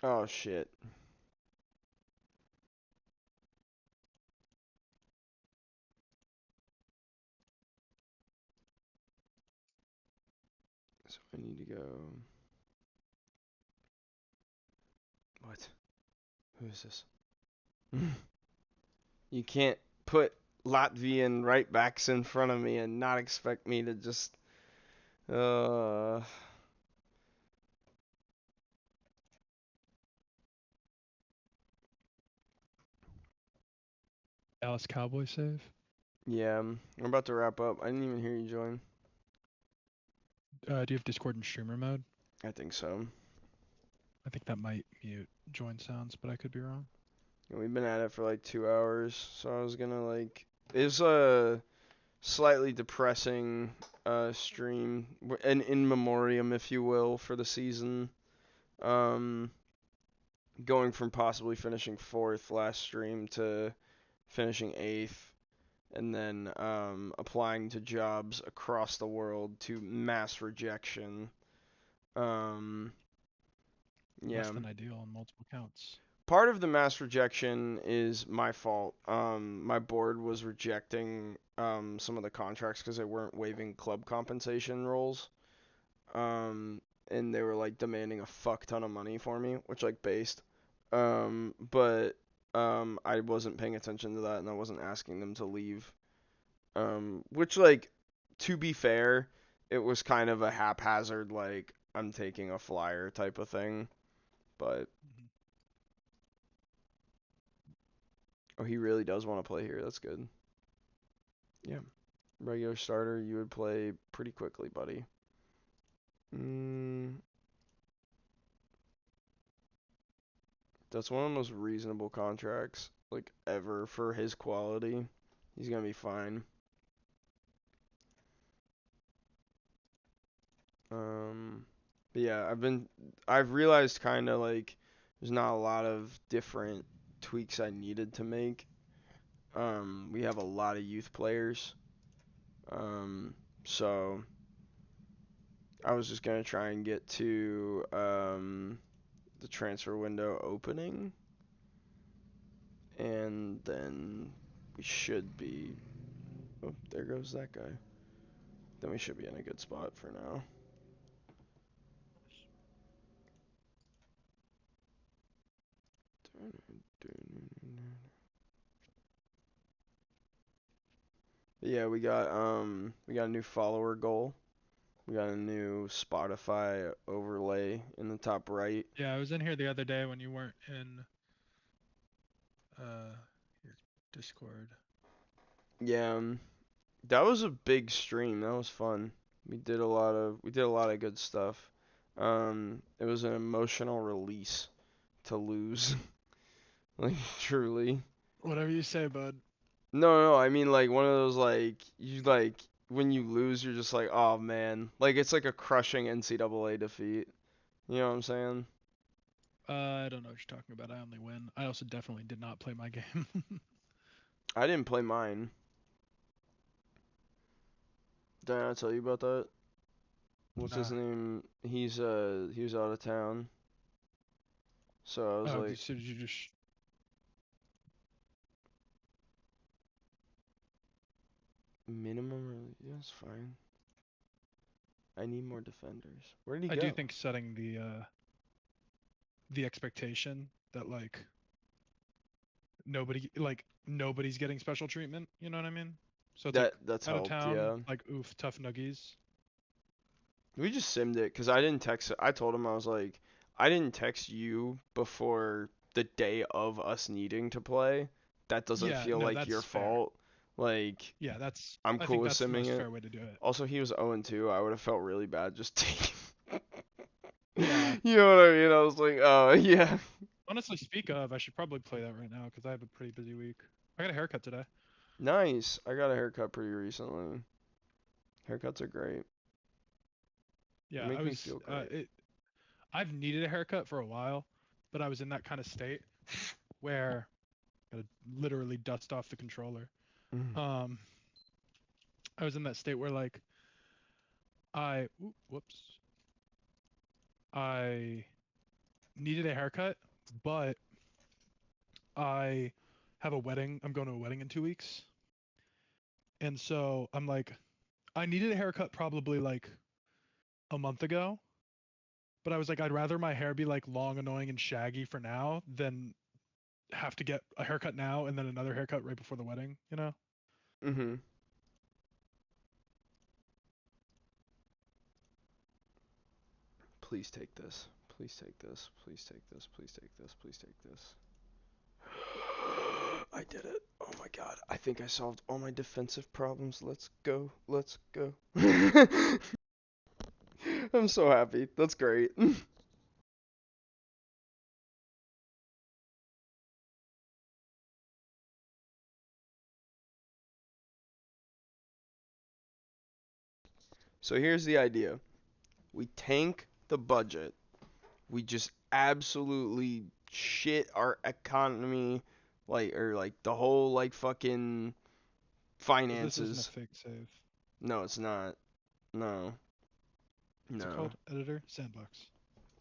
Speaker 1: Oh shit. So I need to go... What? Who is this? You can't put Latvian right backs in front of me and not expect me to just...
Speaker 2: Dallas Cowboy save.
Speaker 1: Yeah, I'm about to wrap up. I didn't even hear you join.
Speaker 2: Do you have Discord in streamer mode?
Speaker 1: I think so.
Speaker 2: I think that might mute join sounds, but I could be wrong.
Speaker 1: We've been at it for like 2 hours, so I was gonna like... It's a slightly depressing stream, an in memoriam, if you will, for the season. Going from possibly finishing 4th last stream to finishing 8th, and then applying to jobs across the world to mass rejection. Yeah.
Speaker 2: Less than ideal on multiple counts.
Speaker 1: Part of the mass rejection is my fault. My board was rejecting some of the contracts because they weren't waiving club compensation roles. And they were like demanding a fuck ton of money for me, which like based. But I wasn't paying attention to that, and I wasn't asking them to leave. Which like, to be fair, it was kind of a haphazard like, I'm taking a flyer type of thing. But
Speaker 2: Mhm.
Speaker 1: oh, he really does want to play here. That's good. Yeah, regular starter, you would play pretty quickly, buddy. Mm, that's one of the most reasonable contracts like ever for his quality. He's gonna be fine. Um, but yeah, I've realized kind of like there's not a lot of different tweaks I needed to make. We have a lot of youth players. Um, so I was just gonna try and get to the transfer window opening, and then we should be. Oh, there goes that guy. Then we should be in a good spot for now. But yeah, we got a new follower goal. We got a new Spotify overlay in the top right.
Speaker 2: Yeah, I was in here the other day when you weren't in uh your Discord.
Speaker 1: Yeah, that was a big stream. That was fun. We did a lot of good stuff. It was an emotional release to lose, like truly.
Speaker 2: Whatever you say, bud.
Speaker 1: No, no, I mean like one of those like you like when you lose, you're just like, oh man, like it's like a crushing NCAA defeat. You know what I'm saying?
Speaker 2: I don't know what you're talking about. I only win. I also definitely did not play my game.
Speaker 1: I didn't play mine. Did I not tell you about that? What's his
Speaker 2: Nah.
Speaker 1: name? He was out of town. So I was
Speaker 2: Oh,
Speaker 1: like,
Speaker 2: so did you just?
Speaker 1: minimum release. Yeah, it's fine. I need more defenders. Where did he
Speaker 2: I do
Speaker 1: go?
Speaker 2: think setting the expectation that nobody's getting special treatment. You know what I mean? So it's like
Speaker 1: That's
Speaker 2: out of
Speaker 1: helped,
Speaker 2: town,
Speaker 1: yeah.
Speaker 2: like oof, tough nuggies.
Speaker 1: We just simmed it because I didn't text. I told him I was like, I didn't text you before the day of us needing to play. That doesn't
Speaker 2: Yeah,
Speaker 1: feel
Speaker 2: no,
Speaker 1: like your
Speaker 2: that's fair.
Speaker 1: fault. Like,
Speaker 2: Yeah, that's.
Speaker 1: I'm
Speaker 2: I
Speaker 1: cool
Speaker 2: think
Speaker 1: with
Speaker 2: that's the
Speaker 1: simming
Speaker 2: most
Speaker 1: it.
Speaker 2: fair way to do it.
Speaker 1: Also, he was 0-2. I would have felt really bad just taking.
Speaker 2: Yeah.
Speaker 1: You know what I mean? I was like, oh yeah.
Speaker 2: Honestly, speak of, I should probably play that right now because I have a pretty busy week. I got a haircut today.
Speaker 1: Nice. I got a haircut pretty recently. Haircuts are great. They
Speaker 2: Yeah, I
Speaker 1: make me
Speaker 2: was.
Speaker 1: feel great.
Speaker 2: I've needed a haircut for a while, but I was in that kind of state where I gotta literally dust off the controller.
Speaker 1: Mm.
Speaker 2: Um, I was in that state where whoops, I needed a haircut, but I have a wedding. I'm going to a wedding in 2 weeks, and so I'm like, I needed a haircut probably like a month ago, but I was like, I'd rather my hair be like long, annoying, and shaggy for now than have to get a haircut now and then another haircut right before the wedding. You know?
Speaker 1: Mhm. Please take this. Please take this. Please take this. Please take this. Please take this. I did it. Oh my god. I think I solved all my defensive problems. Let's go. Let's go. I'm so happy. That's great. So here's the idea. We tank the budget. We just absolutely shit our economy like the whole like fucking
Speaker 2: Because this isn't a
Speaker 1: finances.
Speaker 2: fake save.
Speaker 1: No, it's not. No.
Speaker 2: What's it
Speaker 1: No.
Speaker 2: called? Editor? Sandbox.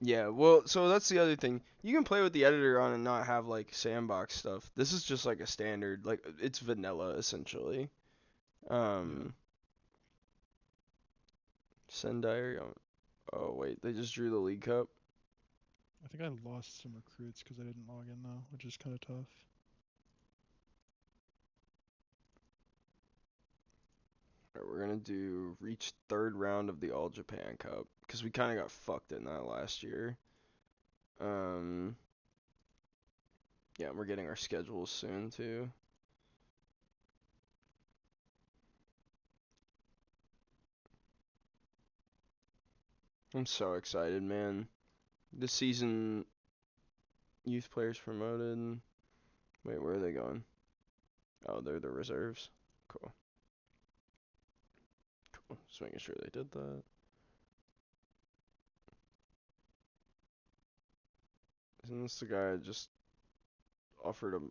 Speaker 1: Yeah, well, so that's the other thing. You can play with the editor on and not have like sandbox stuff. This is just like a standard, like it's vanilla essentially.
Speaker 2: Yeah.
Speaker 1: Um, send diary. Oh wait, they just drew the League Cup.
Speaker 2: I think I lost some recruits because I didn't log in though, which is kind of tough.
Speaker 1: Alright, we're gonna do reach third round of the All Japan Cup because we kind of got fucked in that last year. Um, yeah, we're getting our schedules soon too. I'm so excited, man. This season, youth players promoted. Wait, where are they going? Oh, they're the reserves. Cool. Cool. Just making sure they did that. Isn't this the guy I just offered him?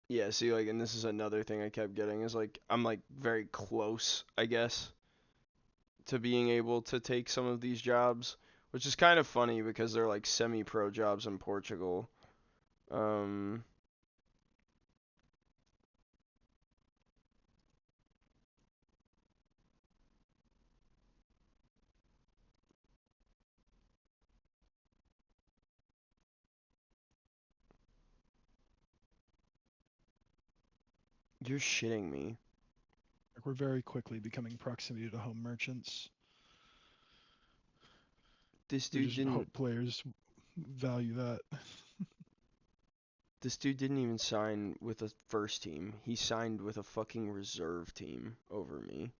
Speaker 1: Yeah, see, like, and this is another thing I kept getting is like, I'm like very close, I guess, to being able to take some of these jobs, which is kind of funny because they're like semi-pro jobs in Portugal. Um, you're shitting me.
Speaker 2: Like, we're very quickly becoming proximity to home merchants.
Speaker 1: This
Speaker 2: We
Speaker 1: dude
Speaker 2: just
Speaker 1: didn't.
Speaker 2: hope players value that.
Speaker 1: This dude didn't even sign with a first team. He signed with a fucking reserve team over me.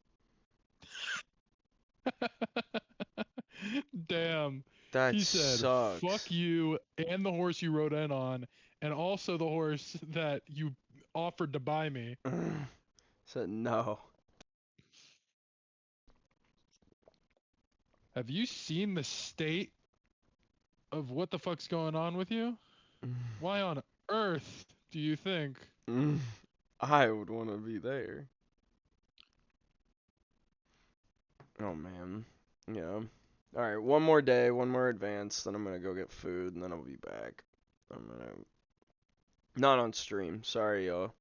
Speaker 2: Damn.
Speaker 1: That
Speaker 2: He said, fuck
Speaker 1: sucks.
Speaker 2: you and the horse you rode in on, and also the horse that you offered to buy me.
Speaker 1: Said no.
Speaker 2: Have you seen the state of what the fuck's going on with you? Why on earth do you think?
Speaker 1: I would want to be there. Oh man. Yeah. All right, one more day, one more advance, then I'm gonna go get food, and then I'll be back. I'm gonna not on stream. Sorry, y'all.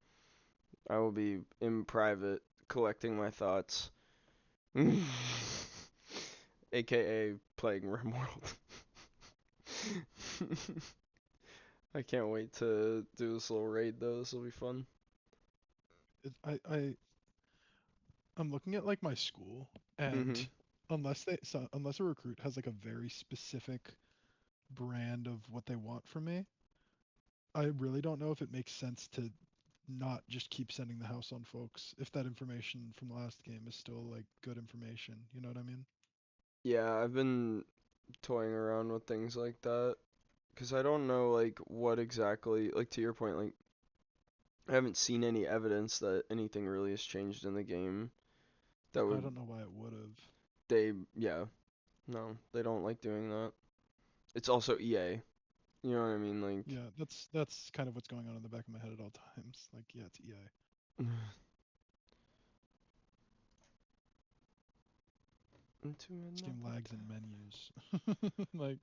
Speaker 1: I will be in private collecting my thoughts, aka playing RimWorld. I can't wait to do this little raid though. This will be fun.
Speaker 2: I'm looking at like my school,
Speaker 1: Mhm.
Speaker 2: and unless a recruit has like a very specific brand of what they want from me, I really don't know if it makes sense to not just keep sending the house on folks if that information from the last game is still like good information. You know what I mean?
Speaker 1: Yeah, I've been toying around with things like that because I don't know like what exactly like to your point like I haven't seen any evidence that anything really has changed in the game that
Speaker 2: I
Speaker 1: would
Speaker 2: don't know why it would have.
Speaker 1: they yeah no they don't like doing that. It's also EA. You know what I mean like
Speaker 2: Yeah, that's kind of what's going on in the back of my head at all times. Like, yeah, it's EA.
Speaker 1: into
Speaker 2: This game
Speaker 1: another
Speaker 2: lags in
Speaker 1: time.
Speaker 2: menus. Like,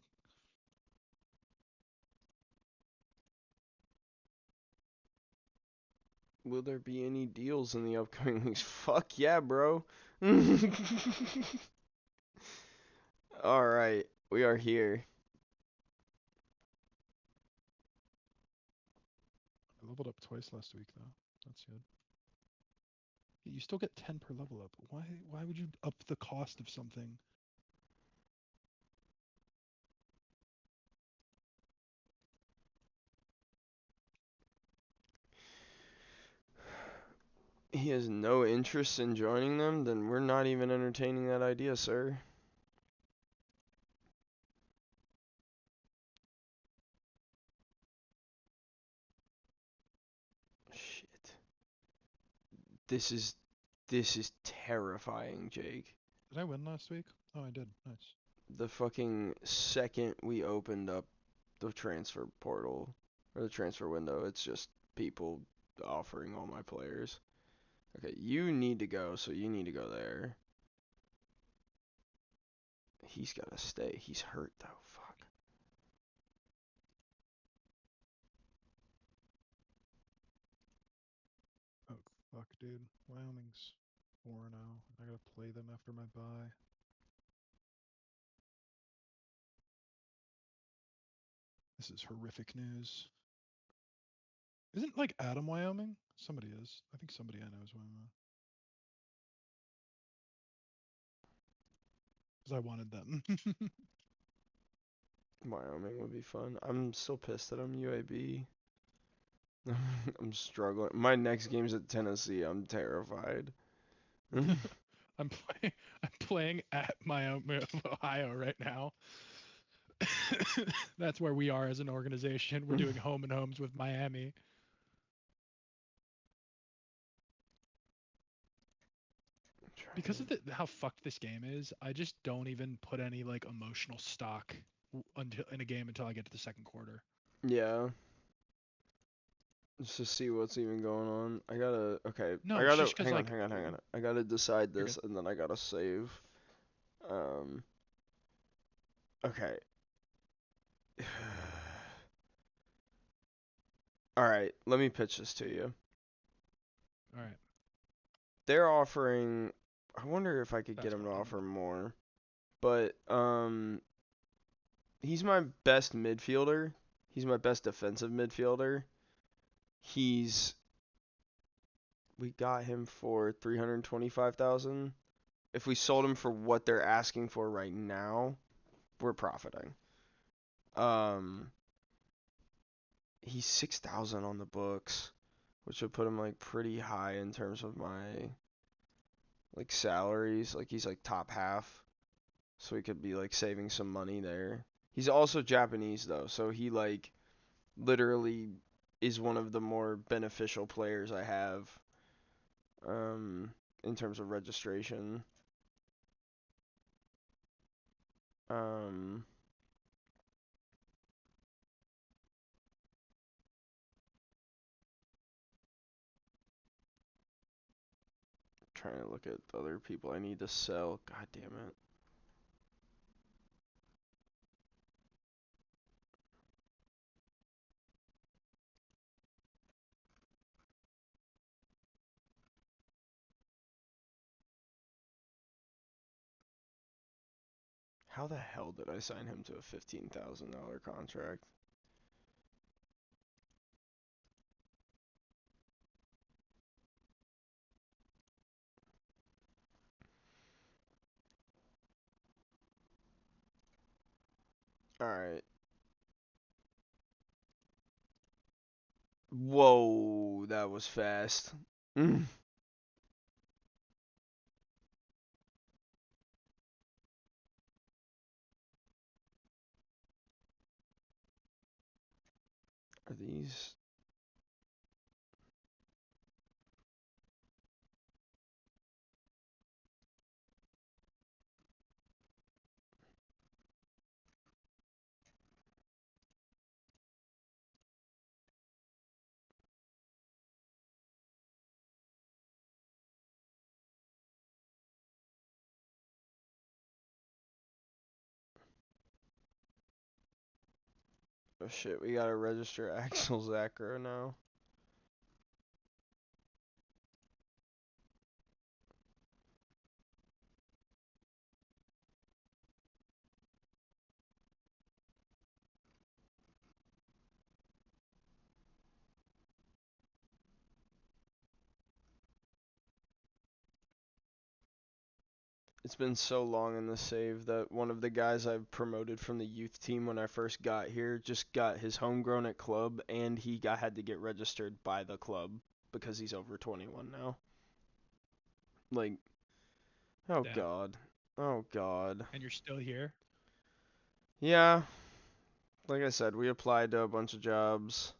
Speaker 1: Will there be any deals in the upcoming weeks? Fuck yeah, bro. All right, we are here.
Speaker 2: I leveled up twice last week though. That's good. You still get 10 per level up. Why would you up the cost of something?
Speaker 1: He has no interest in joining them, then we're not even entertaining that idea, sir. Shit. This is this is terrifying, Jake.
Speaker 2: Did I win last week? Oh, I did. Nice.
Speaker 1: The fucking second we opened up the transfer portal or the transfer window, it's just people offering all my players. Okay, you need to go, so you need to go there. He's gotta stay. He's hurt though. Fuck.
Speaker 2: Oh, fuck, dude. Wyoming's 4-0. I gotta play them after my bye. This is horrific news. Isn't like Adam Wyoming? Somebody is. I think somebody I know is Wyoming. Because I wanted them.
Speaker 1: Wyoming would be fun. I'm still pissed that I'm UAB. I'm struggling. My next game's at Tennessee. I'm terrified.
Speaker 2: I'm playing at Miami, Ohio right now. That's where we are as an organization. We're doing home and homes with Miami. Because of how fucked this game is, I just don't even put any like emotional stock until in a game until I get to the second quarter.
Speaker 1: Yeah. Just to see what's even going on. Okay,
Speaker 2: No, it's just because
Speaker 1: hang on,
Speaker 2: like
Speaker 1: hang on. I gotta decide
Speaker 2: you're
Speaker 1: this
Speaker 2: good.
Speaker 1: and then I gotta save. Um, okay. Alright, let me pitch this to you.
Speaker 2: All right,
Speaker 1: They're offering, I wonder if I could get
Speaker 2: fast
Speaker 1: him to
Speaker 2: forward.
Speaker 1: offer more. But, he's my best midfielder. He's my best defensive midfielder. He's, we got him for 325,000. If we sold him for what they're asking for right now, we're profiting. Um, he's 6,000 on the books, which would put him like pretty high in terms of my like salaries. Like he's like top half, so we could be like saving some money there. He's also Japanese though, so he like literally is one of the more beneficial players I have in terms of registration. Um, Trying to look at other people I need to sell. God damn it. How the hell did I sign him to a $15,000 contract? Alright. Whoa, that was fast. Are these? Oh shit, we gotta register Axel Zacro now. It's been so long in the save that one of the guys I promoted from the youth team when I first got here just got his homegrown at club and had to get registered by the club because he's over 21 now. Like, oh
Speaker 2: Damn.
Speaker 1: god. Oh god.
Speaker 2: And you're still here.
Speaker 1: Yeah, like I said, we applied to a bunch of jobs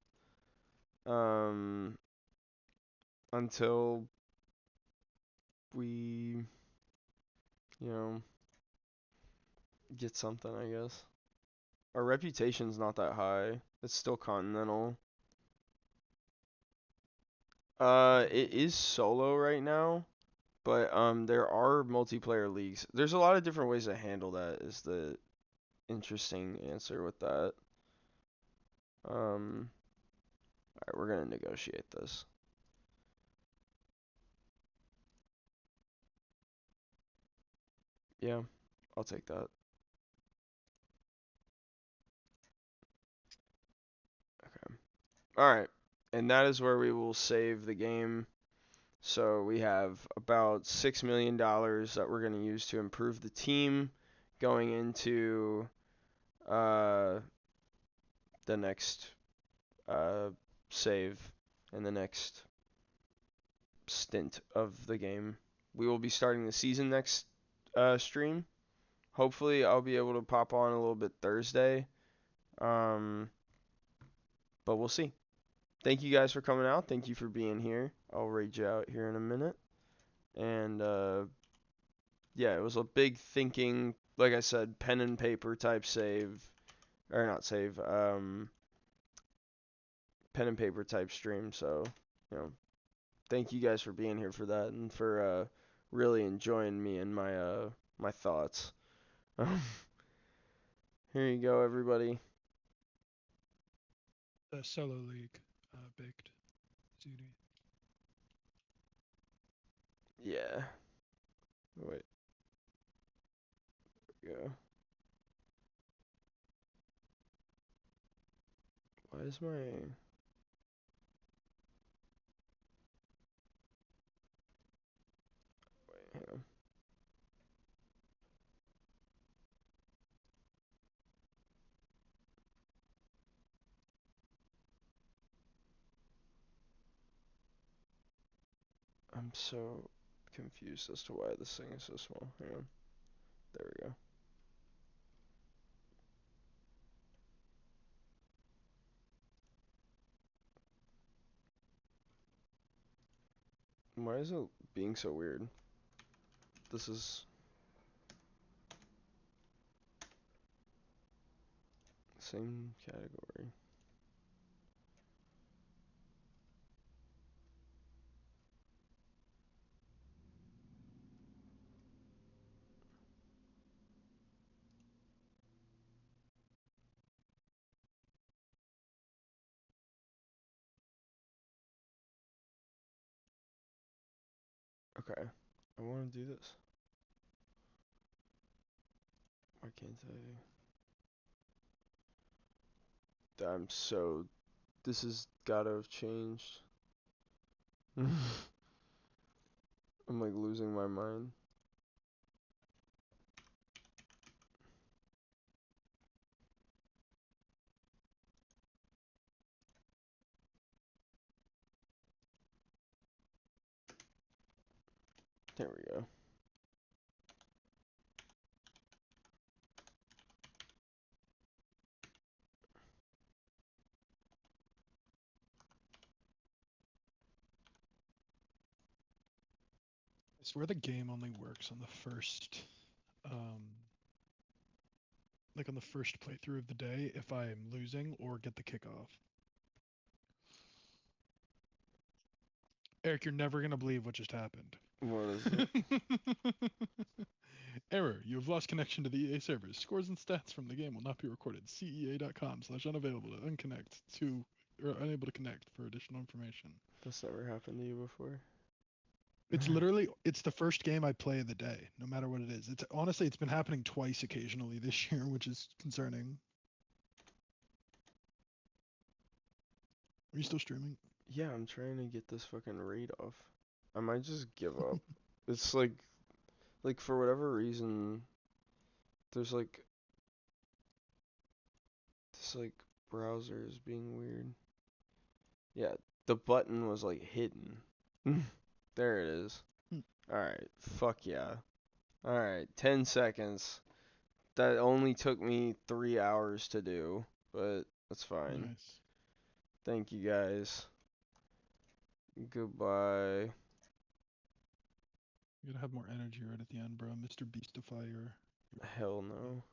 Speaker 1: um until we, you know, get something, I guess. Our reputation's not that high. It's still continental. It is solo right now, but there are multiplayer leagues. There's a lot of different ways to handle that is the interesting answer with that. Alright, we're gonna negotiate this. Yeah, I'll take that. Okay. Alright. and that is where we will save the game. So we have about $6 million that we're going to use to improve the team going into uh, the next uh, save and the next stint of the game. We will be starting the season next stream. Hopefully, I'll be able to pop on a little bit Thursday. Um, but we'll see. Thank you guys for coming out. Thank you for being here. I'll raid you out here in a minute. And yeah, it was a big thinking, like I said, pen and paper type save, or not save, pen and paper type stream. So, thank you guys for being here for that and for really enjoying me and my thoughts. Here you go, everybody.
Speaker 2: The solo league baked. CD.
Speaker 1: Yeah. Wait. There we go. Why is my... Wait, hang on. I'm so confused as to why this thing is so small. Hang on. There we go. Why is it being so weird? This is... Same category. Okay. I want to do this. Why can't I? I'm so... This has gotta have changed. I'm like losing my mind. There we go.
Speaker 2: I swear the game only works on the first, like on the first playthrough of the day if I'm losing or get the kickoff. Eric, you're never gonna believe what just happened.
Speaker 1: What is it?
Speaker 2: Error. You have lost connection to the EA servers. Scores and stats from the game will not be recorded. CEA.com/unavailable to unconnect to or unable to connect for additional information.
Speaker 1: That's never happened to you before.
Speaker 2: It's the first game I play of the day, no matter what it is. It's honestly it's been happening twice occasionally this year, which is concerning. Are you still streaming?
Speaker 1: Yeah, I'm trying to get this fucking raid off. I might just give up. It's like for whatever reason, there's like this like browser is being weird. Yeah, the button was like hidden. There it is.
Speaker 2: Hmm.
Speaker 1: Alright, fuck yeah. Alright, 10 seconds. That only took me 3 hours to do, but that's fine.
Speaker 2: Nice.
Speaker 1: Thank you guys. Goodbye.
Speaker 2: You gotta have more energy right at the end, bro. Mr. Beastify your
Speaker 1: Hell no.